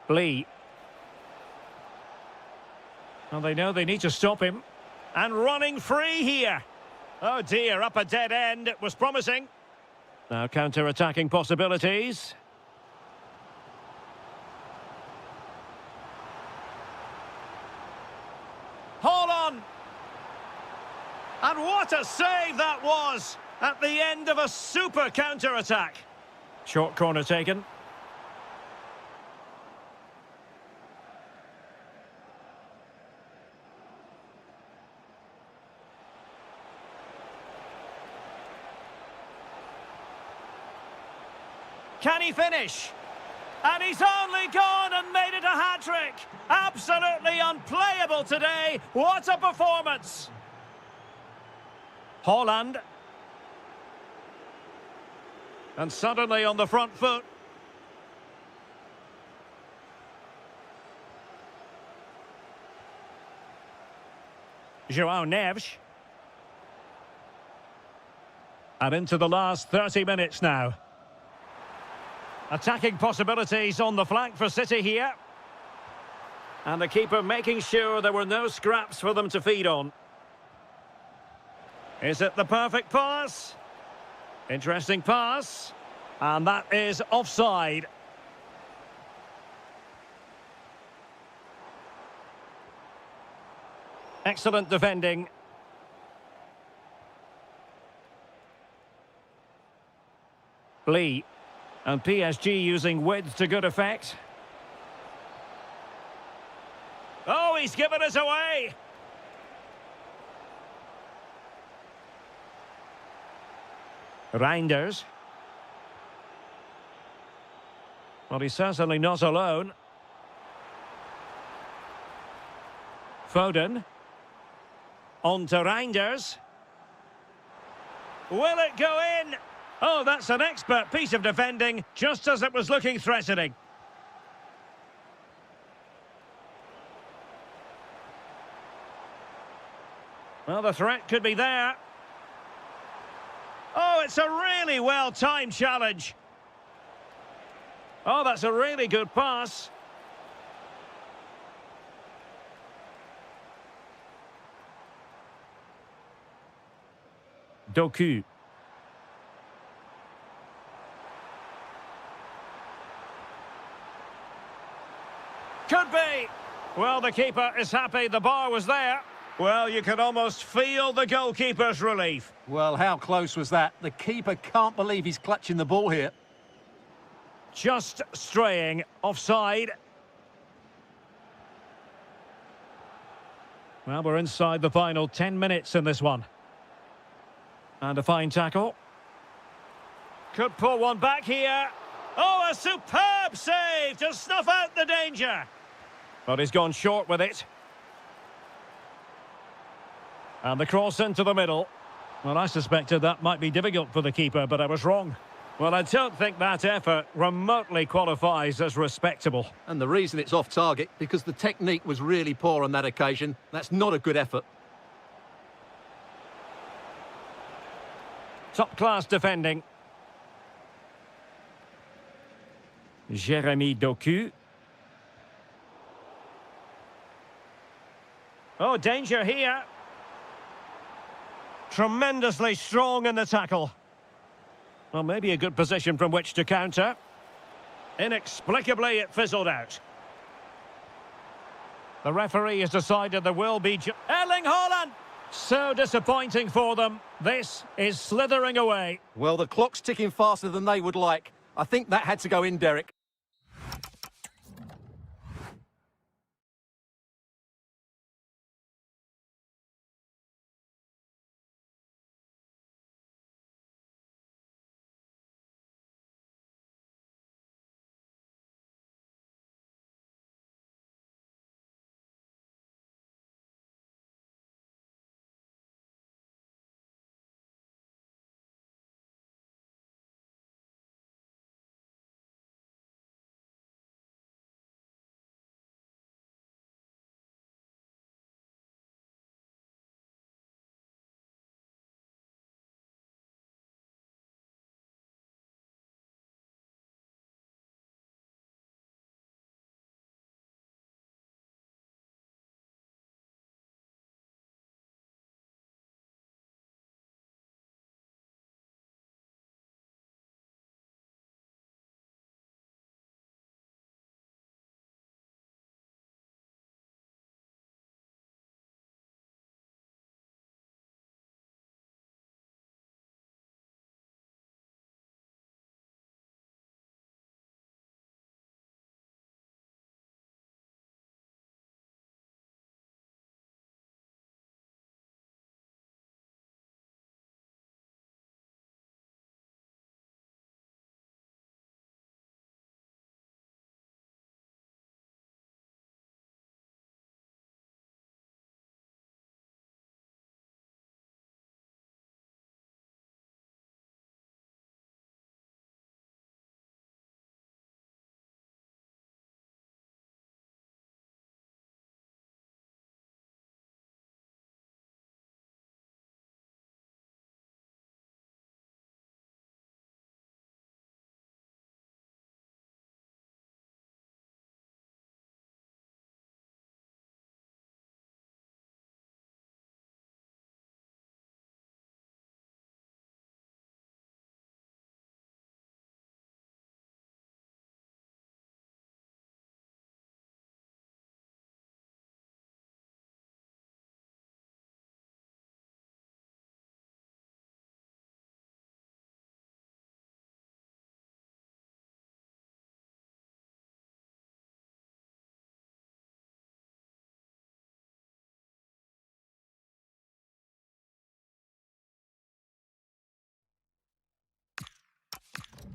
Lee. Well, they know they need to stop him. And running free here. Oh dear, up a dead end. It was promising. Now counter-attacking possibilities. Hold on. And what a save that was at the end of a super counter-attack. Short corner taken. Can he finish? And he's only gone and made it a hat-trick. Absolutely unplayable today. What a performance. Haaland. And suddenly on the front foot. João Neves. And into the last 30 minutes now. Attacking possibilities on the flank for City here. And the keeper making sure there were no scraps for them to feed on. Is it the perfect pass? Interesting pass. And that is offside. Excellent defending. Lee. And PSG using width to good effect. Oh, he's given us away. Reinders. Well, he's certainly not alone. Foden. On to Reinders. Will it go in? Oh, that's an expert piece of defending, just as it was looking threatening. Well, the threat could be there. Oh, it's a really well-timed challenge. Oh, that's a really good pass. Doku. Could be. Well, the keeper is happy the bar was there. Well, you can almost feel the goalkeeper's relief. Well, how close was that? The keeper can't believe he's clutching the ball here. Just straying offside. Well, we're inside the final 10 minutes in this one. And a fine tackle. Could pull one back here. Oh, a superb save to snuff out the danger. But he's gone short with it. And the cross into the middle. Well, I suspected that might be difficult for the keeper, but I was wrong. Well, I don't think that effort remotely qualifies as respectable. And the reason it's off target, because the technique was really poor on that occasion. That's not a good effort. Top-class defending. Jeremy Doku. Oh, danger here. Tremendously strong in the tackle. Well, maybe a good position from which to counter. Inexplicably, it fizzled out. The referee has decided there will be... Erling Haaland! So disappointing for them. This is slithering away. Well, the clock's ticking faster than they would like. I think that had to go in, Derek.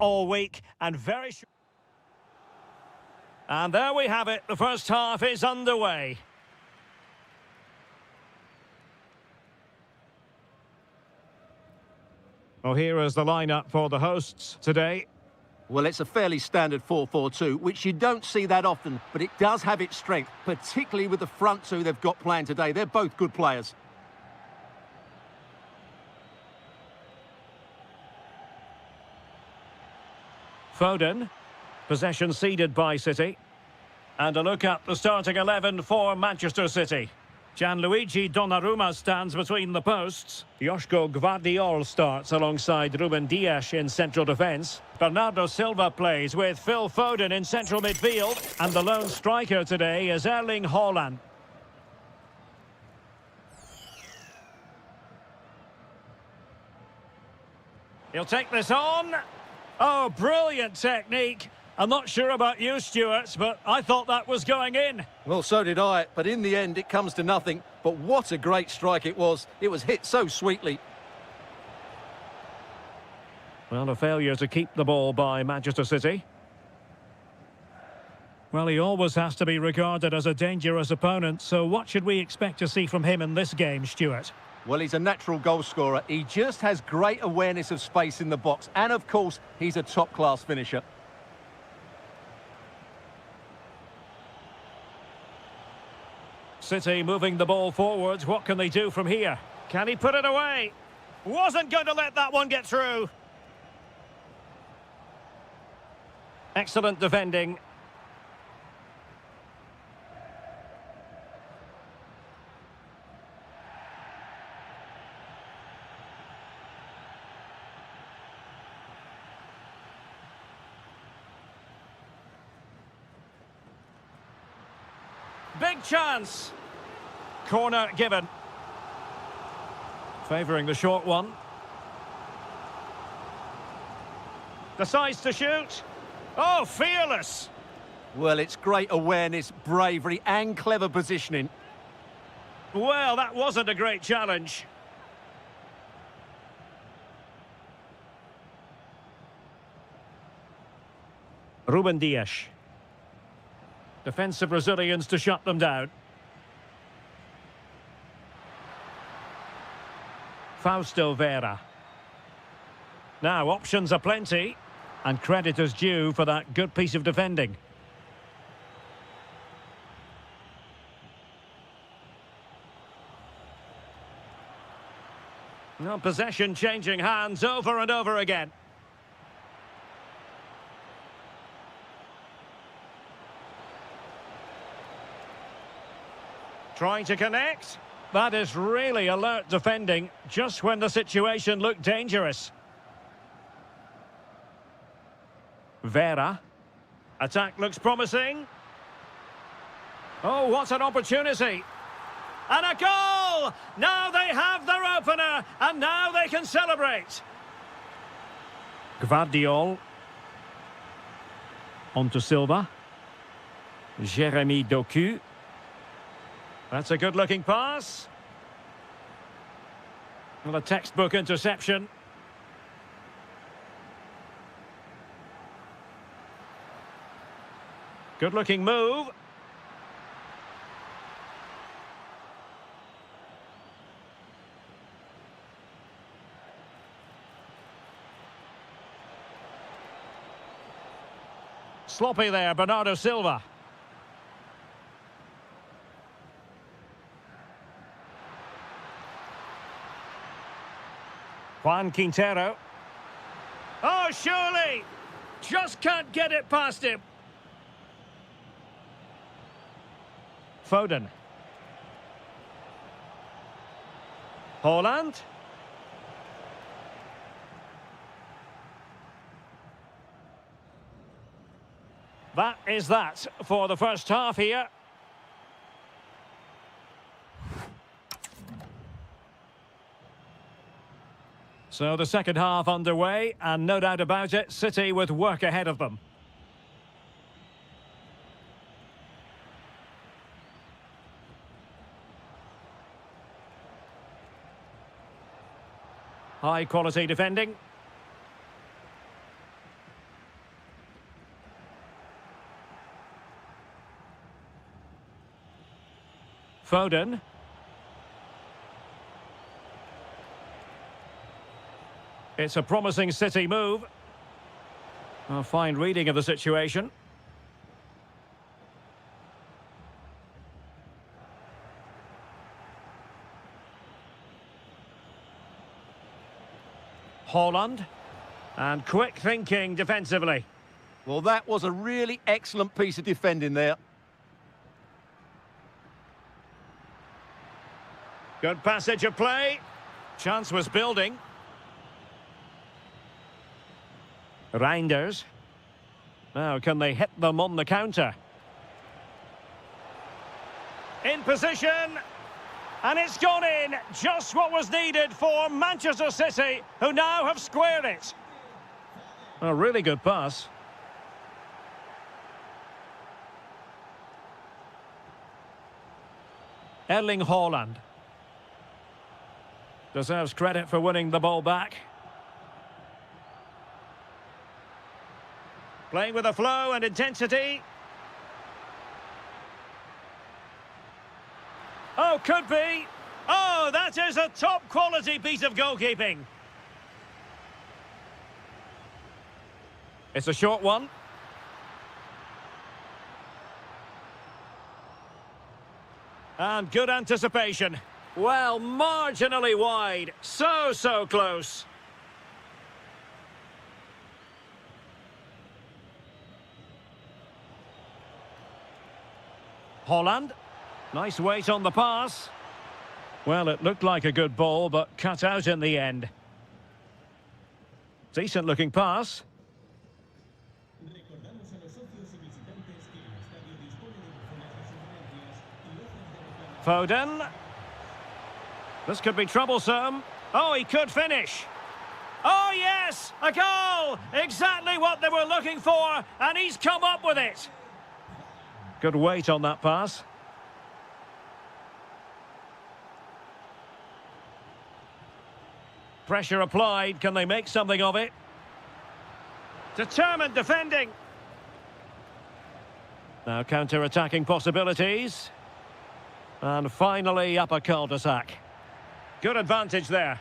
all week and very... And there we have it. The first half is underway. Well, here is the lineup for the hosts today. Well, it's a fairly standard 4-4-2, which you don't see that often, but it does have its strength, particularly with the front two they've got playing today. They're both good players. Foden, possession ceded by City. And a look at the starting 11 for Manchester City. Gianluigi Donnarumma stands between the posts. Joško Gvardiol starts alongside Ruben Dias in central defence. Bernardo Silva plays with Phil Foden in central midfield. And the lone striker today is Erling Haaland. He'll take this on. Oh, brilliant technique. I'm not sure about you, Stuart, but I thought that was going in. Well, so did I, but in the end it comes to nothing. But what a great strike it was. It was hit so sweetly. Well, a failure to keep the ball by Manchester City. Well, he always has to be regarded as a dangerous opponent, so what should we expect to see from him in this game, Stuart? Well, he's a natural goal scorer. He just has great awareness of space in the box. And, of course, he's a top-class finisher. City moving the ball forwards. What can they do from here? Can he put it away? Wasn't going to let that one get through. Excellent defending. Big chance. Corner given. Favouring the short one. Decides to shoot. Oh, fearless. Well, it's great awareness, bravery and clever positioning. Well, that wasn't a great challenge. Ruben Dias. Defensive Brazilians to shut them down. Fausto Vera. Now, options are plenty, and credit is due for that good piece of defending. Now, possession changing hands over and over again. Trying to connect. That is really alert defending, just when the situation looked dangerous. Vera. Attack looks promising. Oh, what an opportunity. And a goal! Now they have their opener, and now they can celebrate. Gvardiol. On to Silva. Jeremy Doku. That's a good-looking pass. Well, a textbook interception. Good-looking move. Sloppy there, Bernardo Silva. Juan Quintero. Oh, surely! Just can't get it past him. Foden. Haaland. That is that for the first half here. So the second half underway, and no doubt about it, City with work ahead of them. High quality defending. Foden. It's a promising City move. A fine reading of the situation. Haaland. And quick thinking defensively. Well, that was a really excellent piece of defending there. Good passage of play. Chance was building. Reinders. Now, can they hit them on the counter? In position. And it's gone in. Just what was needed for Manchester City, who now have squared it. A really good pass. Erling Haaland. Deserves credit for winning the ball back. Playing with a flow and intensity. Oh, could be. Oh, that is a top-quality piece of goalkeeping. It's a short one. And good anticipation. Well, marginally wide. So close. Haaland. Nice weight on the pass. Well, it looked like a good ball, but cut out in the end. Decent-looking pass. Foden. This could be troublesome. Oh, he could finish. Oh, yes! A goal! Exactly what they were looking for, and he's come up with it. Good weight on that pass. Pressure applied. Can they make something of it? Determined defending. Now counter-attacking possibilities. And finally up a cul-de-sac. Good advantage there.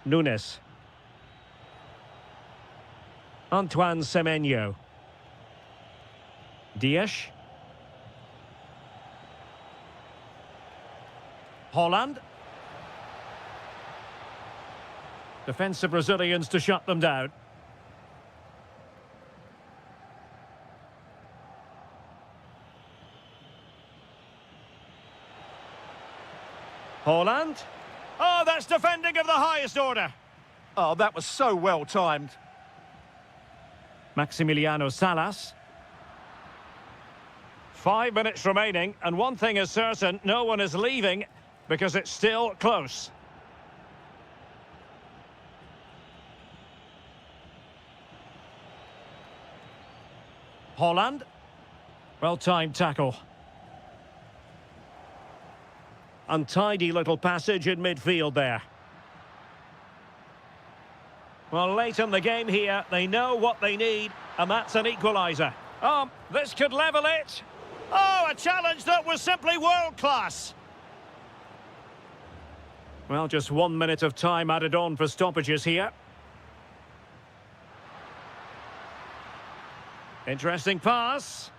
Nunes. Antoine Semenyo. Dias. Haaland. Defensive Brazilians to shut them down. Haaland. Oh, that's defending of the highest order. Oh, that was so well timed. Maximiliano Salas. 5 minutes remaining, and one thing is certain, no one is leaving because it's still close. Haaland. Well-timed tackle. Untidy little passage in midfield there. Well, late in the game here, they know what they need, and that's an equaliser. This could level it. Oh, a challenge that was simply world-class. Well, just 1 minute of time added on for stoppages here. Interesting pass.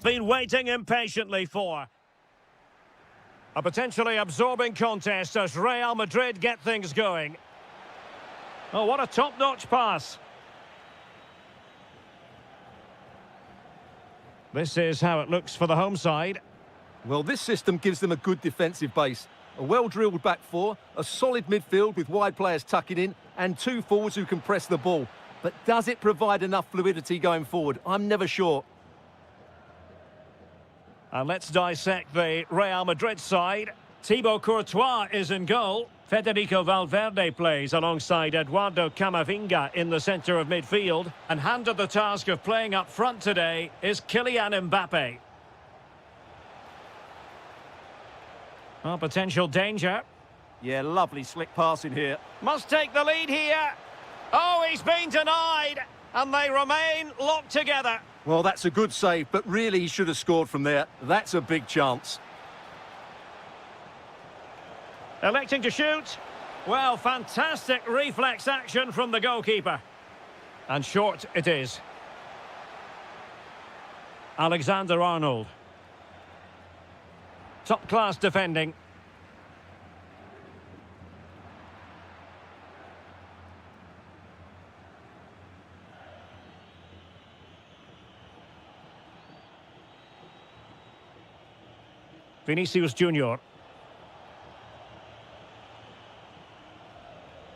Been waiting impatiently for. A potentially absorbing contest as Real Madrid get things going. Oh, what a top-notch pass. This is how it looks for the home side. Well, this system gives them a good defensive base. A well-drilled back four, a solid midfield with wide players tucking in, and two forwards who can press the ball. But does it provide enough fluidity going forward? I'm never sure. And let's dissect the Real Madrid side. Thibaut Courtois is in goal. Federico Valverde plays alongside Eduardo Camavinga in the centre of midfield. And handed the task of playing up front today is Kylian Mbappe. Oh, potential danger. Yeah, lovely slick passing here. Must take the lead here. Oh, he's been denied. And they remain locked together. Well, that's a good save, but really he should have scored from there. That's a big chance. Electing to shoot. Well, fantastic reflex action from the goalkeeper. And short it is. Alexander-Arnold. Top-class defending. Vinicius Junior.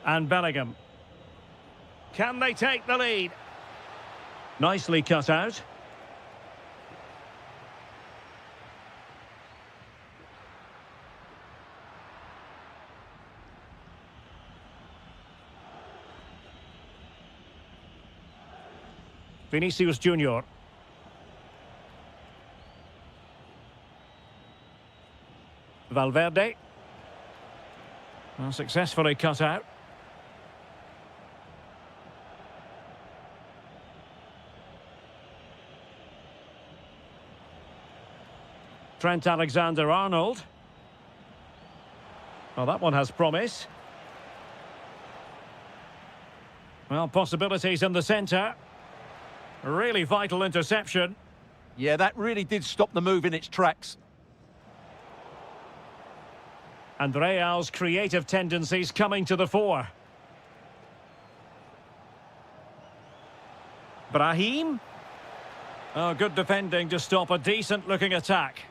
And Bellingham. Can they take the lead? Nicely cut out. Vinicius Junior. Valverde. Well, successfully cut out. Trent Alexander-Arnold. Well, that one has promise. Well, possibilities in the centre. Really vital interception. Yeah, that really did stop the move in its tracks. And Real's creative tendencies coming to the fore. Brahim. Oh, good defending to stop a decent-looking attack.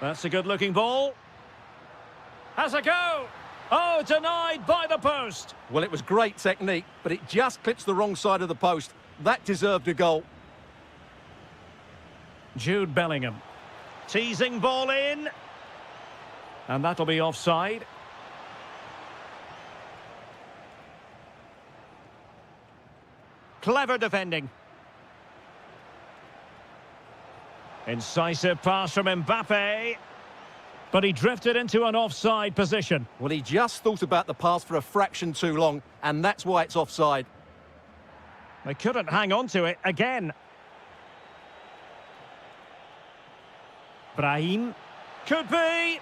That's a good-looking ball. Has a go. Oh, denied by the post. Well, it was great technique, but it just clips the wrong side of the post. That deserved a goal. Jude Bellingham. Teasing ball in. And that'll be offside. Clever defending. Incisive pass from Mbappe. But he drifted into an offside position. Well, he just thought about the pass for a fraction too long, and that's why it's offside. They couldn't hang on to it again. Brahim. Could be.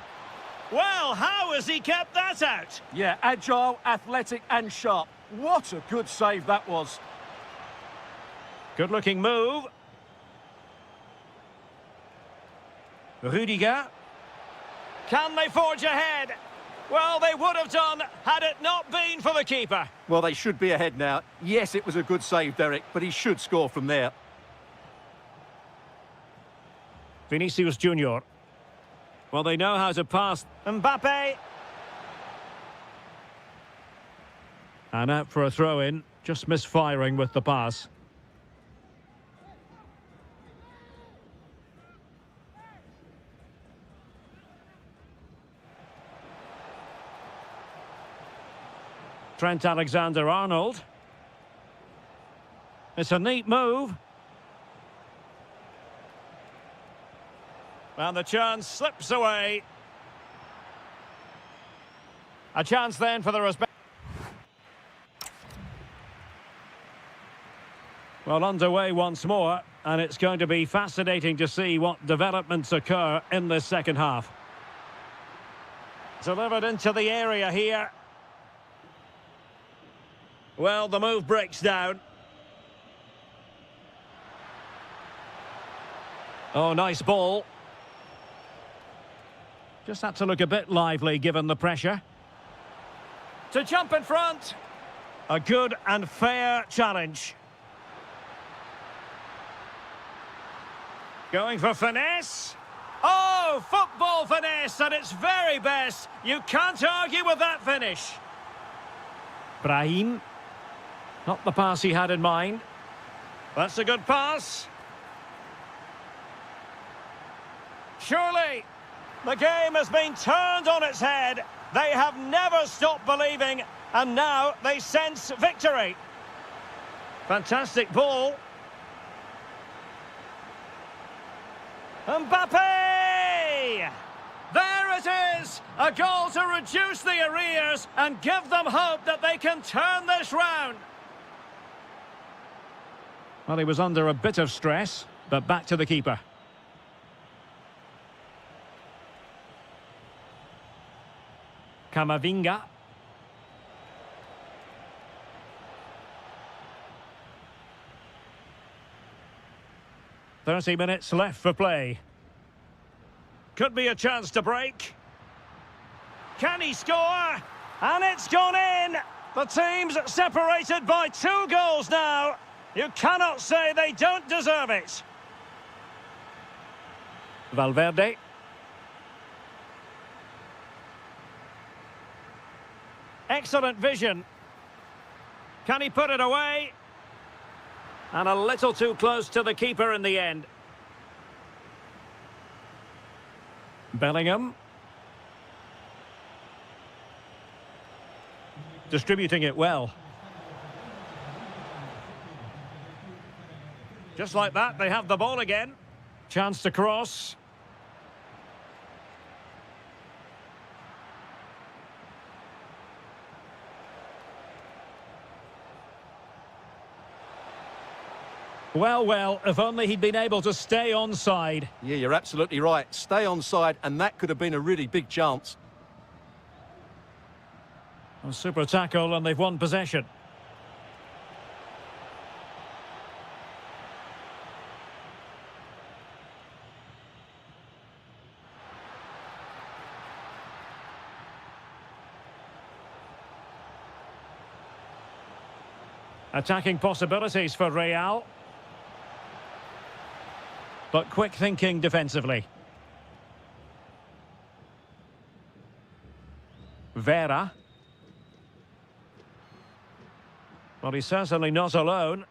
Well, how has he kept that out? Yeah, agile, athletic and sharp. What a good save that was. Good-looking move. Rudiger. Can they forge ahead? Well, they would have done had it not been for the keeper. Well, they should be ahead now. Yes, it was a good save, Derek, but he should score from there. Vinicius Junior. Well, they know how to pass. Mbappe. And out for a throw-in. Just misfiring with the pass. Trent Alexander-Arnold. It's a neat move. And the chance slips away. A chance then for the respect. Well, underway once more, and it's going to be fascinating to see what developments occur in this second half. Delivered into the area here. Well, the move breaks down. Oh, nice ball. Just had to look a bit lively given the pressure. To jump in front. A good and fair challenge. Going for finesse. Oh, football finesse at its very best. You can't argue with that finish. Brahim. Not the pass he had in mind. That's a good pass. Surely, the game has been turned on its head. They have never stopped believing, and now they sense victory. Fantastic ball. Mbappe! There it is! A goal to reduce the arrears and give them hope that they can turn this round. Well, he was under a bit of stress, but back to the keeper. Camavinga. "30 minutes left for play. Could be a chance to break. Can he score? And it's gone in! The team's separated by 2 goals now. You cannot say they don't deserve it. Valverde. Excellent vision. Can he put it away? And a little too close to the keeper in the end. Bellingham. Distributing it well. Just like that, they have the ball again. Chance to cross. Well, well, if only he'd been able to stay onside. Yeah, you're absolutely right. Stay onside, and that could have been a really big chance. A super tackle, and they've won possession. Attacking possibilities for Real. But quick thinking defensively. Vera. Well, he's certainly not alone.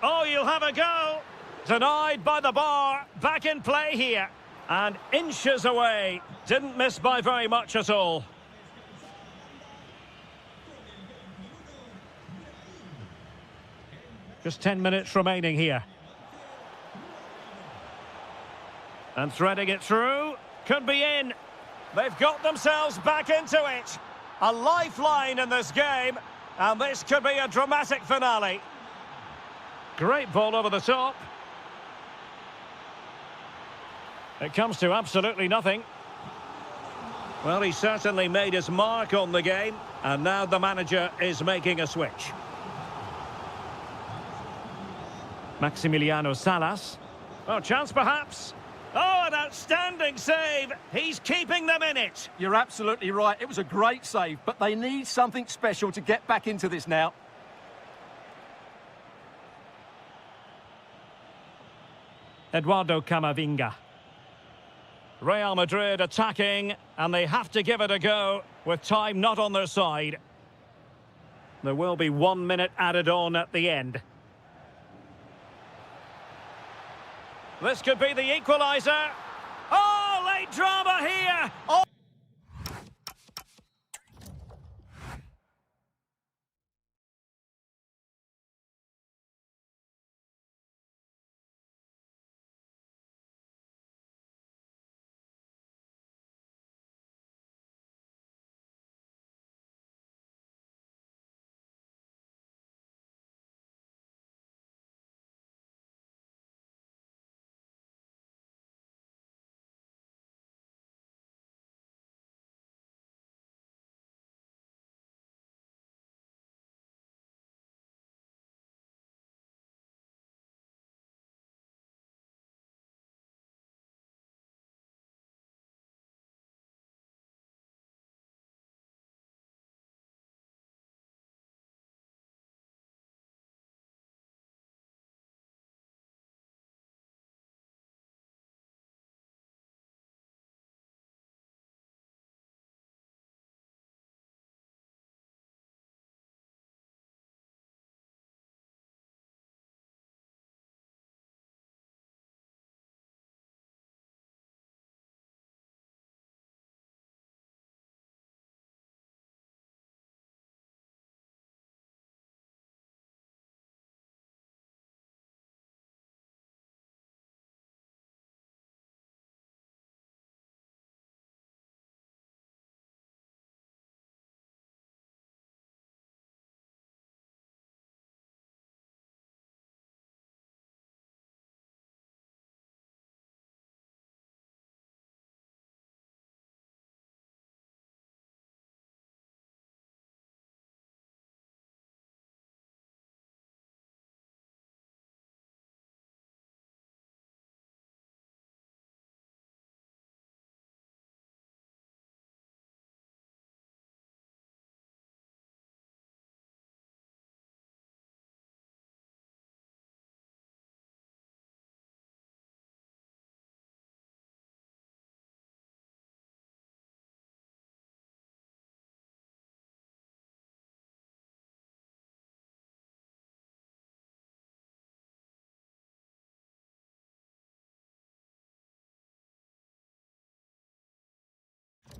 Oh, you'll have a go. Denied by the bar. Back in play here. And inches away. Didn't miss by very much at all. Just 10 minutes remaining here. And threading it through. Could be in. They've got themselves back into it. A lifeline in this game. And this could be a dramatic finale. Great ball over the top. It comes to absolutely nothing. Well, he certainly made his mark on the game. And now the manager is making a switch. Maximiliano Salas. Oh, chance perhaps. Oh, an outstanding save. He's keeping them in it. You're absolutely right. It was a great save, but they need something special to get back into this now. Eduardo Camavinga. Real Madrid attacking, and they have to give it a go with time not on their side. There will be 1 minute added on at the end. This could be the equaliser. Oh, late drama here. Oh.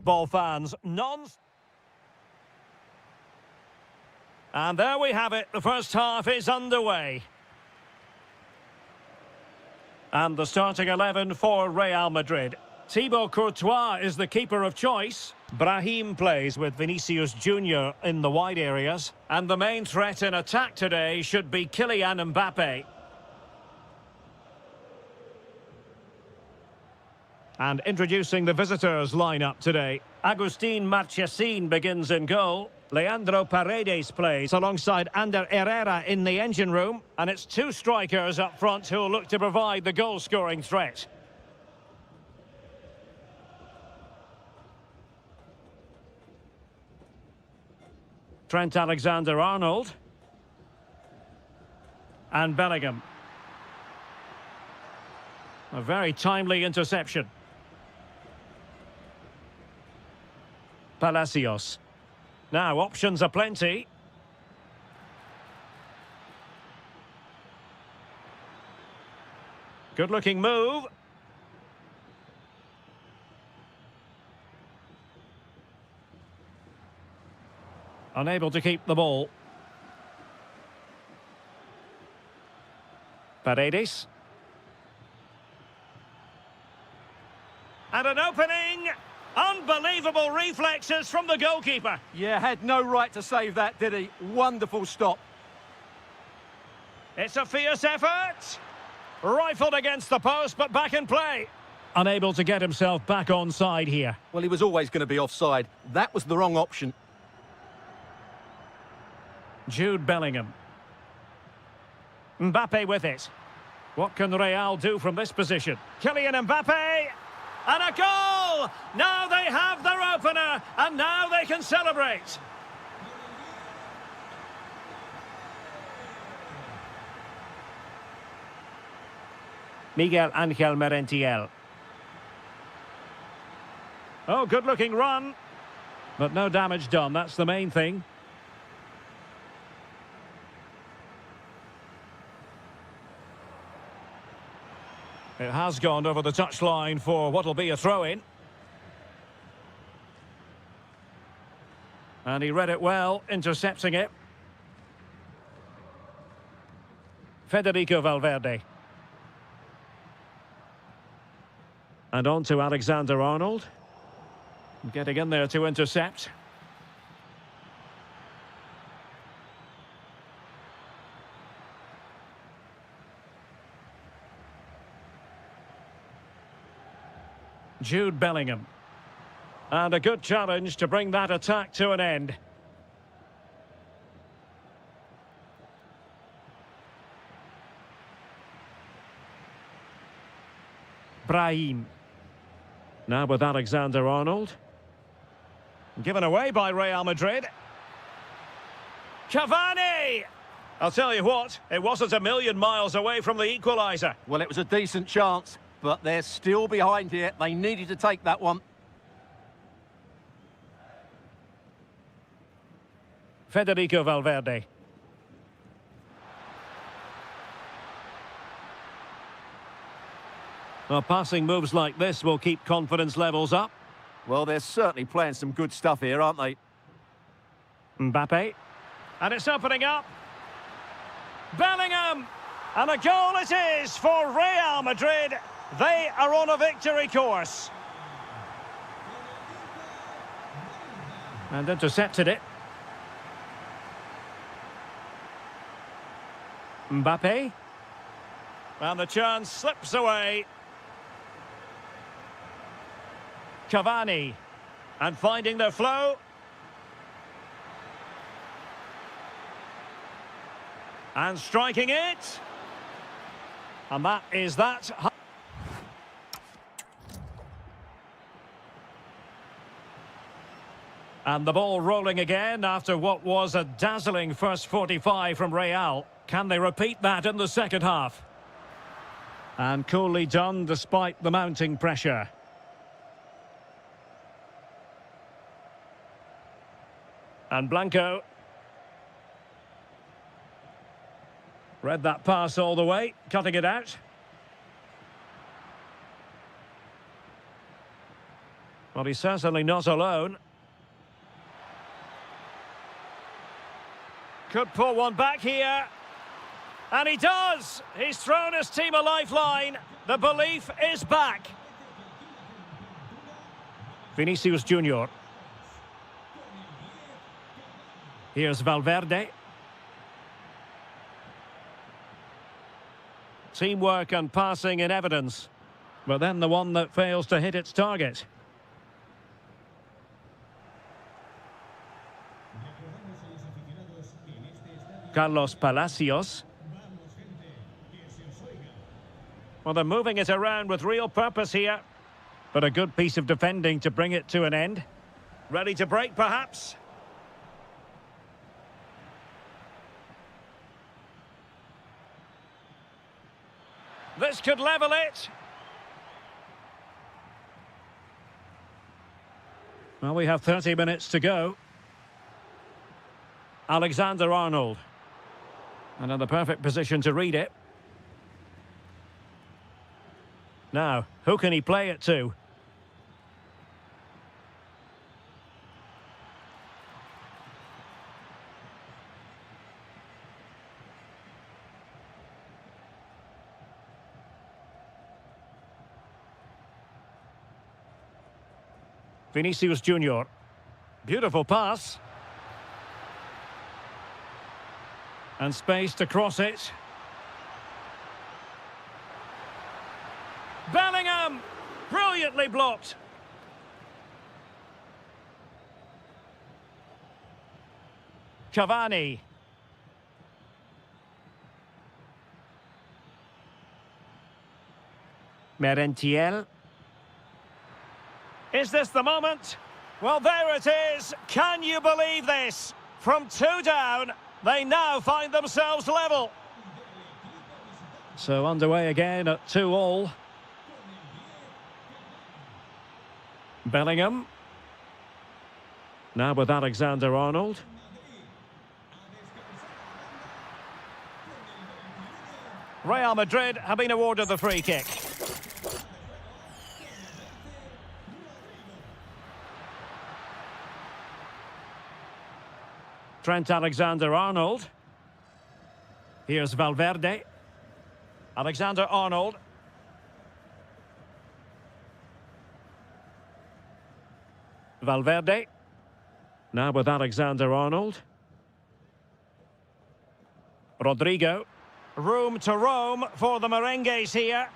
football fans. And there we have it. The first half is underway. And the starting 11 for Real Madrid. Thibaut Courtois is the keeper of choice. Brahim plays with Vinicius Jr. in the wide areas. And the main threat in attack today should be Kylian Mbappe. And introducing the visitors' lineup today. Agustin Marchesín begins in goal. Leandro Paredes plays alongside Ander Herrera in the engine room. And it's two strikers up front who'll look to provide the goal-scoring threat. Trent Alexander-Arnold. And Bellingham. A very timely interception. Palacios. Now, options are plenty. Good-looking move. Unable to keep the ball. Paredes. And an opening! Unbelievable reflexes from the goalkeeper. Yeah, had no right to save that, did he? Wonderful stop. It's a fierce effort. Rifled against the post, but back in play. Unable to get himself back on side here. Well, he was always going to be offside. That was the wrong option. Jude Bellingham. Mbappe with it. What can Real do from this position? Kylian Mbappe! And a goal! Now they have their opener, and now they can celebrate. Miguel Ángel Merentiel. Oh, good-looking run. But no damage done, that's the main thing. It has gone over the touchline for what'll be a throw-in. And he read it well, intercepting it. Federico Valverde. And on to Alexander-Arnold. Getting in there to intercept. Jude Bellingham. And a good challenge to bring that attack to an end. Brahim. Now with Alexander-Arnold. Given away by Real Madrid. Cavani! I'll tell you what, it wasn't a million miles away from the equaliser. Well, it was a decent chance, but they're still behind here. They needed to take that one. Federico Valverde. Well, passing moves like this will keep confidence levels up. Well, they're certainly playing some good stuff here, aren't they? Mbappe. And it's opening up. Bellingham! And a goal it is for Real Madrid. They are on a victory course. And intercepted it. Mbappe. And the chance slips away. Cavani. And finding their flow. And striking it. And that is that. And the ball rolling again after what was a dazzling first 45 from Real. Can they repeat that in the second half? And coolly done despite the mounting pressure. And Blanco. Read that pass all the way, cutting it out. Well, he's certainly not alone. Could pull one back here. And he does! He's thrown his team a lifeline. The belief is back. Vinicius Junior. Here's Valverde. Teamwork and passing in evidence. But then the one that fails to hit its target. Carlos Palacios. Well, they're moving it around with real purpose here. But a good piece of defending to bring it to an end. Ready to break, perhaps? This could level it. Well, we have 30 minutes to go. Alexander-Arnold. And in the perfect position to read it. Now, who can he play it to? Vinicius Junior. Beautiful pass. And space to cross it. Bellingham! Brilliantly blocked. Cavani. Merentiel. Is this the moment? Well, there it is. Can you believe this? From 2 down, they now find themselves level. So underway again at 2-2. Bellingham. Now with Alexander-Arnold. Real Madrid have been awarded the free kick. Trent Alexander-Arnold. Here's Valverde. Alexander-Arnold. Valverde. Now with Alexander-Arnold. Rodrigo. Room to roam for the merengues here.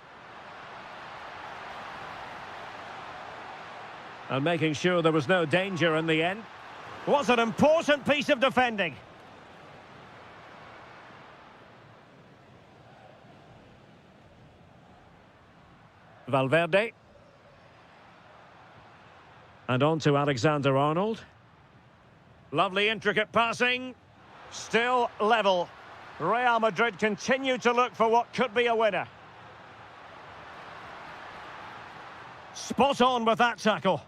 And making sure there was no danger in the end. What an important piece of defending. Valverde. And on to Alexander-Arnold. Lovely intricate passing. Still level. Real Madrid continue to look for what could be a winner. Spot on with that tackle.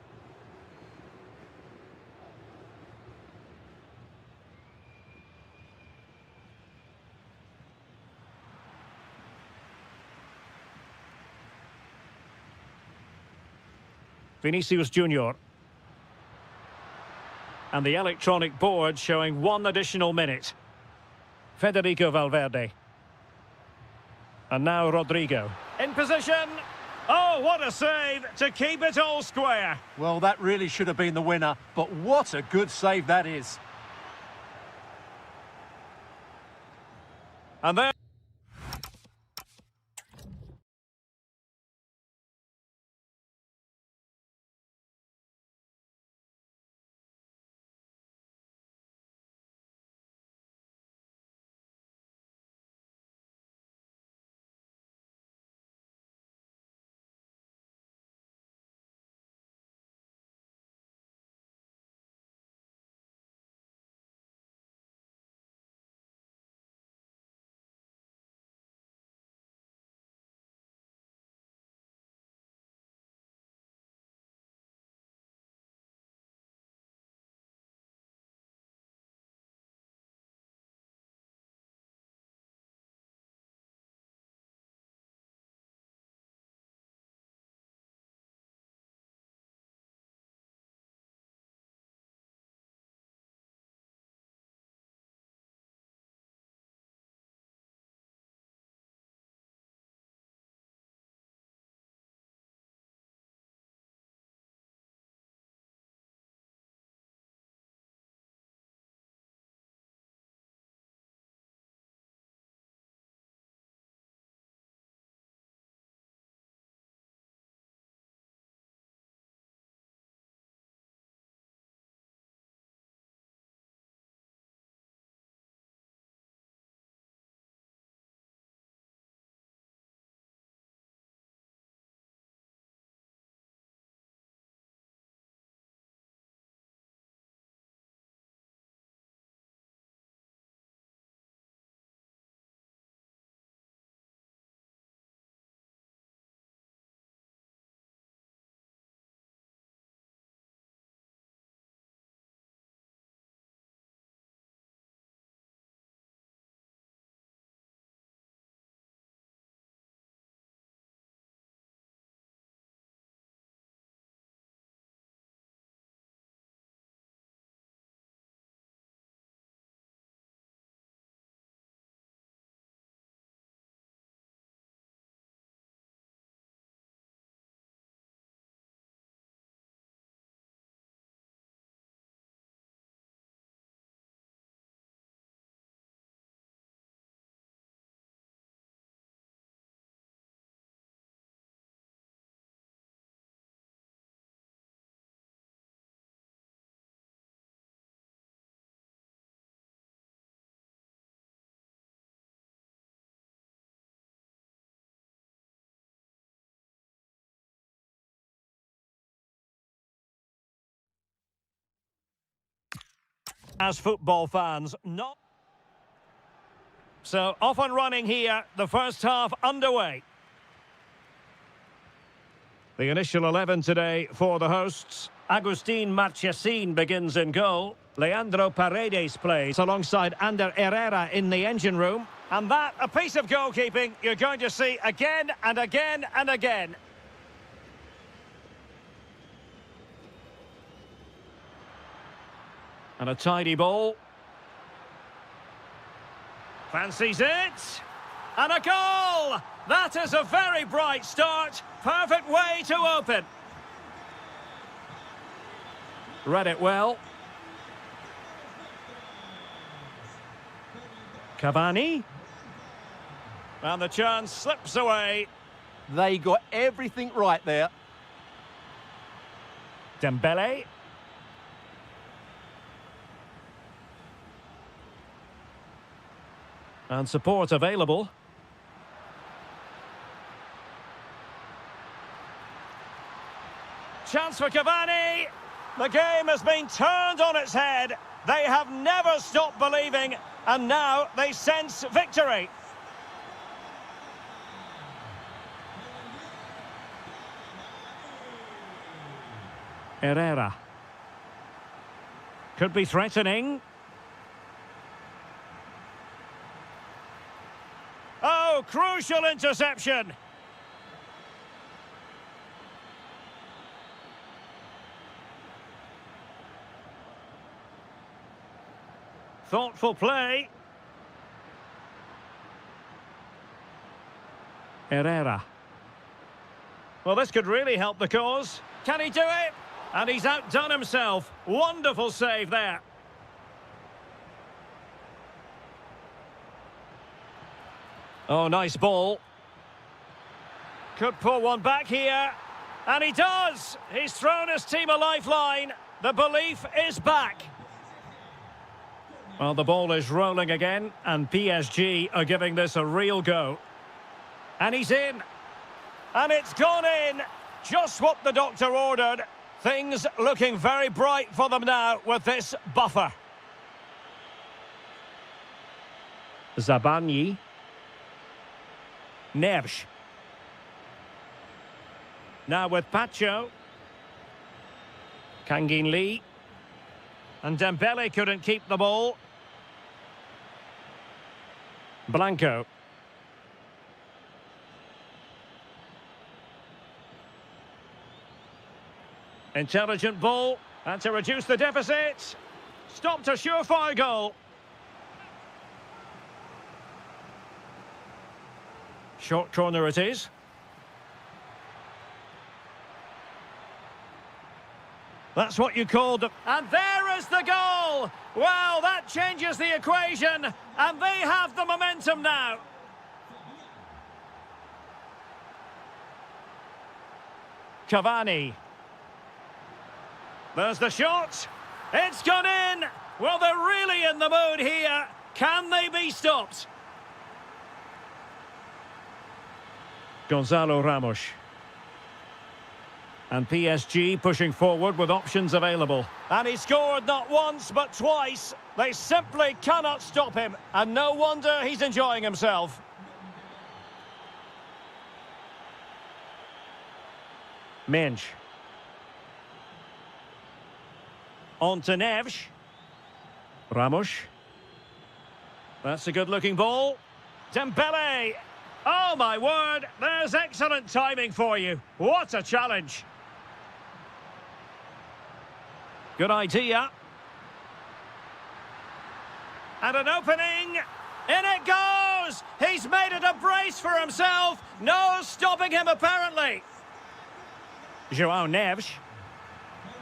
Vinicius Junior. And the electronic board showing 1 additional minute. Federico Valverde. And now Rodrigo. In position. Oh, what a save to keep it all square. Well, that really should have been the winner, but what a good save that is. And then as football fans, not... So, off and running here, the first half underway. The initial 11 today for the hosts. Agustin Marchesín begins in goal. Leandro Paredes plays alongside Ander Herrera in the engine room. And that, a piece of goalkeeping you're going to see again and again and again. And a tidy ball. Fancies it. And a goal! That is a very bright start. Perfect way to open. Read it well. Cavani. And the chance slips away. They got everything right there. Dembele. And support available. Chance for Cavani. The game has been turned on its head. They have never stopped believing, and now they sense victory. Herrera. Could be threatening. Oh, crucial interception. Thoughtful play. Herrera. Well, this could really help the cause. Can he do it? And he's outdone himself. Wonderful save there. Oh, nice ball. Could pull one back here. And he does. He's thrown his team a lifeline. The belief is back. Well, the ball is rolling again, and PSG are giving this a real go. And he's in. And it's gone in. Just what the doctor ordered. Things looking very bright for them now with this buffer. Zabani. Neves. Now with Pacho. Kangin Lee. And Dembele couldn't keep the ball. Blanco. Intelligent ball. And to reduce the deficit. Stopped a surefire goal. Short corner it is. That's what you called it. And there is the goal! Well, that changes the equation, and they have the momentum now. Cavani. There's the shot. It's gone in! Well, they're really in the mood here. Can they be stopped? Gonzalo Ramos. And PSG pushing forward with options available. And he scored not once, but twice. They simply cannot stop him. And no wonder he's enjoying himself. Mensch. On to Neves. Ramos. That's a good-looking ball. Dembele. Oh, my word. There's excellent timing for you. What a challenge. Good idea. And an opening. In it goes. He's made it a brace for himself. No stopping him, apparently. João Neves.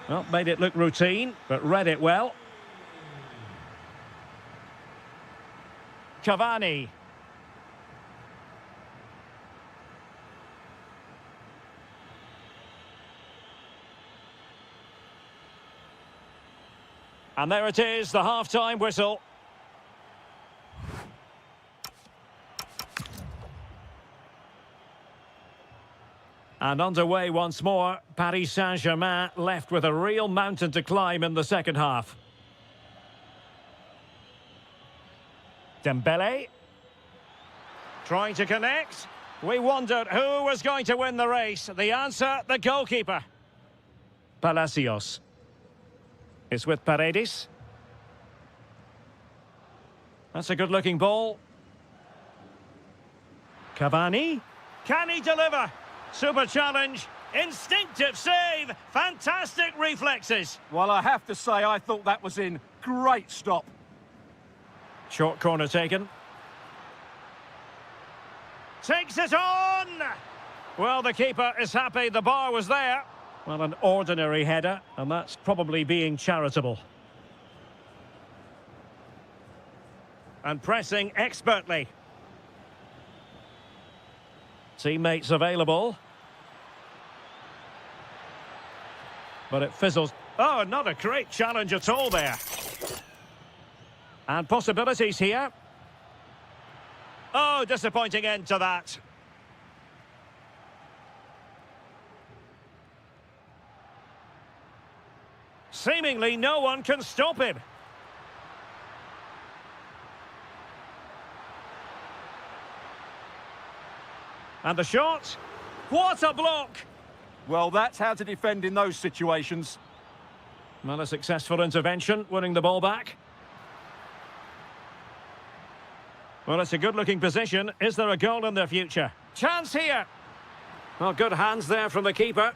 Well, made it look routine, but read it well. Cavani. And there it is, the half-time whistle. And underway once more, Paris Saint-Germain left with a real mountain to climb in the second half. Dembele. Trying to connect. We wondered who was going to win the race. The answer, the goalkeeper. Palacios. It's with Paredes. That's a good-looking ball. Cavani. Can he deliver? Super challenge. Instinctive save. Fantastic reflexes. Well, I have to say, I thought that was in. Great stop. Short corner taken. Takes it on! Well, the keeper is happy the bar was there. Well, an ordinary header, and that's probably being charitable. And pressing expertly. Teammates available. But it fizzles. Oh, not a great challenge at all there. And possibilities here. Oh, disappointing end to that. Seemingly no one can stop him. And the shot. What a block! Well, that's how to defend in those situations. Well, a successful intervention, winning the ball back. Well, it's a good-looking position. Is there a goal in the future? Chance here. Well, good hands there from the keeper.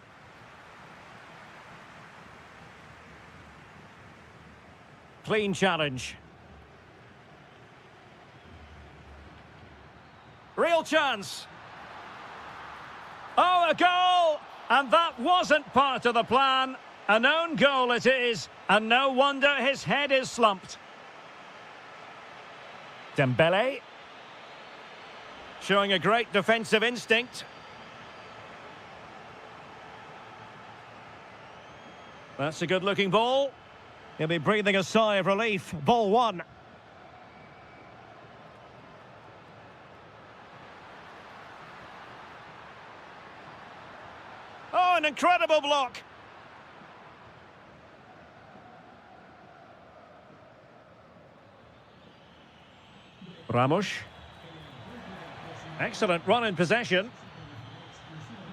Clean challenge. Real chance. Oh, a goal! And that wasn't part of the plan. An own goal it is, and no wonder his head is slumped. Dembele. Showing a great defensive instinct. That's a good-looking ball. He'll be breathing a sigh of relief. Ball one. Oh, an incredible block. Ramos. Excellent run in possession.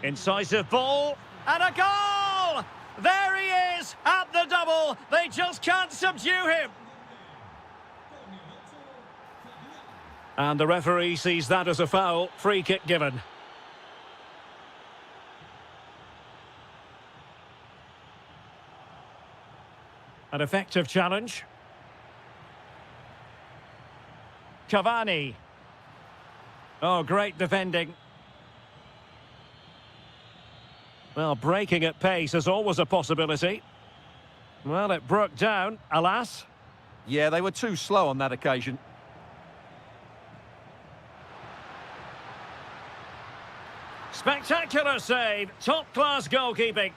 Incisive ball. And a goal! There he is at the double. They just can't subdue him. And the referee sees that as a foul. Free kick given. An effective challenge. Cavani. Oh, great defending. Well, breaking at pace is always a possibility. Well, it broke down, alas. Yeah, they were too slow on that occasion. Spectacular save. Top-class goalkeeping.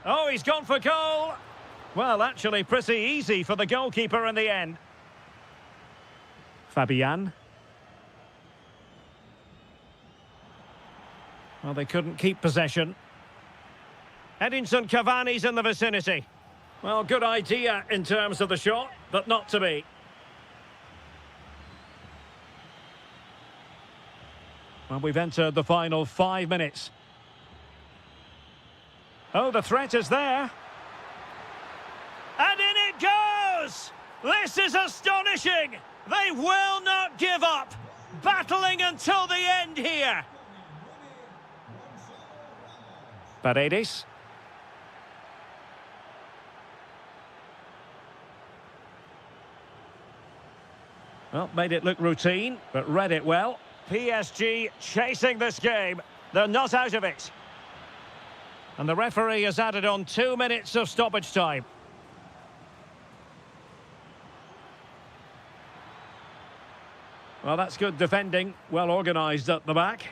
Oh, he's gone for goal. Well, actually pretty easy for the goalkeeper in the end. Fabian. Well, they couldn't keep possession. Edinson Cavani's in the vicinity. Well, good idea in terms of the shot, but not to be. Well, we've entered the final 5 minutes. Oh, the threat is there. And in it goes! This is astonishing! They will not give up! Battling until the end here! Paredes. Well, made it look routine, but read it well. PSG chasing this game. They're not out of it. And the referee has added on 2 minutes of stoppage time. Well, that's good defending. Well organised at the back.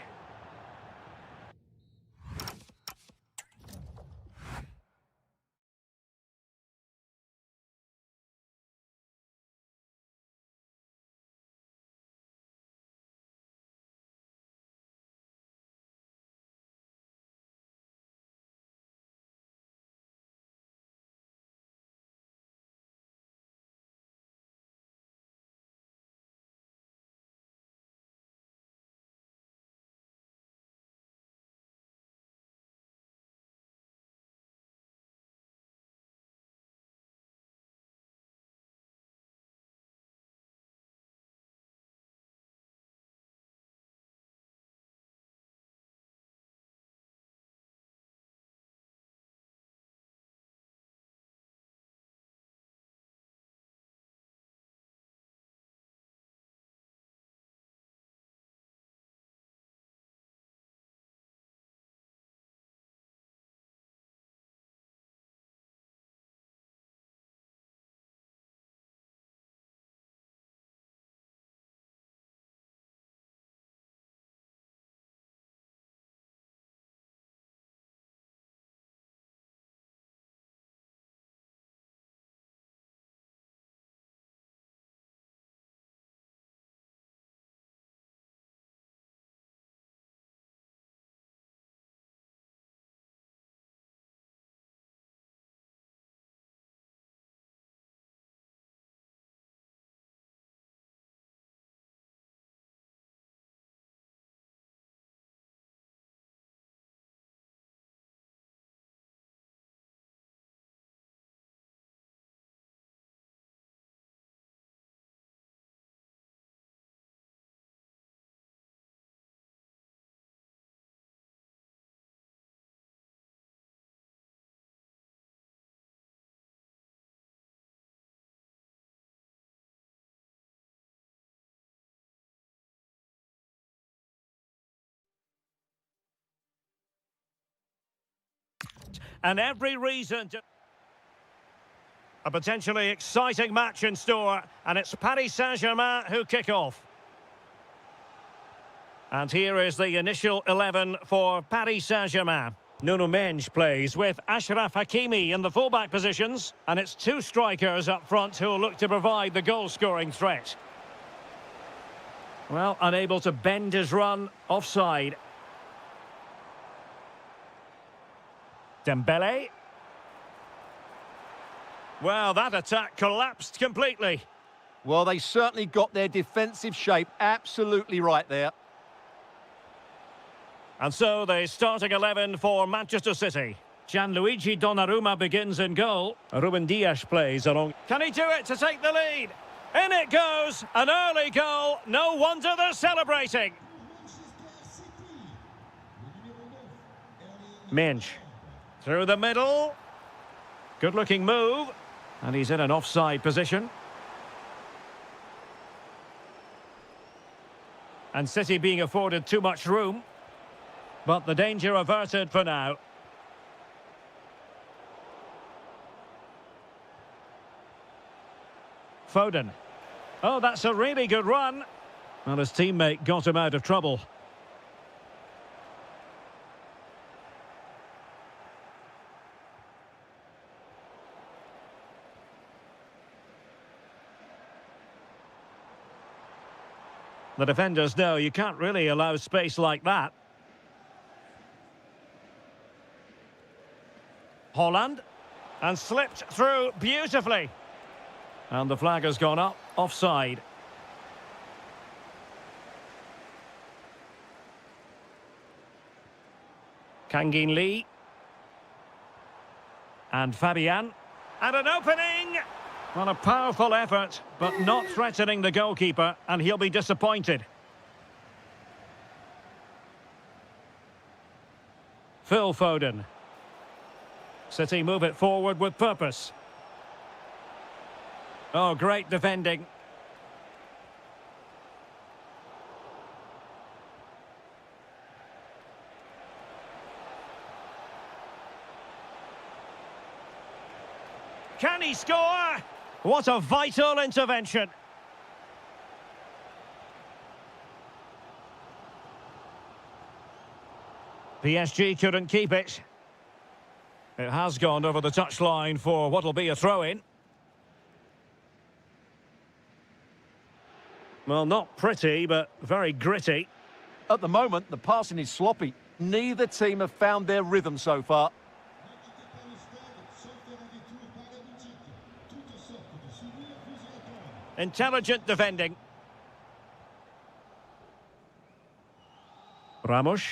and every reason to... A potentially exciting match in store, and it's Paris Saint-Germain who kick off. And here is the initial 11 for Paris Saint-Germain. Nuno Mendes plays with Achraf Hakimi in the fullback positions, and it's two strikers up front who will look to provide the goal-scoring threat. Well, unable to bend his run, offside. Dembele. Well, that attack collapsed completely. Well, they certainly got their defensive shape absolutely right there. And so the starting 11 for Manchester City. Gianluigi Donnarumma begins in goal. Ruben Dias plays along. Can he do it to take the lead? In it goes, an early goal. No wonder they're celebrating. Minch through the middle. Good-looking move. And he's in an offside position. And City being afforded too much room. But the danger averted for now. Foden. Oh, that's a really good run. Well, his teammate got him out of trouble. The defenders know you can't really allow space like that. Holland. And slipped through beautifully. And the flag has gone up, offside. Kangin Lee. And Fabian. And an opening! Well, a powerful effort, but not threatening the goalkeeper, and he'll be disappointed. Phil Foden. City move it forward with purpose. Oh, great defending. Can he score? What a vital intervention. PSG couldn't keep it. It has gone over the touchline for what will be a throw-in. Well, not pretty, but very gritty. At the moment, the passing is sloppy. Neither team have found their rhythm so far. Intelligent defending. Ramos.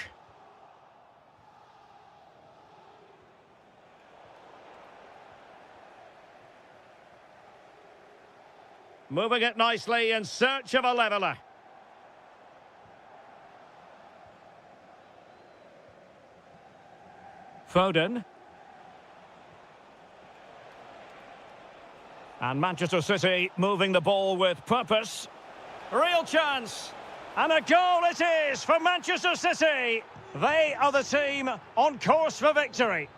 Moving it nicely in search of a leveller. Foden. And Manchester City moving the ball with purpose. Real chance. And a goal it is for Manchester City. They are the team on course for victory.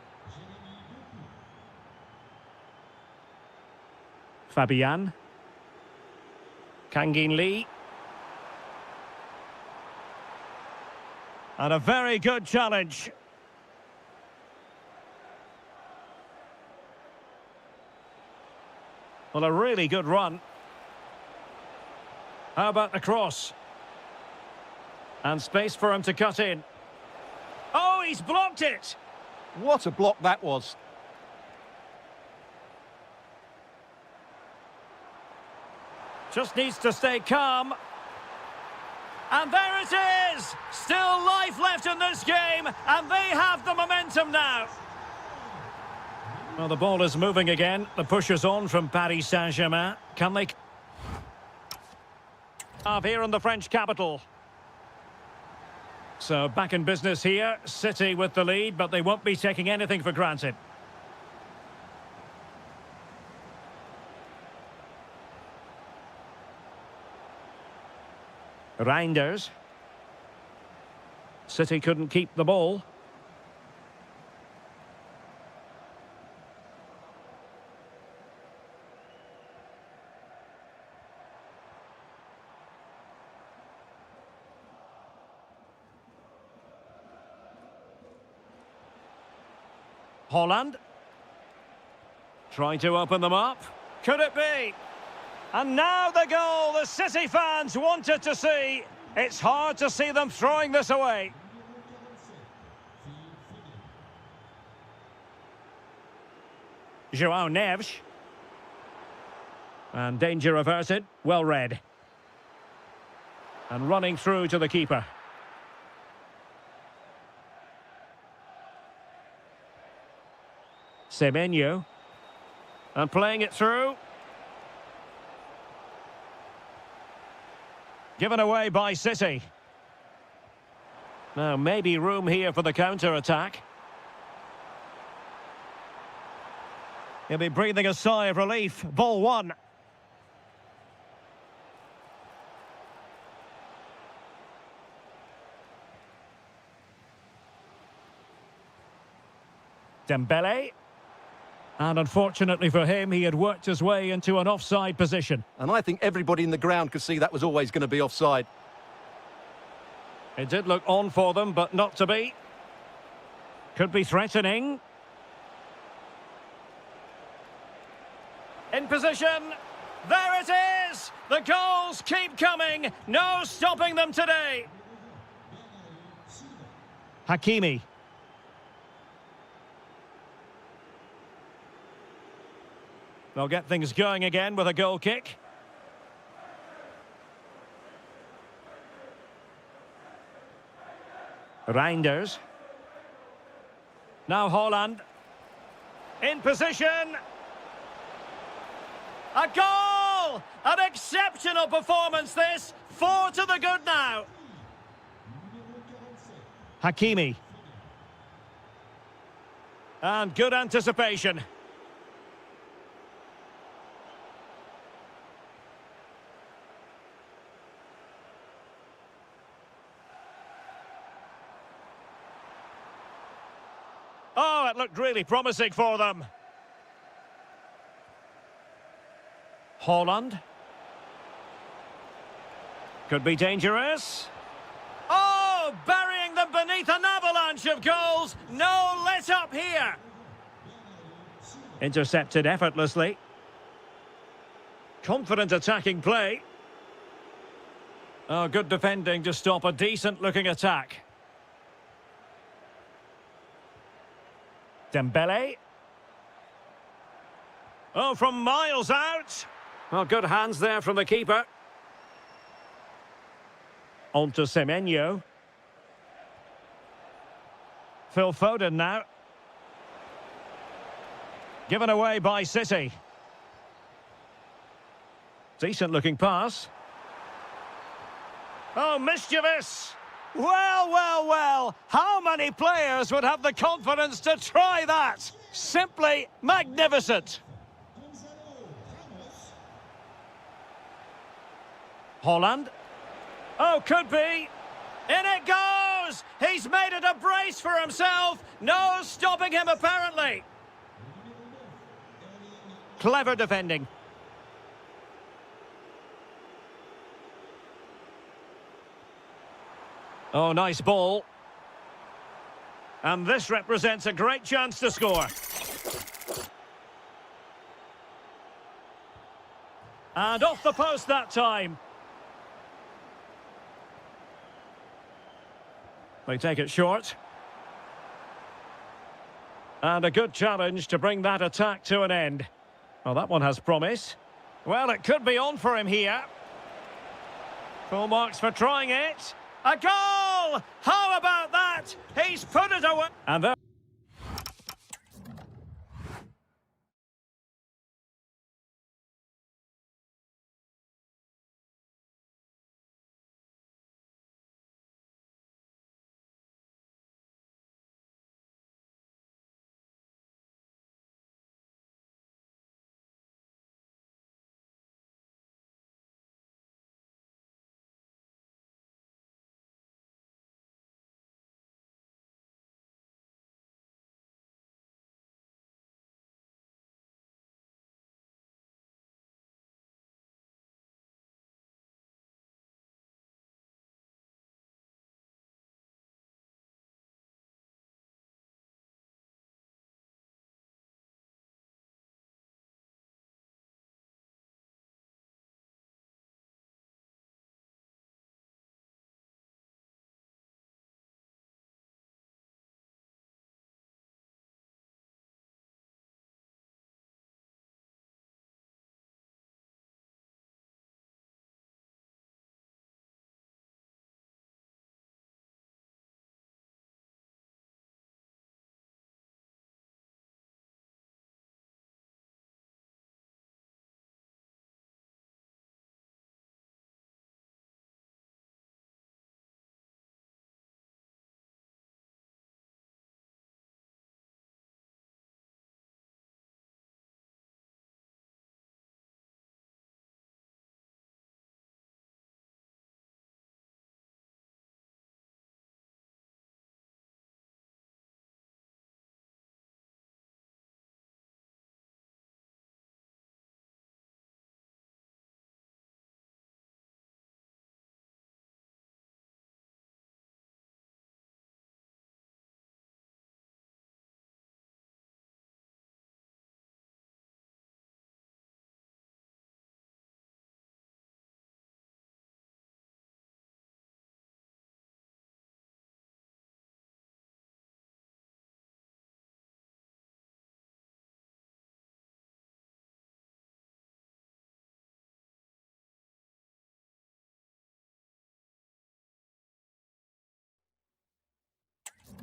Fabian. Kangin Lee. And a very good challenge. Well, a really good run. How about the cross? And space for him to cut in. Oh, he's blocked it! What a block that was. Just needs to stay calm. And there it is! Still life left in this game, and they have the momentum now. Well, the ball is moving again. The push is on from Paris Saint-Germain. Can they... Up here in the French capital. So back in business here. City with the lead, but they won't be taking anything for granted. Reinders. City couldn't keep the ball. Holland. Trying to open them up. Could it be? And now the goal the City fans wanted to see. It's hard to see them throwing this away. João Neves. And danger averted. Well read. And running through to the keeper. Semenyo. And playing it through. Given away by City. Now, maybe room here for the counter-attack. He'll be breathing a sigh of relief. Ball one. Dembele. And unfortunately for him, he had worked his way into an offside position. And I think everybody in the ground could see that was always going to be offside. It did look on for them, but not to be. Could be threatening. In position. There it is! The goals keep coming. No stopping them today. Hakimi. They'll get things going again with a goal kick. Reinders. Now Holland. In position. A goal! An exceptional performance this. 4 to the good now. Hakimi. And good anticipation. Oh, it looked really promising for them. Holland. Could be dangerous. Oh, burying them beneath an avalanche of goals. No let up here. Intercepted effortlessly. Confident attacking play. Oh, good defending to stop a decent-looking attack. Dembele. Oh, from miles out. Well, good hands there from the keeper. On to Semenyo. Phil Foden now. Given away by City. Decent looking pass. Oh, mischievous. Well, well, well. How many players would have the confidence to try that? Simply magnificent. Holland. Oh, could be. In it goes! He's made it a brace for himself. No stopping him, apparently. Clever defending. Oh, nice ball. And this represents a great chance to score. And off the post that time. They take it short. And a good challenge to bring that attack to an end. Well, that one has promise. Well, it could be on for him here. Full marks for trying it. A goal! How about that? He's put it away. And there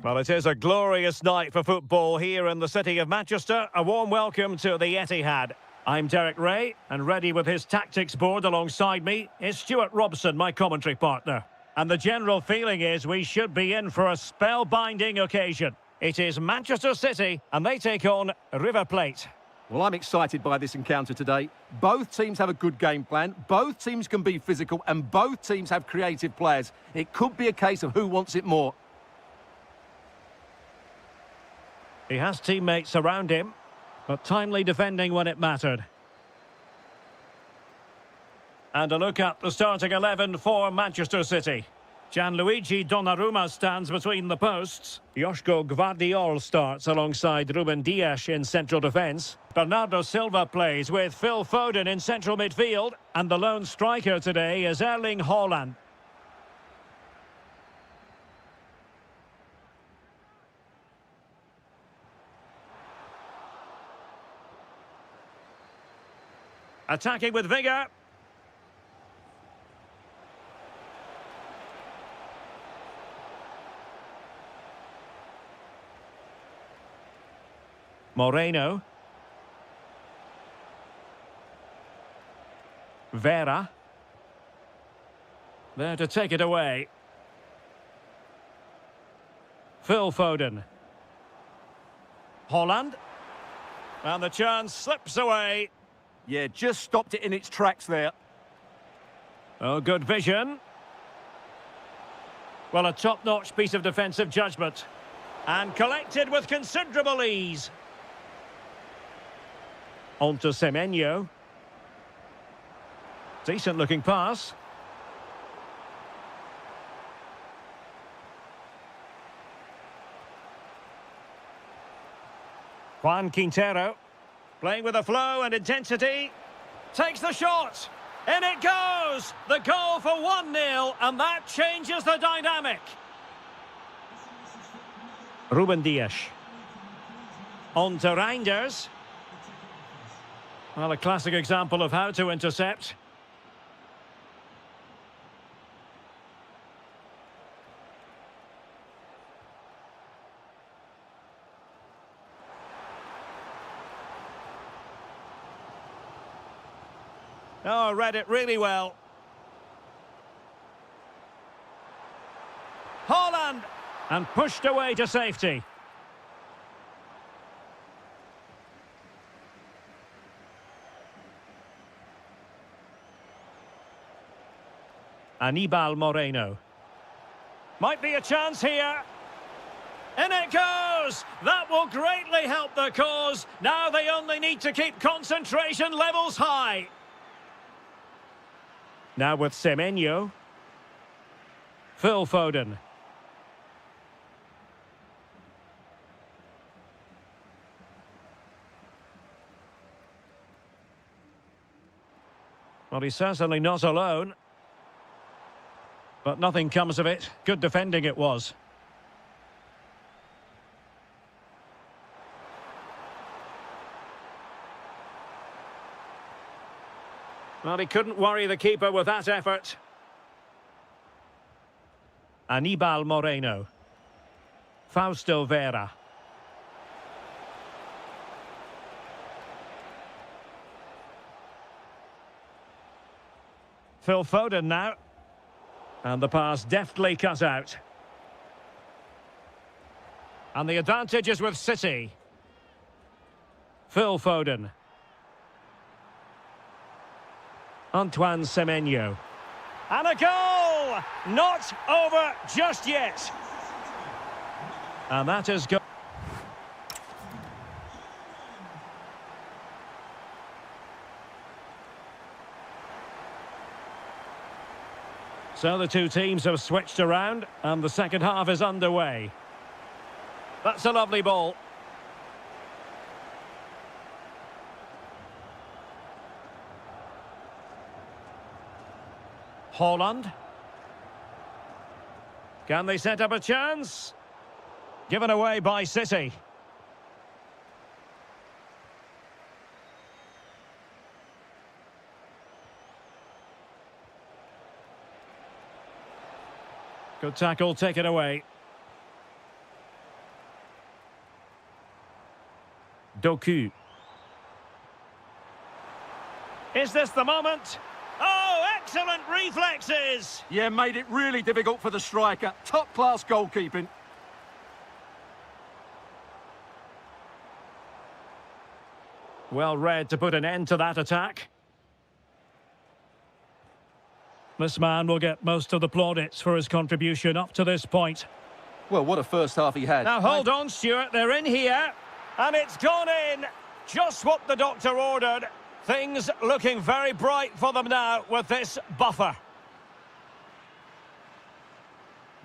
Well, it is a glorious night for football here in the city of Manchester. A warm welcome to the Etihad. I'm Derek Ray, and ready with his tactics board alongside me is Stuart Robson, my commentary partner. And the general feeling is we should be in for a spellbinding occasion. It is Manchester City, and they take on River Plate. Well, I'm excited by this encounter today. Both teams have a good game plan, both teams can be physical, and both teams have creative players. It could be a case of who wants it more. He has teammates around him, but timely defending when it mattered. And a look at the starting 11 for Manchester City. Gianluigi Donnarumma stands between the posts. Joško Gvardiol starts alongside Ruben Dias in central defence. Bernardo Silva plays with Phil Foden in central midfield. And the lone striker today is Erling Haaland. Attacking with vigour. Moreno. Vera. There to take it away. Phil Foden. Haaland. And the chance slips away. Yeah, just stopped it in its tracks there. Oh, good vision. Well, a top-notch piece of defensive judgment. And collected with considerable ease. On to Semenyo. Decent-looking pass. Juan Quintero. Playing with a flow and intensity. Takes the shot. In it goes! The goal for 1-0, and that changes the dynamic. Ruben Dias. On to Reinders. Well, a classic example of how to intercept. Oh, read it really well. Haaland! And pushed away to safety. Aníbal Moreno. Might be a chance here. In it goes! That will greatly help the cause. Now they only need to keep concentration levels high. Now with Semenyo. Phil Foden. Well, he's certainly not alone. But nothing comes of it. Good defending it was. Well, he couldn't worry the keeper with that effort. Aníbal Moreno. Fausto Vera. Phil Foden now. And the pass deftly cut out. And the advantage is with City. Phil Foden. Antoine Semenyo. And a goal! Not over just yet. And that is go. So the two teams have switched around, and the second half is underway. That's a lovely ball. Haaland. Can they set up a chance? Given away by City. Good tackle taken away. Doku. Is this the moment? Oh, excellent reflexes! Yeah, made it really difficult for the striker. Top-class goalkeeping. Well read to put an end to that attack. This man will get most of the plaudits for his contribution up to this point. Well, what a first half he had. Now hold on, Stuart, they're in here. And it's gone in. Just what the doctor ordered. Things looking very bright for them now with this buffer.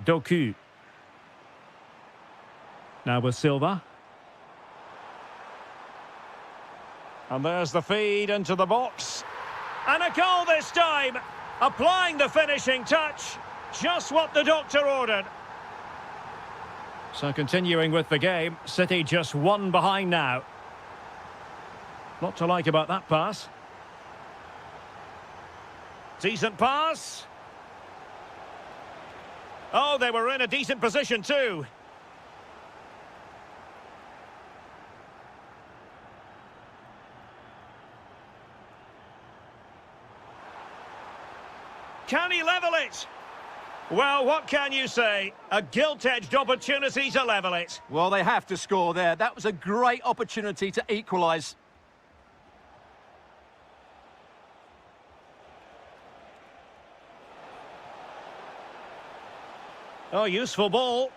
Doku. Now with Silva. And there's the feed into the box. And a goal this time. Applying the finishing touch. Just what the doctor ordered. So continuing with the game, City just one behind now. Lot to like about that pass. Decent pass. Oh, they were in a decent position too. Can he level it? Well, what can you say? A gilt-edged opportunity to level it. Well, they have to score there. That was a great opportunity to equalise. Oh, useful ball.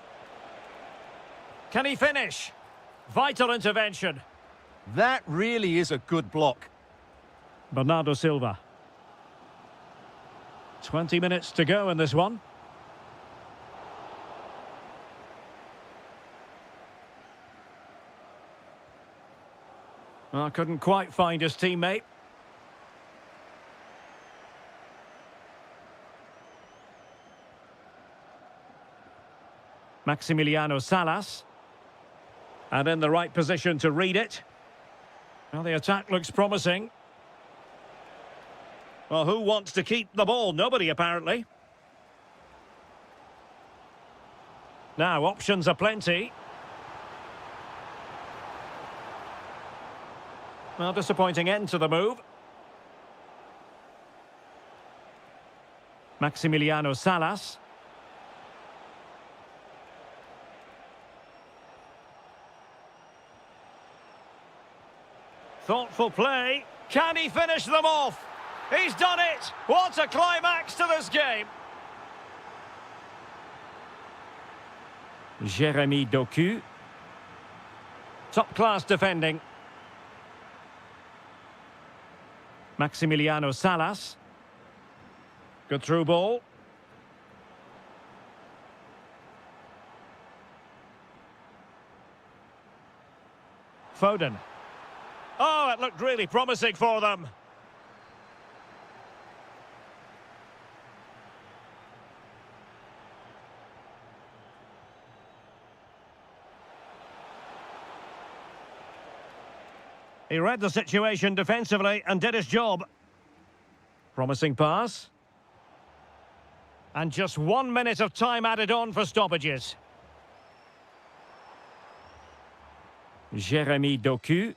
Can he finish? Vital intervention. That really is a good block. Bernardo Silva. 20 minutes to go in this one. Well, couldn't quite find his teammate. Maximiliano Salas. And in the right position to read it. Well, the attack looks promising. Well, who wants to keep the ball? Nobody, apparently. Now, options are plenty. Well, disappointing end to the move. Maximiliano Salas. Thoughtful play. Can he finish them off? He's done it! What a climax to this game! Jeremy Doku. Top-class defending. Maximiliano Salas. Good through ball. Foden. Oh, it looked really promising for them. He read the situation defensively and did his job. Promising pass. And just 1 minute of time added on for stoppages. Jeremy Doku.